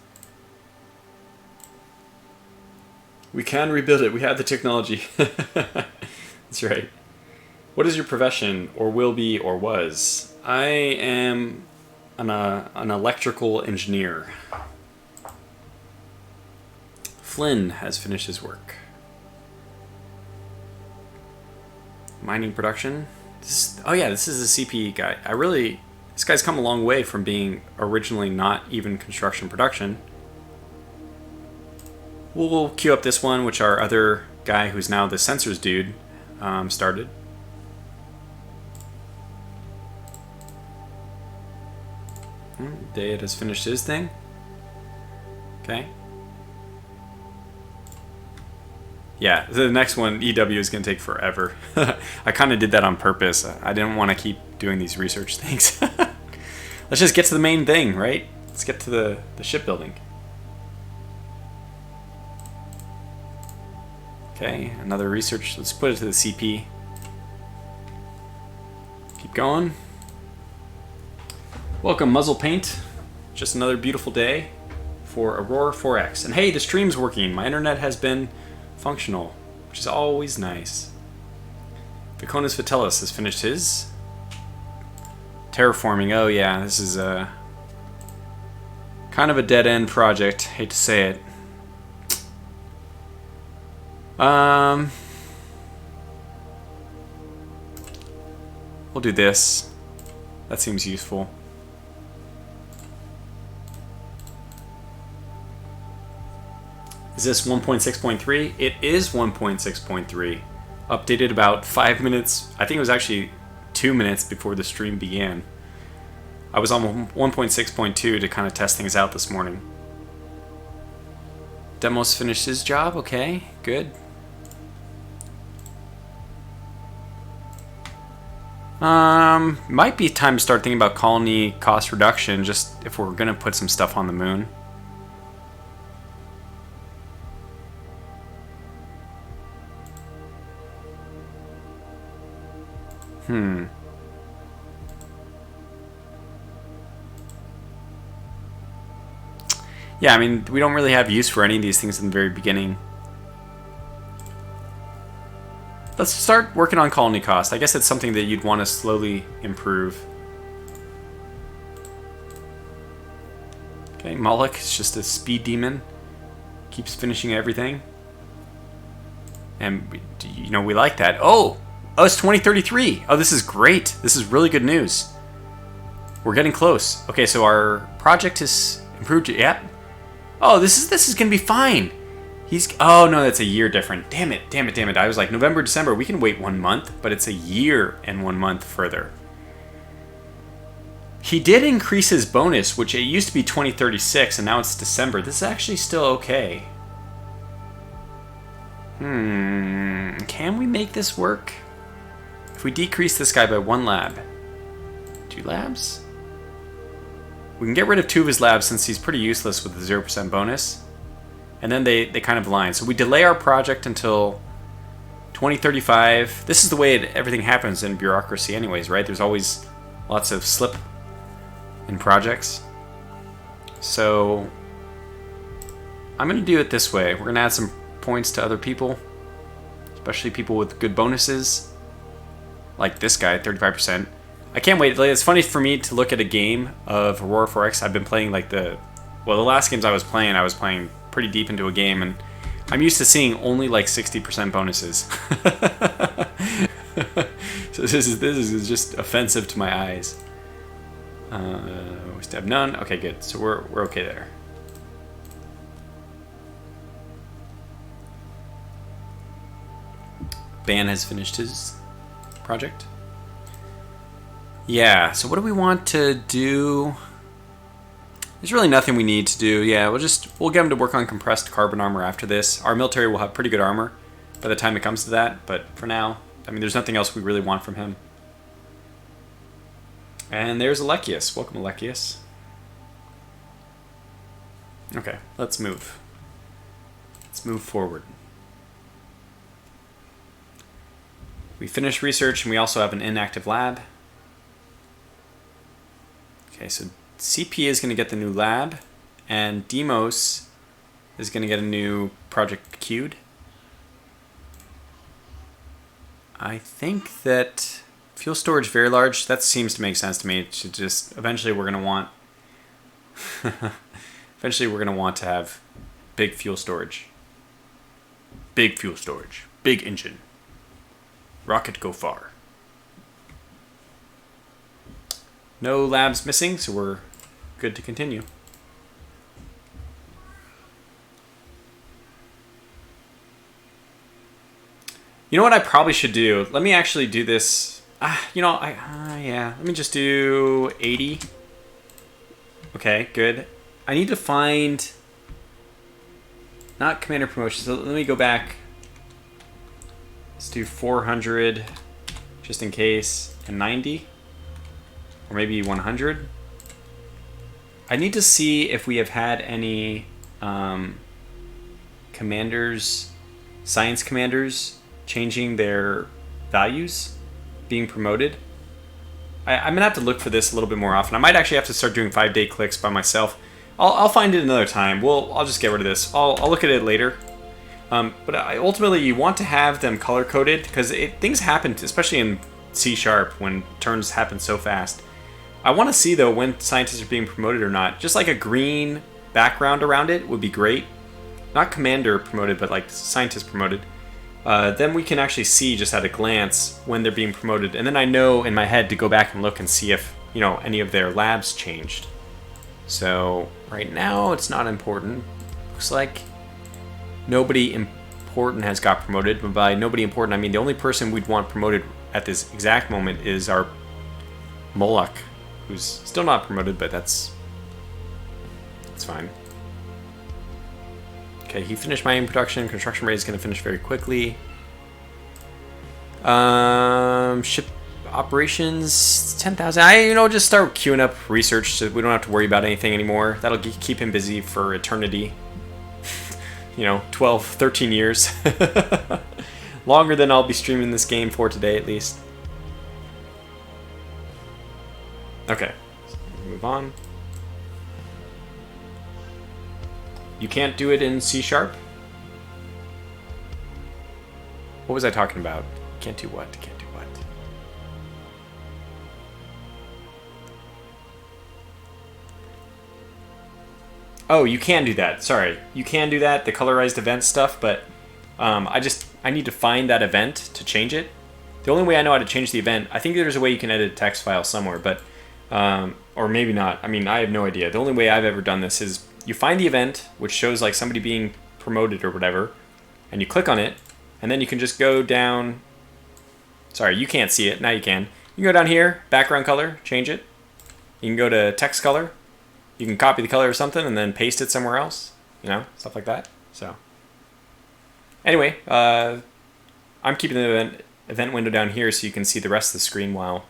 We can rebuild it. We have the technology. That's right. What is your profession, or will be, or was? I am an electrical engineer. Flynn has finished his work. Mining production. This is a CPE guy. This guy's come a long way from being originally not even construction production. We'll queue up this one, which our other guy, who's now the sensors dude, started. Dayat has finished his thing. Okay. Yeah, the next one, EW, is going to take forever. I kind of did that on purpose. I didn't want to keep doing these research things. Let's just get to the main thing, right? Let's get to the shipbuilding. Okay, another research. Let's put it to the CP. Keep going. Welcome, Muzzle Paint. Just another beautiful day for Aurora 4X. And hey, the stream's working. My internet has been functional, which is always nice. Viconis Vitellis has finished his terraforming. Oh yeah, this is a kind of a dead-end project. Hate to say it. We'll do this. That seems useful. Is this 1.6.3? It is 1.6.3. Updated about 5 minutes. I think it was actually 2 minutes before the stream began. I was on 1.6.2 to kind of test things out this morning. Demos finished his job. Okay, good. Might be time to start thinking about colony cost reduction, just if we're gonna put some stuff on the moon. Yeah, I mean, we don't really have use for any of these things in the very beginning. Let's start working on colony cost. I guess it's something that you'd want to slowly improve. Okay, Moloch is just a speed demon. Keeps finishing everything. And, you know, we like that. Oh, it's 2033. Oh, this is great. This is really good news. We're getting close. Okay, so our project has improved. Yep. Oh, this is going to be fine. Oh no, that's a year different. Damn it. I was like, November, December, we can wait 1 month, but it's a year and 1 month further. He did increase his bonus, which it used to be 2036, and now it's December. This is actually still okay. Can we make this work? If we decrease this guy by 1 lab. 2 labs? We can get rid of 2 of his labs since he's pretty useless with the 0% bonus. And then they kind of align. So we delay our project until 2035. This is the way everything happens in bureaucracy anyways, right? There's always lots of slip in projects. So I'm going to do it this way. We're going to add some points to other people, especially people with good bonuses. Like this guy, 35%. I can't wait. It's funny for me to look at a game of Aurora 4X. I've been playing like the last games I was playing pretty deep into a game, and I'm used to seeing only like 60% bonuses. So this is just offensive to my eyes. We still have none. Okay, good. So we're okay there. Ban has finished his project. Yeah, so what do we want to do? There's really nothing we need to do. Yeah, we'll get him to work on compressed carbon armor after this. Our military will have pretty good armor by the time it comes to that, but for now, I mean, there's nothing else we really want from him. And there's Alechius. Welcome, Alechius. Okay, let's move. Let's move forward. We finished research, and we also have an inactive lab. Okay, so CP is going to get the new lab, and Demos is going to get a new project queued. I think that fuel storage very large, that seems to make sense to me. It should just, eventually we're going to want to have big fuel storage. Big fuel storage. Big engine. Rocket go far. No labs missing, so we're good to continue. You know what I probably should do? Let me actually do this. Yeah. Let me just do 80. Okay, good. I need to find... Not commander promotion, so let me go back Let's do 400 just in case, and 90, or maybe 100. I need to see if we have had any commanders, science commanders, changing their values, being promoted. I'm gonna have to look for this a little bit more often. I might actually have to start doing 5-day clicks by myself. I'll find it another time. I'll just get rid of this. I'll look at it later. But ultimately, you want to have them color coded because things happen, especially in C# when turns happen so fast. I want to see though when scientists are being promoted or not. Just like a green background around it would be great. Not commander promoted, but like scientist promoted. Then we can actually see just at a glance when they're being promoted, and then I know in my head to go back and look and see if any of their labs changed. So right now it's not important. Looks like nobody important has got promoted. But by nobody important, I mean the only person we'd want promoted at this exact moment is our Moloch, who's still not promoted, but that's fine. Okay, he finished mining production. Construction rate is going to finish very quickly. Ship operations 10,000. Just start queuing up research so we don't have to worry about anything anymore. That'll keep him busy for eternity. 12, 13 years. Longer than I'll be streaming this game for today, at least. Okay, move on. You can't do it in C#? What was I talking about? Can't do what? Can't do what? Oh, you can do that. Sorry. You can do that, the colorized event stuff, but I need to find that event to change it. The only way I know how to change the event, I think there's a way you can edit a text file somewhere, but or maybe not. I mean, I have no idea. The only way I've ever done this is you find the event, which shows like somebody being promoted or whatever, and you click on it, and then you can just go down. Sorry, you can't see it. Now you can. You can go down here, background color, change it. You can go to text color. You can copy the color of something and then paste it somewhere else. Stuff like that. So anyway, I'm keeping the event window down here so you can see the rest of the screen while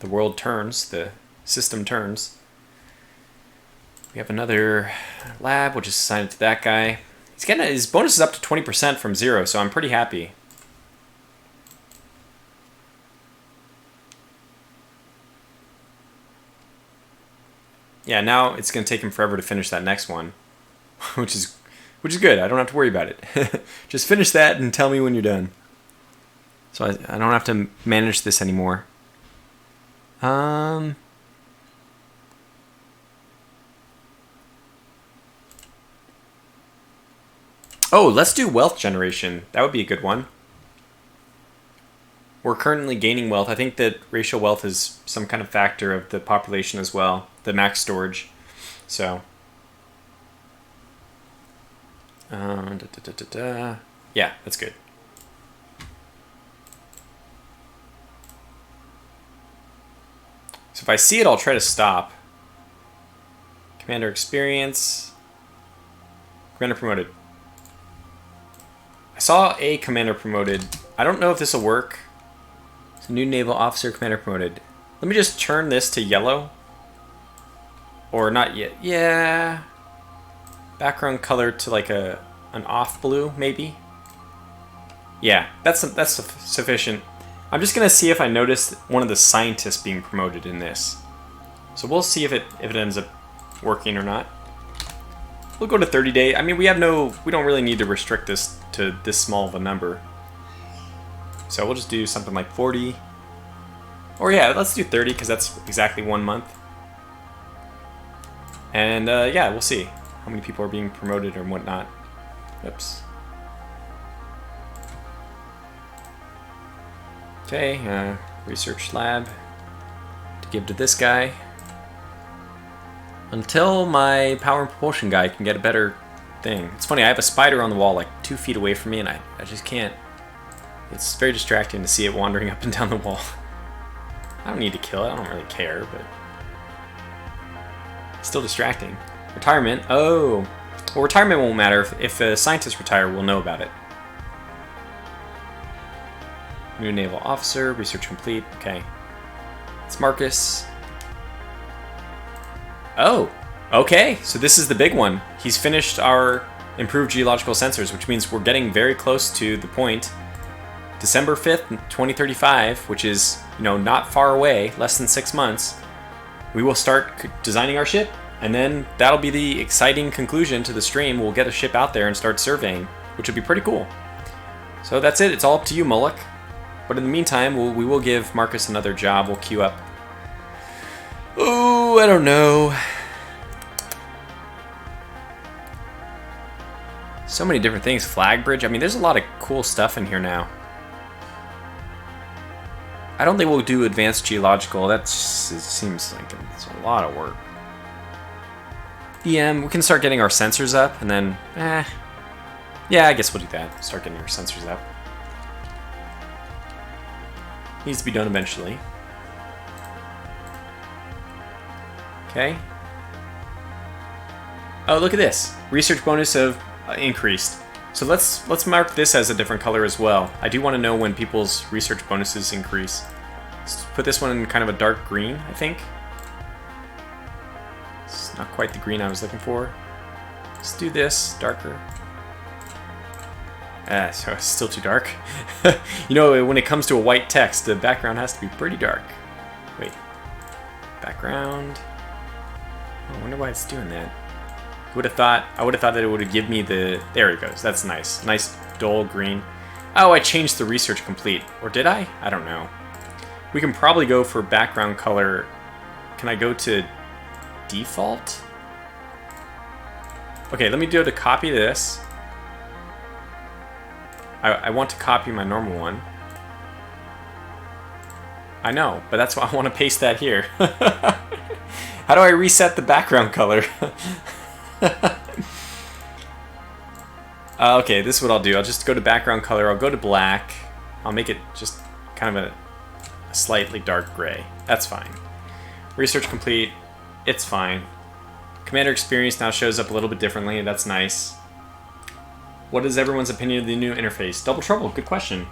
the world turns, the system turns. We have another lab, we'll just assign it to that guy. He's getting his bonus is up to 20% from 0, so I'm pretty happy. Yeah, now it's going to take him forever to finish that next one, which is good. I don't have to worry about it. Just finish that and tell me when you're done. So I don't have to manage this anymore. Oh, let's do wealth generation. That would be a good one. We're currently gaining wealth. I think that racial wealth is some kind of factor of the population as well, the max storage. So, yeah, that's good. So if I see it, I'll try to stop. Commander experience. Commander promoted. I saw a commander promoted. I don't know if this will work. It's a new naval officer commander promoted. Let me just turn this to yellow. Or not yet. Yeah. Background color to like an off blue, maybe. Yeah, that's sufficient. I'm just gonna see if I notice one of the scientists being promoted in this. So we'll see if it ends up working or not. We'll go to 30 day. I mean, we don't really need to restrict this to this small of a number. So we'll just do something like 40. Or yeah, let's do 30 because that's exactly 1 month. And yeah, we'll see how many people are being promoted or whatnot. Oops. Okay, research lab to give to this guy. Until my power and propulsion guy can get a better thing. It's funny, I have a spider on the wall like 2 feet away from me and I just can't. It's very distracting to see it wandering up and down the wall. I don't need to kill it, I don't really care, but it's still distracting. Retirement, oh. Well, retirement won't matter. If a scientist retire, we'll know about it. New naval officer, research complete. Okay. It's Marcus. Oh, okay. So this is the big one. He's finished our improved geological sensors, which means we're getting very close to the point. December 5th, 2035, which is, you know, not far away, less than 6 months, we will start designing our ship. And then that'll be the exciting conclusion to the stream. We'll get a ship out there and start surveying, which would be pretty cool. So that's it. It's all up to you, Moloch. But in the meantime, we will give Marcus another job. We'll queue up. Oh, I don't know. So many different things. Flag bridge. I mean, there's a lot of cool stuff in here now. I don't think we'll do advanced geological. It seems like it's a lot of work. EM, we can start getting our sensors up, and then, yeah, I guess we'll do that. Start getting our sensors up. Needs to be done eventually. Okay. Oh, look at this. Research bonus of increased. So let's mark this as a different color as well. I do want to know when people's research bonuses increase. Let's put this one in kind of a dark green, I think. It's not quite the green I was looking for. Let's do this darker. So it's still too dark. You know, when it comes to a white text, the background has to be pretty dark. Wait. Background. Oh, I wonder why it's doing that. I would have thought that it would have given me the... There it goes. That's nice. Nice dull green. Oh, I changed the research complete. Or did I? I don't know. We can probably go for background color. Can I go to default? Okay, let me do it to copy this. I want to copy my normal one. I know, but that's why I want to paste that here. How do I reset the background color? Okay, this is what I'll do. I'll just go to background color. I'll go to black. I'll make it just kind of a slightly dark gray. That's fine. Research complete. It's fine. Commander experience now shows up a little bit differently. That's nice. What is everyone's opinion of the new interface? Double trouble. Good question.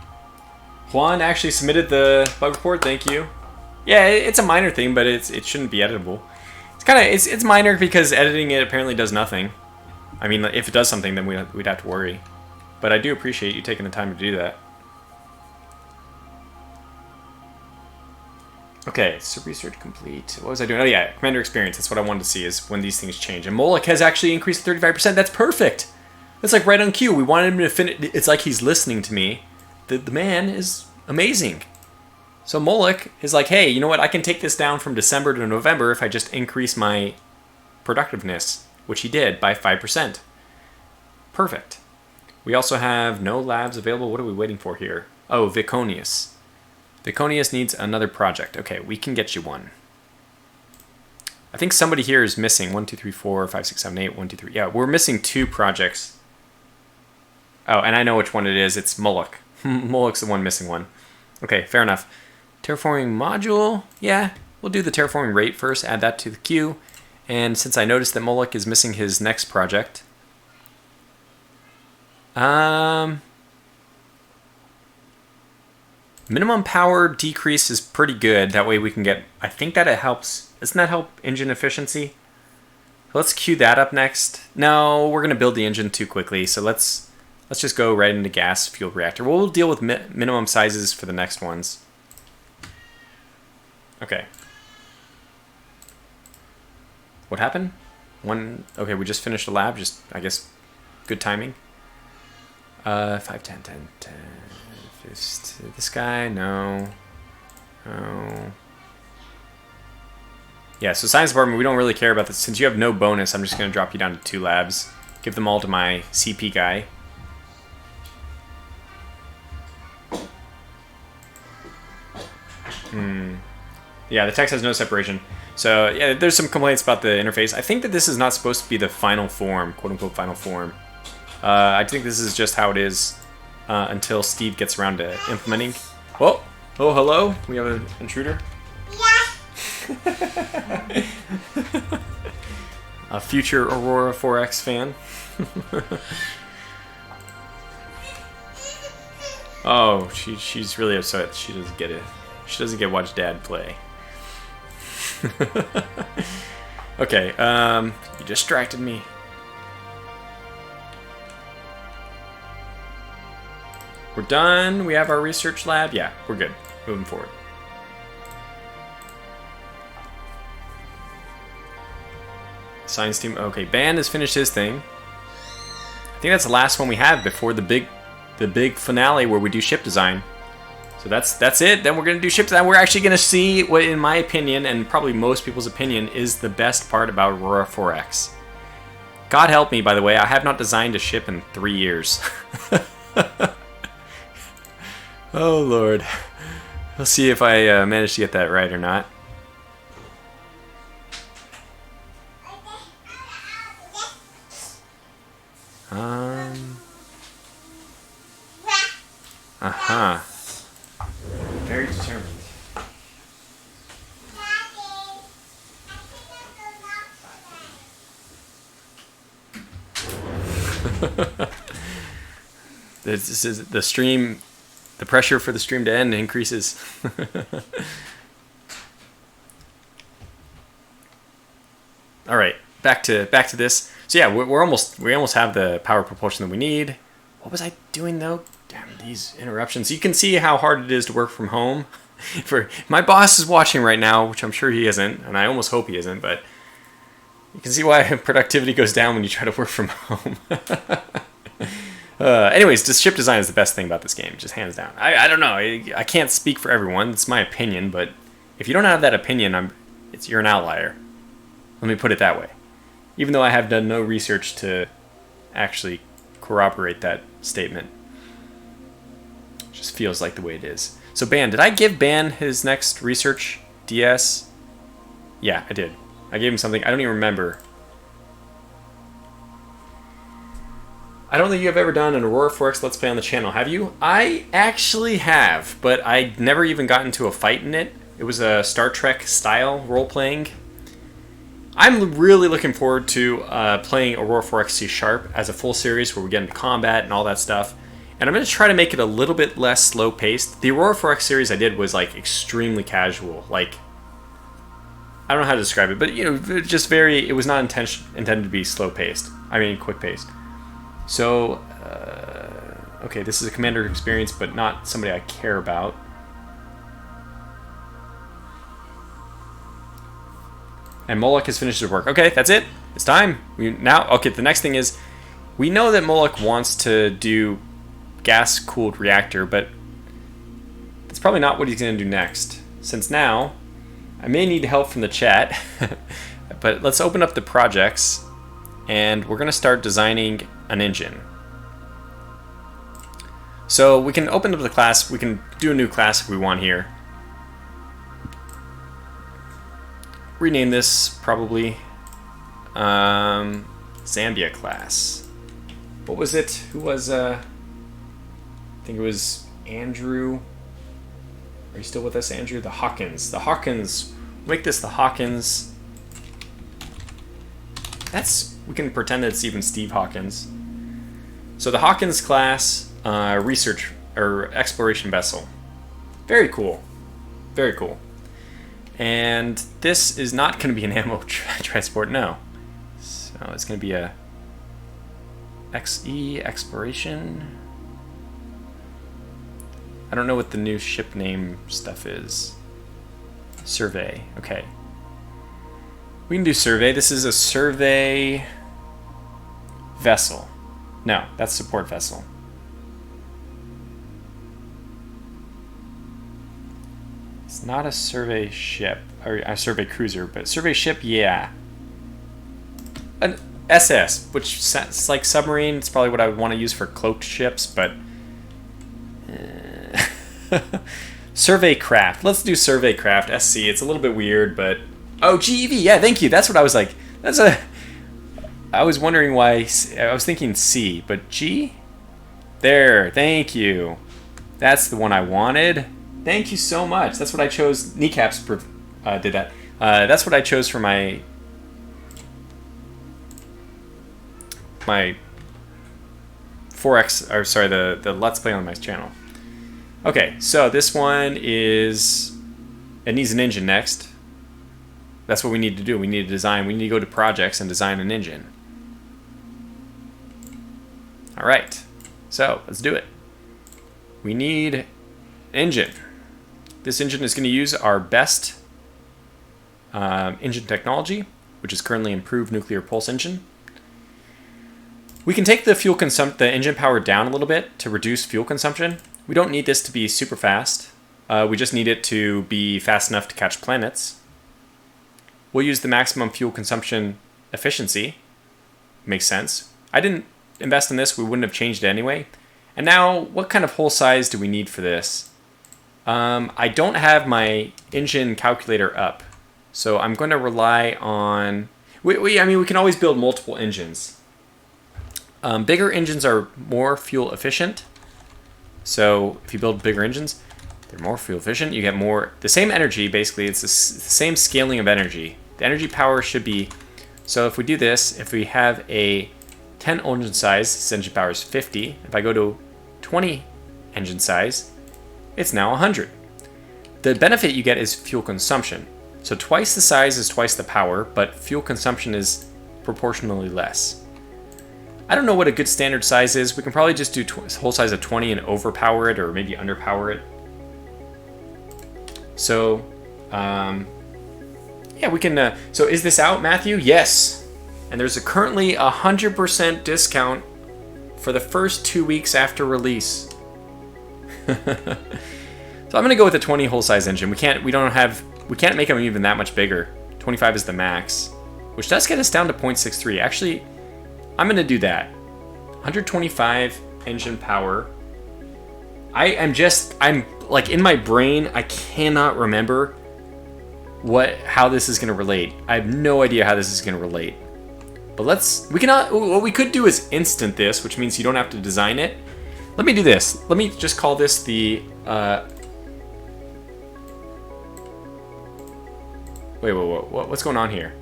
Juan actually submitted the bug report. Thank you. Yeah, it's a minor thing, but it shouldn't be editable. It's minor because editing it apparently does nothing. I mean, if it does something, then we'd have to worry. But I do appreciate you taking the time to do that. Okay, so research complete. What was I doing? Oh yeah, commander experience. That's what I wanted to see, is when these things change. And Moloch has actually increased 35%. That's perfect. That's like right on cue. We wanted him to finish. It's like he's listening to me. The man is amazing. So Moloch is like, hey, you know what? I can take this down from December to November if I just increase my productiveness, which he did by 5%. Perfect. We also have no labs available. What are we waiting for here? Oh, Viconius. Viconius needs another project. Okay, we can get you one. I think somebody here is missing 1, 2, 3, 4, 5, 6, 7, 8, 1, 2, 3. Yeah, we're missing 2 projects. Oh, and I know which one it is. It's Moloch. Moloch's the one missing one. Okay, fair enough. Terraforming module. Yeah, we'll do the terraforming rate first. Add that to the queue. And since I noticed that Moloch is missing his next project, minimum power decrease is pretty good. That way we can get, I think that it helps. Doesn't that help engine efficiency? Let's queue that up next. No, we're going to build the engine too quickly. So let's just go right into gas fuel reactor. We'll deal with minimum sizes for the next ones. Okay. What happened? Okay, we just finished a lab. Just, I guess, good timing. 5, 10, 10, 10. This guy, no. Oh. Yeah, so science department, we don't really care about this. Since you have no bonus, I'm just going to drop you down to 2 labs. Give them all to my CP guy. Yeah, the text has no separation. So, yeah, there's some complaints about the interface. I think that this is not supposed to be the final form, quote-unquote final form. I think this is just how it is until Steve gets around to implementing. Oh, hello. We have an intruder. Yeah. A future Aurora 4X fan. Oh, she's really upset. She doesn't get it. She doesn't get to watch Dad play. Okay, you distracted me. We're done. We have our research lab. Yeah, we're good. Moving forward. Science team. Okay, Band has finished his thing. I think that's the last one we have before the big finale where we do ship design. So that's it. Then we're gonna do ship design. We're actually gonna see what, in my opinion, and probably most people's opinion, is the best part about Aurora 4X. God help me, by the way, I have not designed a ship in 3 years. Oh Lord. We'll see if I manage to get that right or not. Very determined. This is the stream. The pressure for the stream to end increases. All right, back to this. So yeah, we almost have the power propulsion that we need. What was I doing though? Damn these interruptions. You can see how hard it is to work from home. For my boss is watching right now, which I'm sure he isn't, and I almost hope he isn't, but you can see why productivity goes down when you try to work from home. Anyways, the ship design is the best thing about this game, just hands down. I don't know. I can't speak for everyone. It's my opinion, but if you don't have that opinion, you're an outlier. Let me put it that way. Even though I have done no research to actually corroborate that statement. It just feels like the way it is. So Ban, did I give Ban his next research DS? Yeah, I did. I gave him something. I don't even remember. I don't think you have ever done an Aurora 4X Let's Play on the channel, have you? I actually have, but I never even got into a fight in it. It was a Star Trek style role-playing. I'm really looking forward to playing Aurora 4X C# as a full series where we get into combat and all that stuff. And I'm going to try to make it a little bit less slow-paced. The Aurora 4X series I did was like extremely casual. Like, I don't know how to describe it, but you know, just very, it was not intended to be slow-paced. I mean, quick-paced. So, okay, this is a commander experience, but not somebody I care about. And Moloch has finished his work. Okay, that's it. It's time. Okay, the next thing is, we know that Moloch wants to do gas-cooled reactor, but that's probably not what he's going to do next. Since now, I may need help from the chat, but let's open up the projects, and we're going to start designing an engine. So we can open up the class. We can do a new class if we want here. Rename this probably Zambia class. What was it? Who was I think it was Andrew. Are you still with us, Andrew? The Hawkins. The Hawkins. Make this the Hawkins. We can pretend that it's even Steve Hawkins. So the Hawkins class research or exploration vessel. Very cool. Very cool. And this is not going to be an ammo transport, no. So it's going to be a XE exploration. I don't know what the new ship name stuff is. Survey, okay. We can do survey. This is a survey vessel. No, that's support vessel. It's not a survey ship, or a survey cruiser, but survey ship, yeah. An SS, which is like submarine. It's probably what I would want to use for cloaked ships, but... survey craft. Let's do survey craft, SC. It's a little bit weird, but... Oh, GEV, yeah, thank you. That's what I was like. I was wondering why... I was thinking C, but G? There, thank you. That's the one I wanted. Thank you so much. That's what I chose. Kneecaps did that. That's what I chose for my 4X, or sorry, the Let's Play on my channel. Okay, so this one is... It needs an engine next. That's what we need to do. We need to design. We need to go to projects and design an engine. All right. So let's do it. We need an engine. This engine is going to use our best engine technology, which is currently improved nuclear pulse engine. We can take the the engine power down a little bit to reduce fuel consumption. We don't need this to be super fast. We just need it to be fast enough to catch planets. We'll use the maximum fuel consumption efficiency. Makes sense. I didn't invest in this. We wouldn't have changed it anyway. And now, what kind of hull size do we need for this? I don't have my engine calculator up, so I'm going to rely on... I mean, we can always build multiple engines. Bigger engines are more fuel efficient. So if you build bigger engines, they're more fuel efficient. You get more... The same energy, basically. It's the same scaling of energy. The energy power should be... So if we do this, if we have a 10 engine size, this engine power is 50. If I go to 20 engine size, it's now 100. The benefit you get is fuel consumption. So twice the size is twice the power, but fuel consumption is proportionally less. I don't know what a good standard size is. We can probably just do whole size of 20 and overpower it, or maybe underpower it. So, yeah, we can... so is this out, Matthew? Yes. And there's currently 100% discount for the first 2 weeks after release. So I'm gonna go with a 20 whole size engine. We can't make them even that much bigger. 25 is the max, which does get us down to 0.63. Actually, I'm gonna do that. 125 engine power. I'm like, in my brain, I cannot remember how this is gonna relate. I have no idea how this is gonna relate. But what we could do is instant this, which means you don't have to design it. Let me do this. Let me just call this the, wait, what's going on here?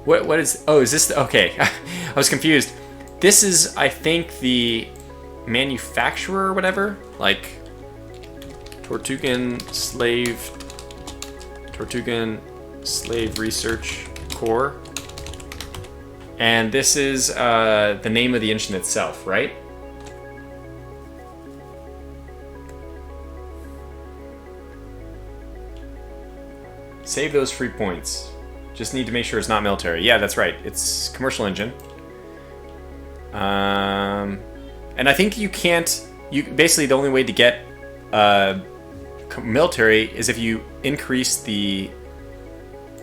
What is, oh, is this, okay. I was confused. This is, I think, the manufacturer or whatever, like Tortugan Slave Research Corps. And this is the name of the engine itself, right? Save those free points. Just need to make sure it's not military. Yeah, that's right. It's commercial engine. And I think you can't... basically, the only way to get military is if you increase the...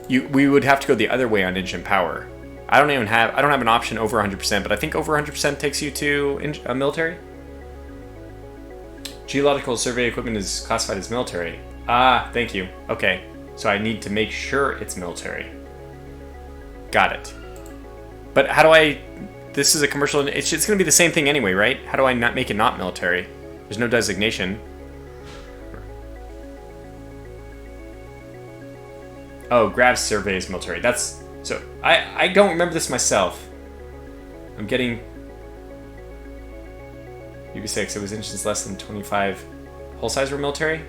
we would have to go the other way on engine power. I don't have an option over 100%, but I think over 100% takes you to military. Geological survey equipment is classified as military. Ah, thank you. Okay, so I need to make sure it's military. Got it. But how do I... This is a commercial... It's going to be the same thing anyway, right? How do I not make it not military? There's no designation. Oh, grab surveys military. That's... So, I don't remember this myself. I'm getting... UB6, it was engines less than 25 hull size were military?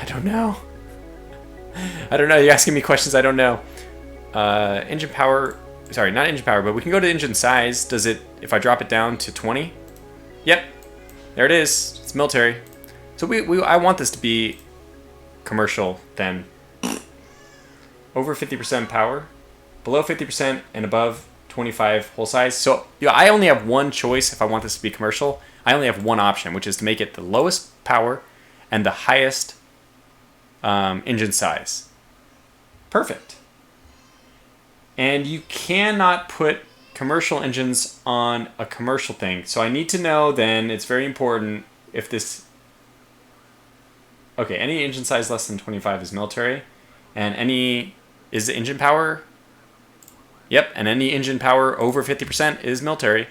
I don't know. I don't know. You're asking me questions I don't know. Engine power... Sorry, not engine power, but we can go to engine size. Does it... If I drop it down to 20? Yep. There it is. It's military. So I want this to be commercial then. Over 50% power, below 50%, and above 25 hull size. So I only have one choice if I want this to be commercial. I only have one option, which is to make it the lowest power and the highest engine size. Perfect. And you cannot put commercial engines on a commercial thing. So I need to know then, it's very important if this... Okay, any engine size less than 25 is military. And any... Is the engine power? Yep, and any engine power over 50% is military.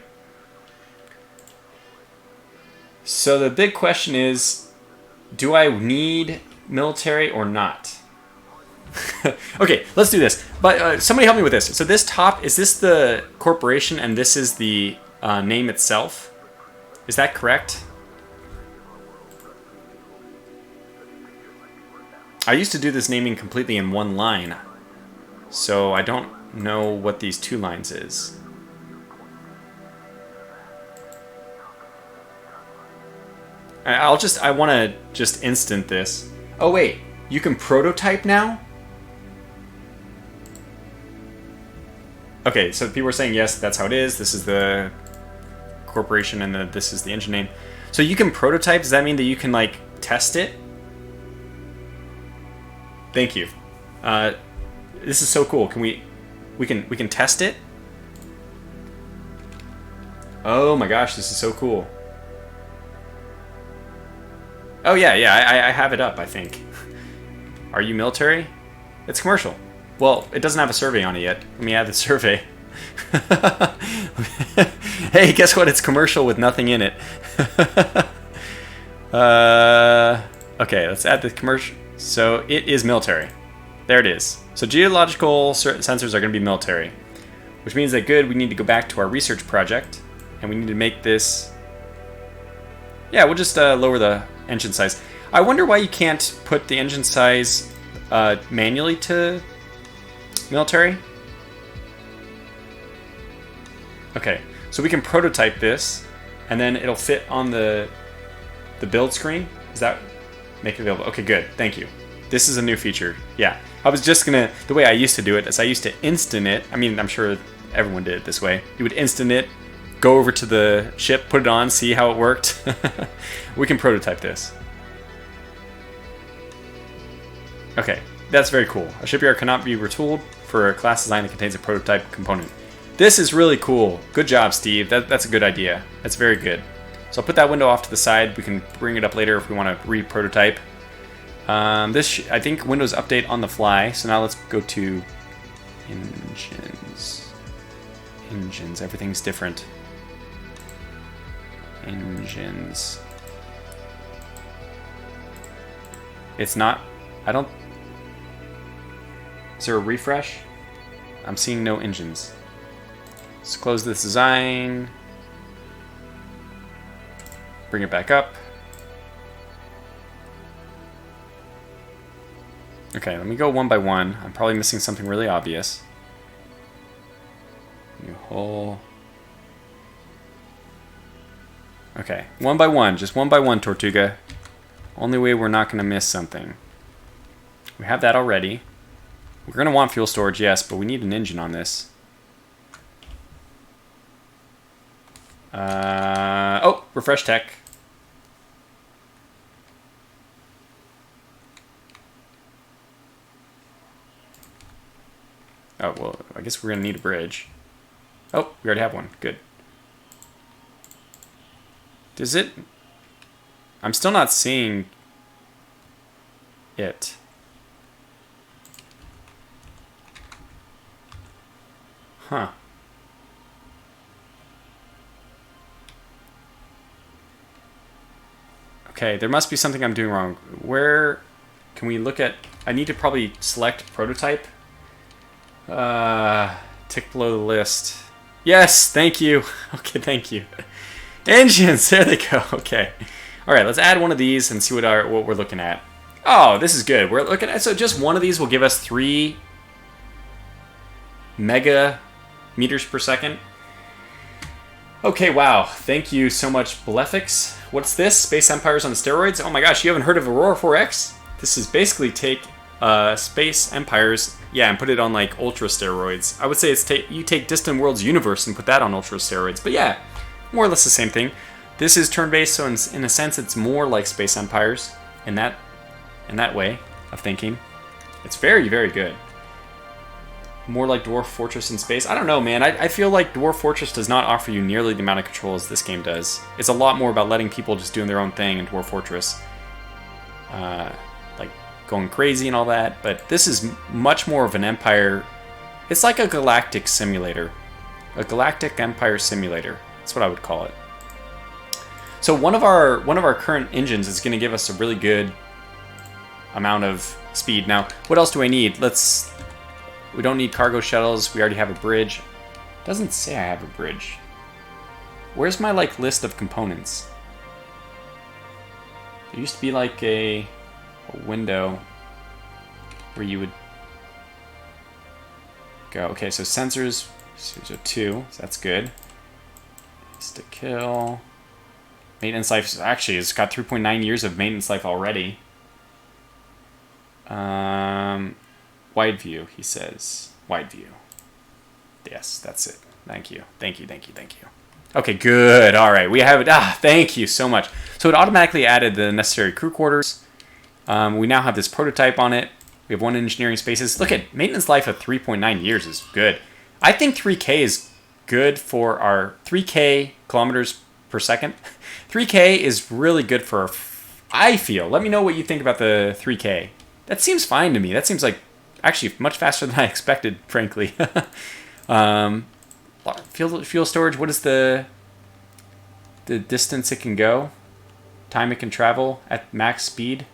So the big question is, do I need military or not? Okay, let's do this. But somebody help me with this. So this top, is this the corporation and this is the name itself? Is that correct? I used to do this naming completely in one line, so I don't know what these 2 lines is. I want to just instant this. Oh wait, you can prototype now? Okay, so people are saying yes, that's how it is. This is the corporation and this is the engine name. So you can prototype, does that mean that you can like test it? Thank you. This is so cool. Can we can test it? Oh my gosh, this is so cool. Oh yeah, I have it up, I think. Are you military? It's commercial. Well, it doesn't have a survey on it yet. Let me add the survey. Hey, guess what? It's commercial with nothing in it. Okay, let's add the commercial. So it is military. There it is. So geological sensors are going to be military, which means that good, we need to go back to our research project, and we need to make this... Yeah, we'll just lower the engine size. I wonder why you can't put the engine size manually to military. Okay, so we can prototype this, and then it'll fit on the build screen. Is that make it available? Okay, good. Thank you. This is a new feature. Yeah, I was just gonna. The way I used to do it is I used to instant it. I mean, I'm sure everyone did it this way. You would instant it, go over to the ship, put it on, see how it worked. We can prototype this. Okay, that's very cool. A shipyard cannot be retooled for a class design that contains a prototype component. This is really cool. Good job, Steve. That's a good idea. That's very good. So I'll put that window off to the side. We can bring it up later if we want to re-prototype. I think Windows update on the fly. So now let's go to engines. Engines. Everything's different. Engines. It's not... I don't... Is there a refresh? I'm seeing no engines. Let's close this design. Bring it back up. Okay, let me go one by one. I'm probably missing something really obvious. New hull. Okay, one by one. Just one by one, Tortuga. Only way we're not going to miss something. We have that already. We're going to want fuel storage, yes, but we need an engine on this. Oh, refresh tech. Oh, well, I guess we're going to need a bridge. Oh, we already have one. Good. Does it... I'm still not seeing it. Huh. Okay, there must be something I'm doing wrong. Where can we look at... I need to probably select prototype. Tick below the list. Yes, thank you. Okay, thank you. Engines, there they go. Okay. All right, let's add one of these and see what we're looking at. Oh, this is good. We're looking at... So just one of these will give us 3 mega meters per second. Okay, wow. Thank you so much, Blefix. What's this? Space Empires on steroids? Oh my gosh, you haven't heard of Aurora 4X? This is basically take Space Empires, yeah, and put it on like ultra steroids. I would say it's you take Distant Worlds Universe and put that on ultra steroids. But yeah, more or less the same thing. This is turn-based, so in a sense it's more like Space Empires in that way of thinking. It's very, very good. More like Dwarf Fortress in space. I don't know, man. I feel like Dwarf Fortress does not offer you nearly the amount of control as this game does. It's a lot more about letting people just doing their own thing in Dwarf Fortress. Like going crazy and all that. But this is much more of an empire. It's like a galactic simulator. A galactic empire simulator. That's what I would call it. So one of our current engines is going to give us a really good amount of speed. Now, what else do I need? We don't need cargo shuttles. We already have a bridge. Doesn't say I have a bridge. Where's my like list of components? There used to be like a window where you would go. Okay, so sensors, so 2, so that's good. To kill. Maintenance life, actually, it's got 3.9 years of maintenance life already. Wide view, he says. Wide view. Yes, that's it. Thank you. Thank you, thank you, thank you. Okay, good. All right, we have it. Thank you so much. So it automatically added the necessary crew quarters. We now have this prototype on it. We have 1 engineering spaces. Look at maintenance life of 3.9 years is good. I think 3K is good for our 3K kilometers per second. 3K is really good for, I feel. Let me know what you think about the 3K. That seems fine to me. That seems like actually much faster than I expected, frankly. Fuel storage, what is the distance it can go? Time it can travel at max speed?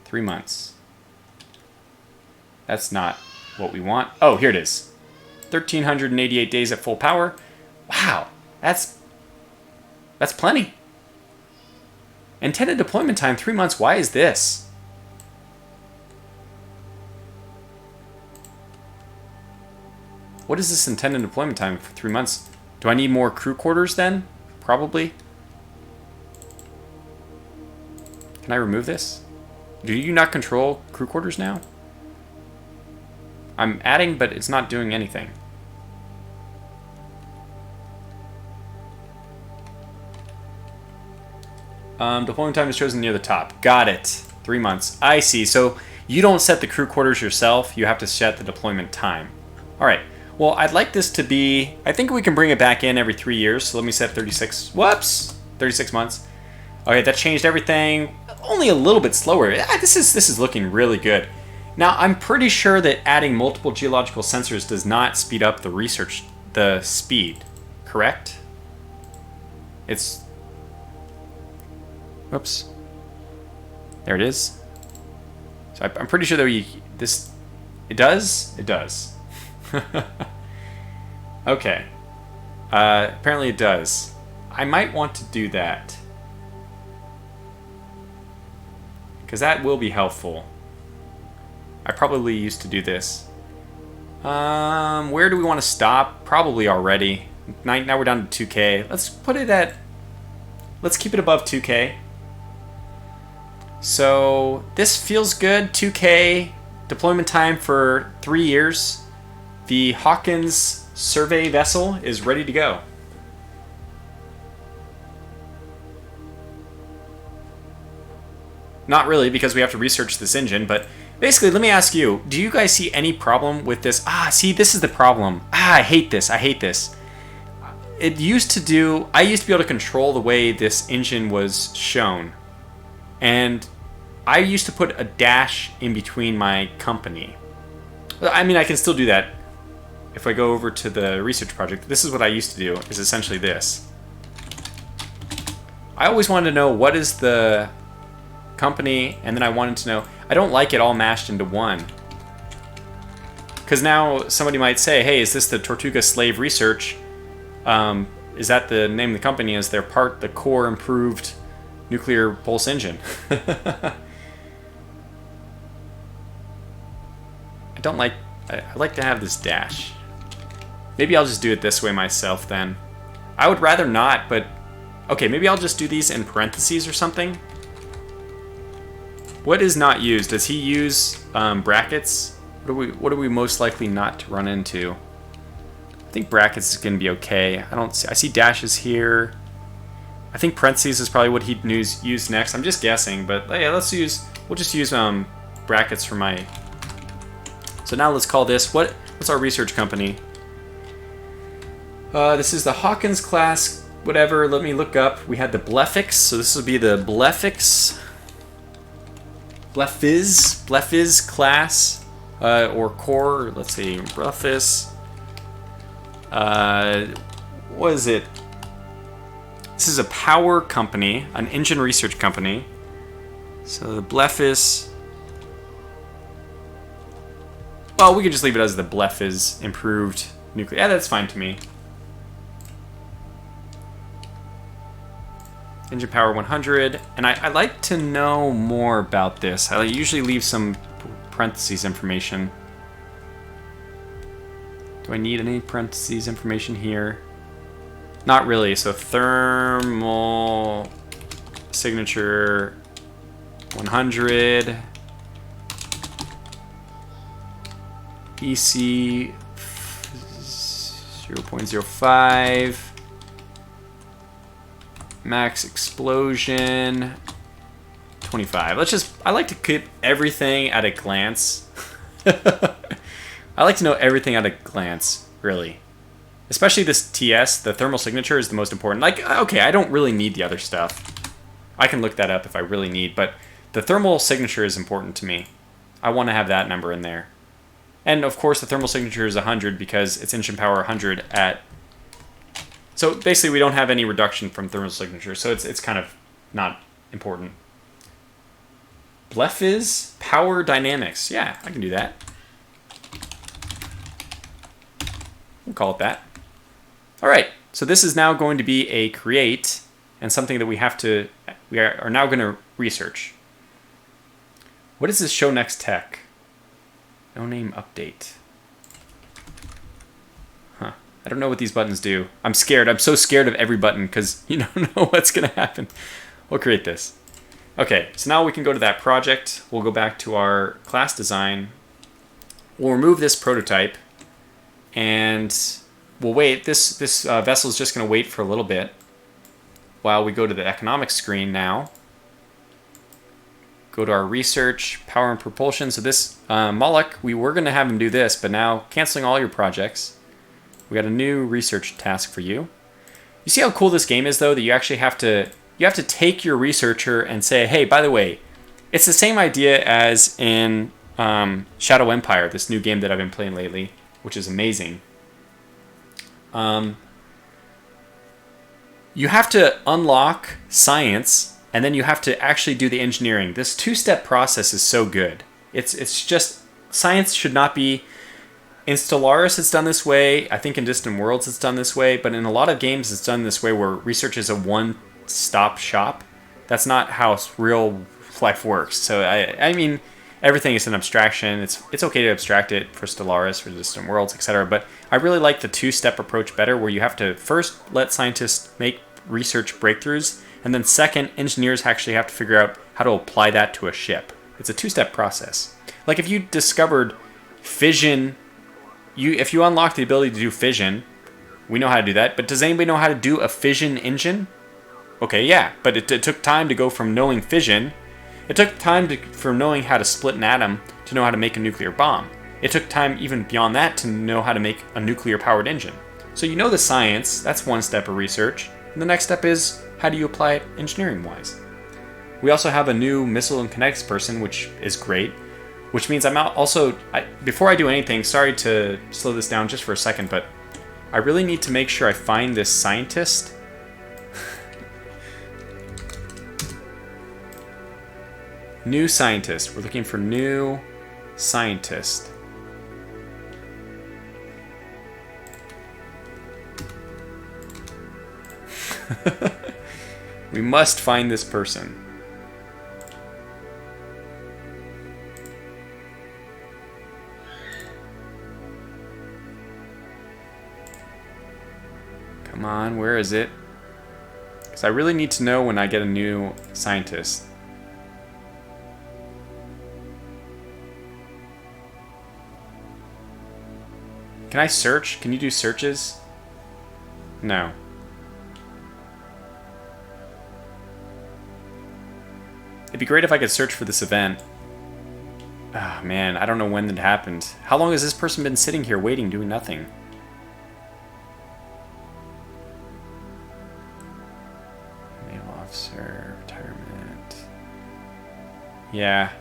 3 months. That's not what we want. Oh, here it is. 1,388 days at full power. Wow, that's plenty. Intended deployment time, 3 months. Why is this? What is this intended deployment time for 3 months? Do I need more crew quarters then? Probably. Can I remove this? Do you not control crew quarters now? I'm adding, but it's not doing anything. Deployment time is chosen near the top. Got it. 3 months. I see. So you don't set the crew quarters yourself. You have to set the deployment time. All right. Well, I'd like this to be... I think we can bring it back in every 3 years. So let me set 36... Whoops! 36 months. Okay, that changed everything. Only a little bit slower. This is looking really good. Now, I'm pretty sure that adding multiple geological sensors does not speed up the speed. Correct? It's... Whoops. There it is. So I'm pretty sure that it does? It does. Okay. Apparently it does. I might want to do that. Because that will be helpful. I probably used to do this. Where do we want to stop? Probably already. Now we're down to 2K. Let's put it at... Let's keep it above 2K. So this feels good. 2K deployment time for 3 years. The Hawkins survey vessel is ready to go. Not really, because we have to research this engine, but basically, let me ask you, do you guys see any problem with this? See, this is the problem. I hate this. I hate this. I used to be able to control the way this engine was shown. And I used to put a dash in between my company. I mean, I can still do that. If I go over to the research project, this is what I used to do, is essentially this. I always wanted to know what is the company, and then I wanted to know, I don't like it all mashed into one. Because now somebody might say, hey, is this the Tortuga Slave Research? Is that the name of the company? Is their part the core improved nuclear pulse engine? I like to have this dash. Maybe I'll just do it this way myself then. I would rather not, but okay, maybe I'll just do these in parentheses or something. What is not used? Does he use brackets? What are we most likely not to run into? I think brackets is going to be okay. I see dashes here. I think parentheses is probably what he'd use next. I'm just guessing, but yeah, we'll just use brackets for my. So now let's call this what's our research company? This is the Hawkins class. Whatever. Let me look up. We had the Blefix, so this would be the Blefix. Blefiz class, or core, let's see, Blefiz. What is it? This is a power company, an engine research company. So the Blefiz. Well, we could just leave it as the Blefiz improved nuclear. Yeah, that's fine to me. Engine power 100. And I like to know more about this. I usually leave some parentheses information. Do I need any parentheses information here? Not really. So thermal signature 100. EC 0.05. Max explosion 25. I like to keep everything at a glance. I like to know everything at a glance, really. Especially this TS, the thermal signature is the most important. Like, okay, I don't really need the other stuff. I can look that up if I really need, but the thermal signature is important to me. I want to have that number in there. And of course the thermal signature is 100 because it's engine power 100 at... So basically we don't have any reduction from thermal signature, so it's kind of not important. Bleffiz power dynamics. Yeah, I can do that. We'll call it that. All right, so this is now going to be a create and something that we are now going to research. What is this show next tech? No name update. Huh. I don't know what these buttons do. I'm scared. I'm so scared of every button because you don't know what's going to happen. We'll create this. Okay, so now we can go to that project. We'll go back to our class design. We'll remove this prototype and we'll wait. This vessel is just going to wait for a little bit while we go to the economics screen now. Go to our research, power and propulsion. So this Moloch, we were going to have him do this, but now canceling all your projects. We got a new research task for you. You see how cool this game is, though, that you actually have to take your researcher and say, hey, by the way, it's the same idea as in Shadow Empire, this new game that I've been playing lately, which is amazing. You have to unlock science, and then you have to actually do the engineering. This two-step process is so good. It's just, science should not be, in Stellaris it's done this way, I think in Distant Worlds it's done this way, but in a lot of games it's done this way where research is a one-stop shop. That's not how real life works. So I mean, everything is an abstraction. It's okay to abstract it for Stellaris, for Distant Worlds, etc. But I really like the two-step approach better, where you have to first let scientists make research breakthroughs, and then second, engineers actually have to figure out how to apply that to a ship. It's a two-step process. Like if you discovered fission, if you unlock the ability to do fission, we know how to do that, but does anybody know how to do a fission engine? Okay, yeah, but it took time to go from knowing fission, it took time from knowing how to split an atom to know how to make a nuclear bomb. It took time even beyond that to know how to make a nuclear-powered engine. So you know the science, that's one step of research, and the next step is, how do you apply it engineering-wise? We also have a new missile and kinetics person, which is great, which means before I do anything, sorry to slow this down just for a second, but I really need to make sure I find this scientist. New scientist. We're looking for new scientist. We must find this person. Come on, where is it? Because I really need to know when I get a new scientist. Can I search? Can you do searches? No. It'd be great if I could search for this event. Ah, oh, man, I don't know when that happened. How long has this person been sitting here waiting, doing nothing? Naval officer, retirement. Yeah.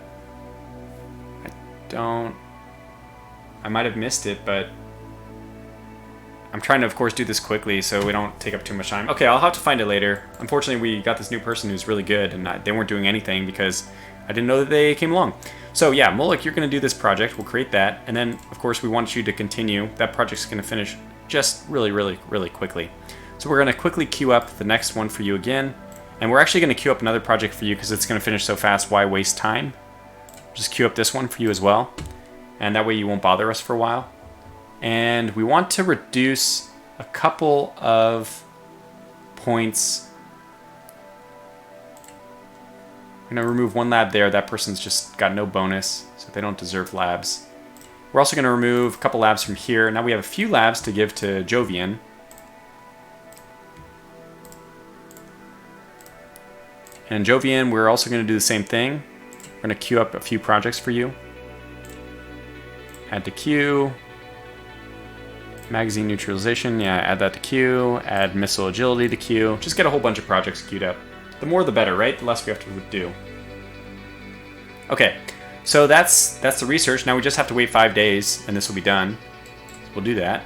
I might have missed it, but I'm trying to, of course, do this quickly so we don't take up too much time. Okay, I'll have to find it later. Unfortunately, we got this new person who's really good, and they weren't doing anything because I didn't know that they came along. So yeah, Moloch, you're going to do this project. We'll create that, and then, of course, we want you to continue. That project's going to finish just really, really, really quickly. So we're going to quickly queue up the next one for you again, And we're actually going to queue up another project for you because it's going to finish so fast. Why waste time? Just queue up this one for you as well. And that way you won't bother us for a while. And we want to reduce a couple of points. We're going to remove one lab there. That person's just got no bonus, so they don't deserve labs. We're also going to remove a couple labs from here. Now we have a few labs to give to Jovian. And Jovian, we're also going to do the same thing. We're going to queue up a few projects for you. Add to queue. Magazine neutralization, yeah, add that to queue. Add missile agility to queue. Just get a whole bunch of projects queued up. The more the better, right? The less we have to do. Okay, so that's the research. Now we just have to wait 5 days, and this will be done. So we'll do that.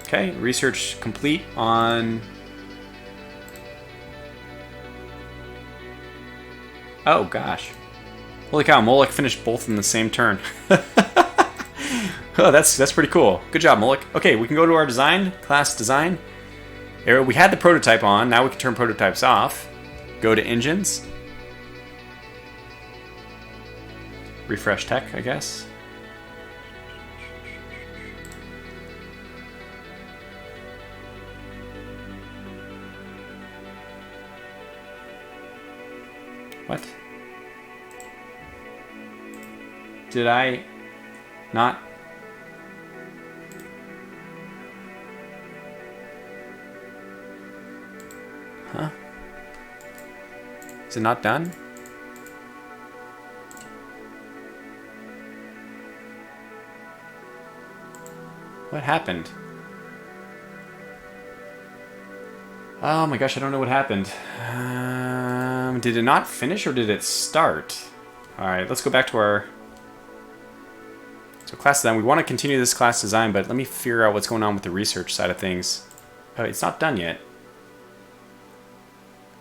Okay, research complete on... Oh, gosh. Holy cow, Moloch finished both in the same turn. Oh, that's pretty cool. Good job, Moloch. Okay, we can go to our design, class design. We had the prototype on, now we can turn prototypes off. Go to engines. Refresh tech, I guess. What? Did I not? Huh? Is it not done? What happened? Oh my gosh, I don't know what happened. Did it not finish or did it start? Alright, let's go back to our... So class design, we want to continue this class design, but let me figure out what's going on with the research side of things. Oh, it's not done yet.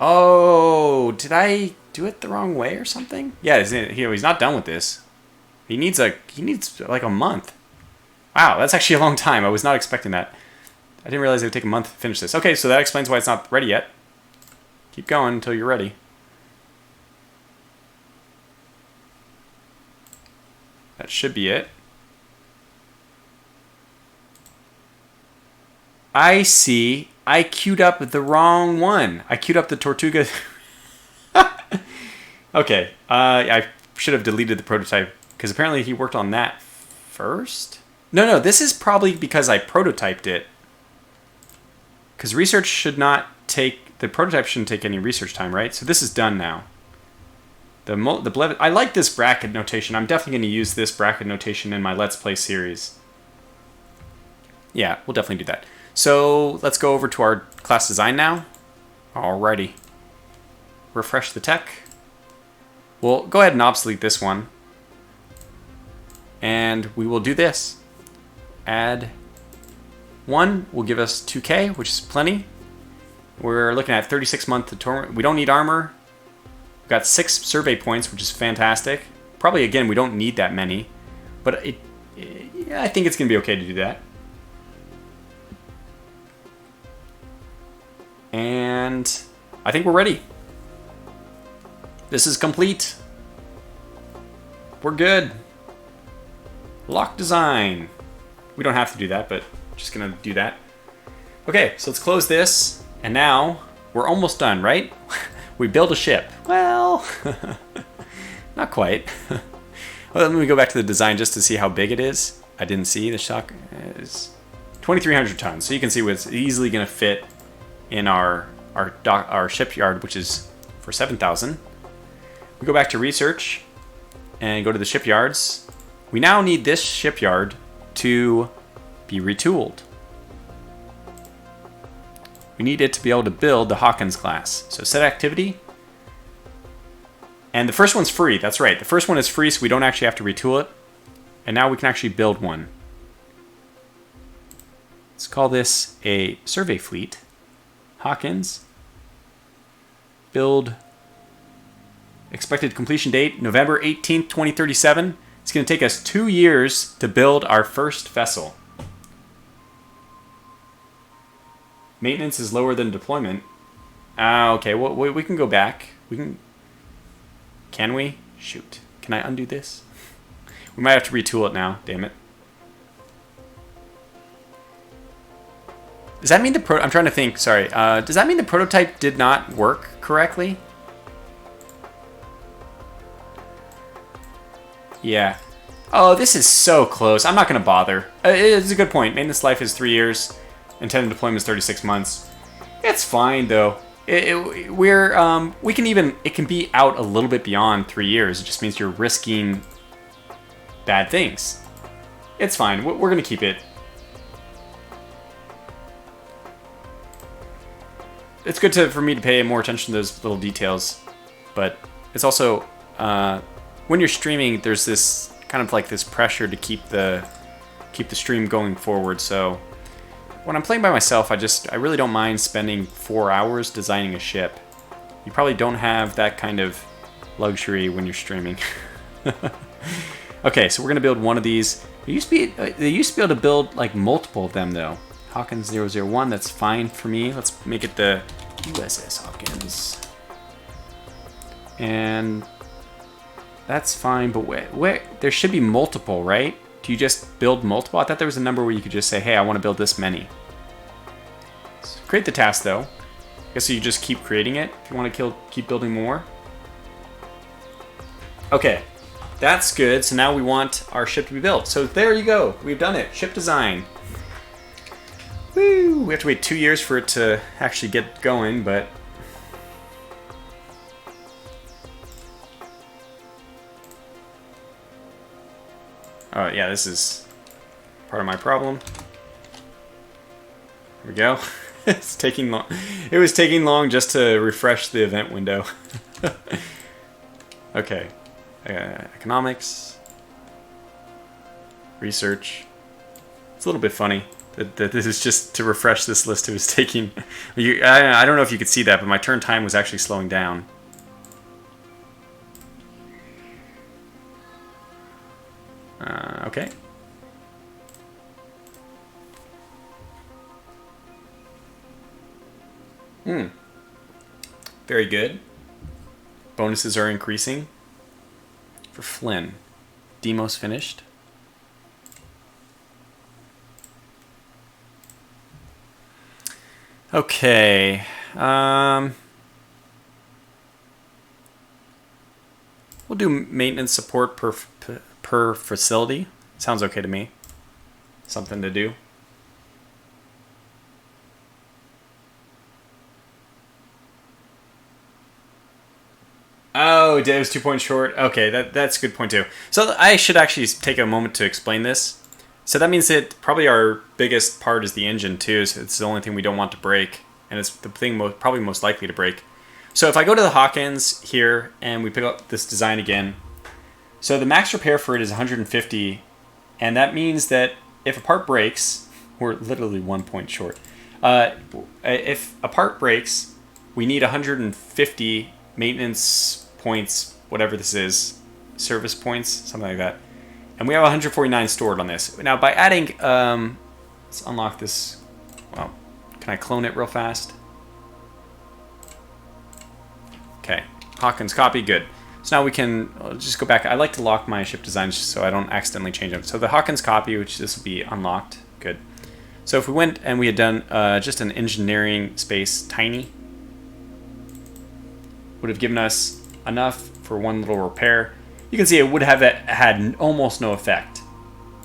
Oh, did I do it the wrong way or something? Yeah, he's not done with this. He needs like a month. Wow, that's actually a long time. I was not expecting that. I didn't realize it would take a month to finish this. Okay, so that explains why it's not ready yet. Keep going until you're ready. That should be it. I see. I queued up the wrong one. I queued up the Tortuga. Okay. I should have deleted the prototype because apparently he worked on that first. No, this is probably because I prototyped it. Because research should not take... The prototype shouldn't take any research time, right? So this is done now. I like this bracket notation. I'm definitely going to use this bracket notation in my Let's Play series. Yeah, we'll definitely do that. So let's go over to our class design now. Alrighty. Refresh the tech. We'll go ahead and obsolete this one. And we will do this. Add 1 will give us 2K, which is plenty. We're looking at 36-month tutorial. We don't need armor. We've got 6 survey points, which is fantastic. Probably, again, we don't need that many. But I think it's going to be okay to do that. And I think we're ready. This is complete. We're good. Lock design. We don't have to do that, but just going to do that. Okay, so let's close this. And now we're almost done, right? We build a ship. Well, not quite. Well, let me go back to the design just to see how big it is. I didn't see the shock is 2,300 tons. So you can see it's easily going to fit in our shipyard, which is for 7,000. We go back to research and go to the shipyards. We now need this shipyard to be retooled. We need it to be able to build the Hawkins class. So set activity. And the first one's free. That's right. The first one is free, so we don't actually have to retool it. And now we can actually build one. Let's call this a survey fleet. Hawkins. Build. Expected completion date, November 18th, 2037. It's going to take us 2 years to build our first vessel. Maintenance is lower than deployment. Okay, well, we can go back. Can we? Shoot. Can I undo this? We might have to retool it now, damn it. Does that mean I'm trying to think, sorry. Does that mean the prototype did not work correctly? Yeah. Oh, this is so close. I'm not going to bother. It's a good point. Maintenance life is 3 years. Intended deployment is 36 months. It's fine, though. We can even... It can be out a little bit beyond 3 years. It just means you're risking bad things. It's fine. We're going to keep it. It's good for me to pay more attention to those little details. But it's also... when you're streaming, there's this kind of like this pressure to keep the stream going forward. So when I'm playing by myself, I really don't mind spending 4 hours designing a ship. You probably don't have that kind of luxury when you're streaming. Okay, so we're gonna build one of these. They used to be able to build like multiple of them though. Hawkins 001, that's fine for me. Let's make it the USS Hawkins. And that's fine, but wait, there should be multiple, right? Do you just build multiple? I thought there was a number where you could just say, hey, I want to build this many. So create the task, though. I guess so you just keep creating it if you want to keep building more. Okay, that's good. So now we want our ship to be built. So there you go. We've done it. Ship design. Woo! We have to wait 2 years for it to actually get going, but... Oh, yeah, this is part of my problem. Here we go. It's taking long. It was taking long just to refresh the event window. Okay. Economics. Research. It's a little bit funny that this is just to refresh this list. It was taking... I don't know if you could see that, but my turn time was actually slowing down. Okay. Very good. Bonuses are increasing. For Flynn. Demos finished. Okay. We'll do maintenance support per facility. Sounds okay to me. Something to do. Oh, it was 2 points short. Okay, that's a good point too. So I should actually take a moment to explain this. So that means that probably our biggest part is the engine too. So it's the only thing we don't want to break, and it's the thing probably most likely to break. So if I go to the Hawkins here and we pick up this design again, so the max repair for it is 150, and that means that if a part breaks, we're literally 1 point short. If a part breaks, we need 150 maintenance points, whatever this is, service points, something like that. And we have 149 stored on this. Now by adding, let's unlock this. Well, can I clone it real fast? Okay, Hawkins copy, good. So now we can just go back. I like to lock my ship designs so I don't accidentally change them. So the Hawkins copy, which this will be unlocked, good. So if we went and we had done just an engineering space, tiny, would have given us enough for one little repair. You can see it would have had almost no effect.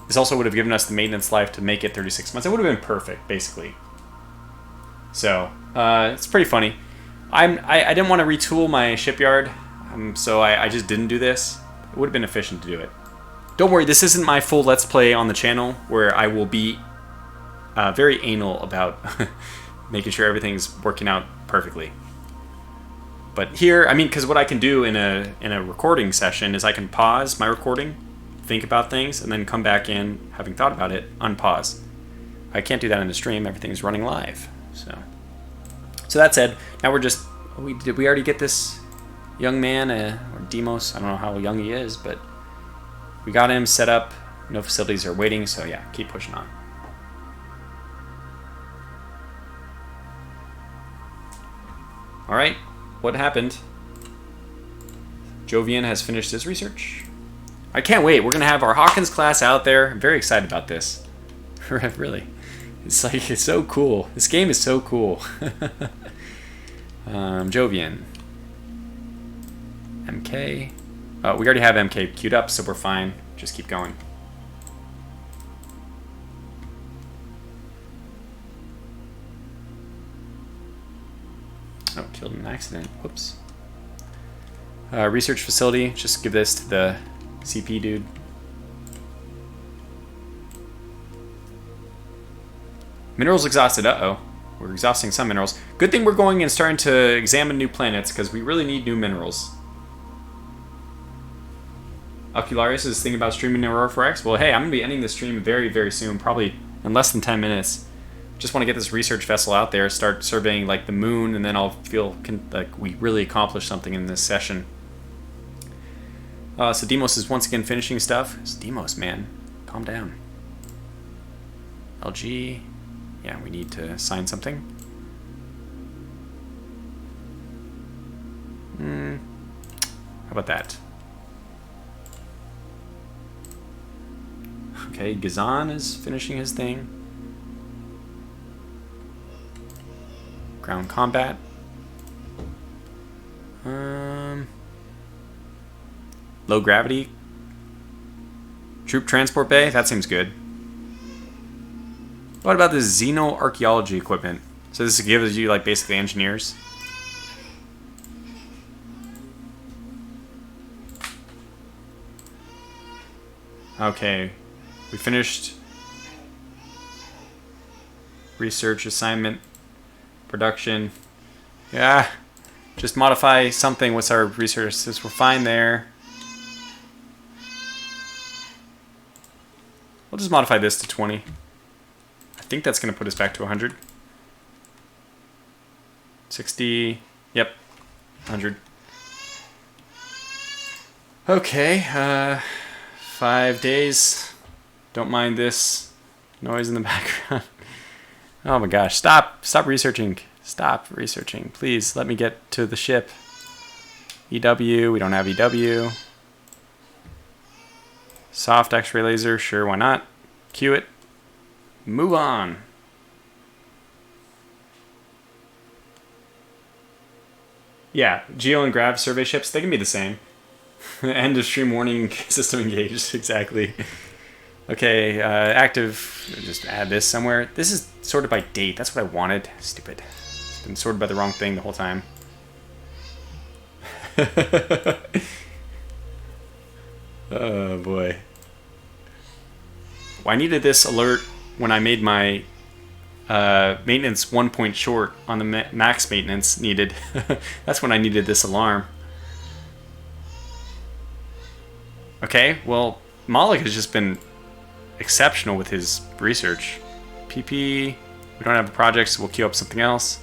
This also would have given us the maintenance life to make it 36 months. It would have been perfect, basically. So it's pretty funny. I didn't want to retool my shipyard, so I just didn't do this. It would have been efficient to do it. Don't worry, this isn't my full Let's Play on the channel, where I will be very anal about making sure everything's working out perfectly. But here, I mean, because what I can do in a recording session is I can pause my recording, think about things, and then come back in, having thought about it, unpause. I can't do that in the stream. Everything's running live. So that said, now we're just... Did we already get this young man, or Demos? I don't know how young he is, but we got him set up. No facilities are waiting, so yeah, keep pushing on. All right, what happened? Jovian has finished his research. I can't wait. We're going to have our Hawkins class out there. I'm very excited about this. Really. It's like, it's so cool. This game is so cool. Jovian. MK. Oh, we already have MK queued up, so we're fine. Just keep going. Oh, killed in an accident. Whoops. Research facility. Just give this to the CP dude. Minerals exhausted. Uh-oh. We're exhausting some minerals. Good thing we're going and starting to examine new planets, because we really need new minerals. Ocularius is thinking about streaming Aurora 4X. Well, hey, I'm going to be ending the stream very, very soon. Probably in less than 10 minutes. Just want to get this research vessel out there, start surveying like the moon, and then I'll feel like we really accomplished something in this session. So Demos is once again finishing stuff. It's Demos, man. Calm down. LG. Yeah, we need to sign something. How about that? Okay, Gazan is finishing his thing. Ground combat. Low gravity. Troop transport bay. That seems good. What about this xenoarchaeology equipment? So this gives you like basically engineers. Okay, we finished research assignment, production. Yeah, just modify something. What's our resources? We're fine there. We'll just modify this to 20. I think that's going to put us back to 100. 60. Yep. 100. Okay. 5 days. Don't mind this noise in the background. Oh my gosh. Stop. Stop researching. Stop researching. Please let me get to the ship. EW. We don't have EW. Soft X-ray laser. Sure, why not? Cue it. Move on. Yeah, Geo and Grav survey ships, they can be the same. End of stream warning, system engaged, exactly. Okay, active, just add this somewhere. This is sorted by date, that's what I wanted. Stupid. It's been sorted by the wrong thing the whole time. Oh boy. Well, I needed this alert when I made my maintenance 1 point short on the max maintenance needed. That's when I needed this alarm. Okay, well, Malik has just been exceptional with his research. PP, we don't have a project, so we'll queue up something else.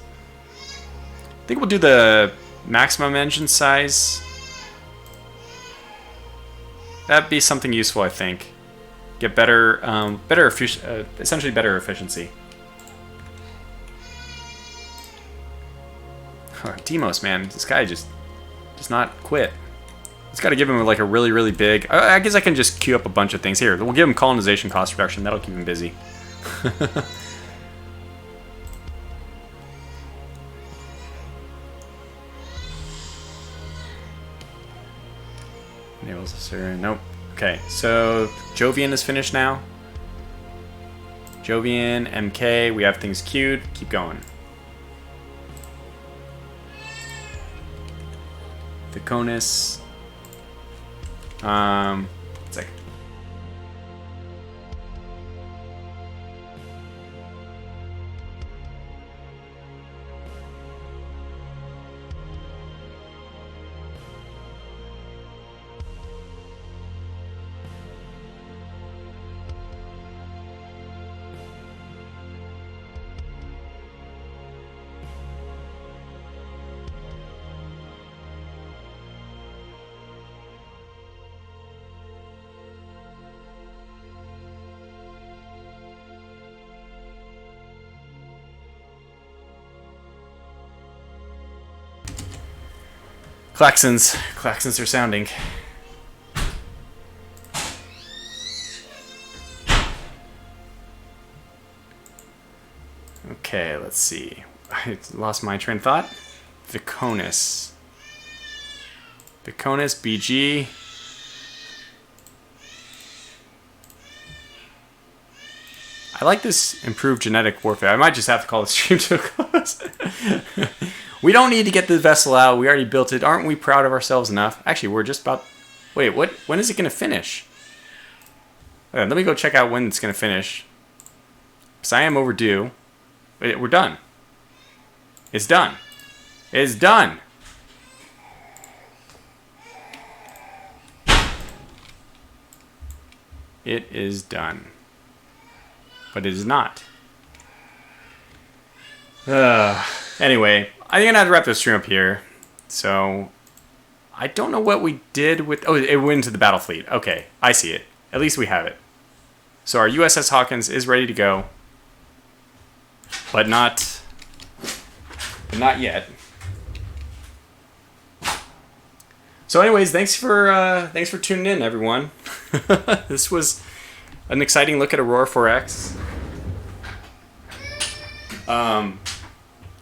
I think we'll do the maximum engine size. That'd be something useful, I think. Get better, essentially better efficiency. Oh, Demos, man, this guy just does not quit. It's got to give him like a really, really big. I guess I can just queue up a bunch of things here. We'll give him colonization cost reduction. That'll keep him busy. Nope. Okay, so Jovian is finished now. Jovian, MK, we have things queued. Keep going. Viconis. One second. Klaxons are sounding. Okay, let's see. I lost my train of thought. Viconis, BG. I like this improved genetic warfare. I might just have to call the stream to a close. We don't need to get the vessel out. We already built it. Aren't we proud of ourselves enough? Actually, we're just about... Wait, what? When is it going to finish? Let me go check out when it's going to finish. Because I am overdue. Wait, we're done. It's done. It's done. It is done. But it is not. Anyway, I think I'm going to have to wrap this stream up here. So, I don't know what we did with... Oh, it went to the battle fleet. Okay, I see it. At least we have it. So our USS Hawkins is ready to go. But not yet. So anyways, thanks for tuning in, everyone. This was an exciting look at Aurora 4X.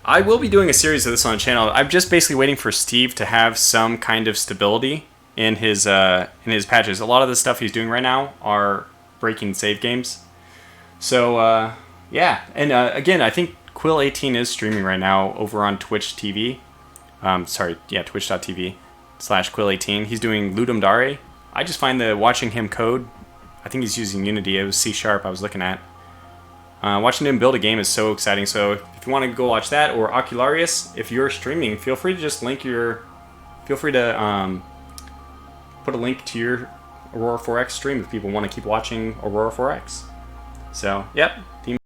I will be doing a series of this on the channel. I'm just basically waiting for Steve to have some kind of stability in his patches. A lot of the stuff he's doing right now are breaking save games. So yeah, and again, I think Quill 18 is streaming right now over on Twitch TV. Twitch.tv/Quill 18. He's doing Ludum Dare. I just find that watching him code, I think he's using Unity. It was C# I was looking at. Watching him build a game is so exciting. So if you want to go watch that, or Ocularius, if you're streaming, feel free to just link your. Feel free to put a link to your Aurora 4X stream if people want to keep watching Aurora 4X. So, yep.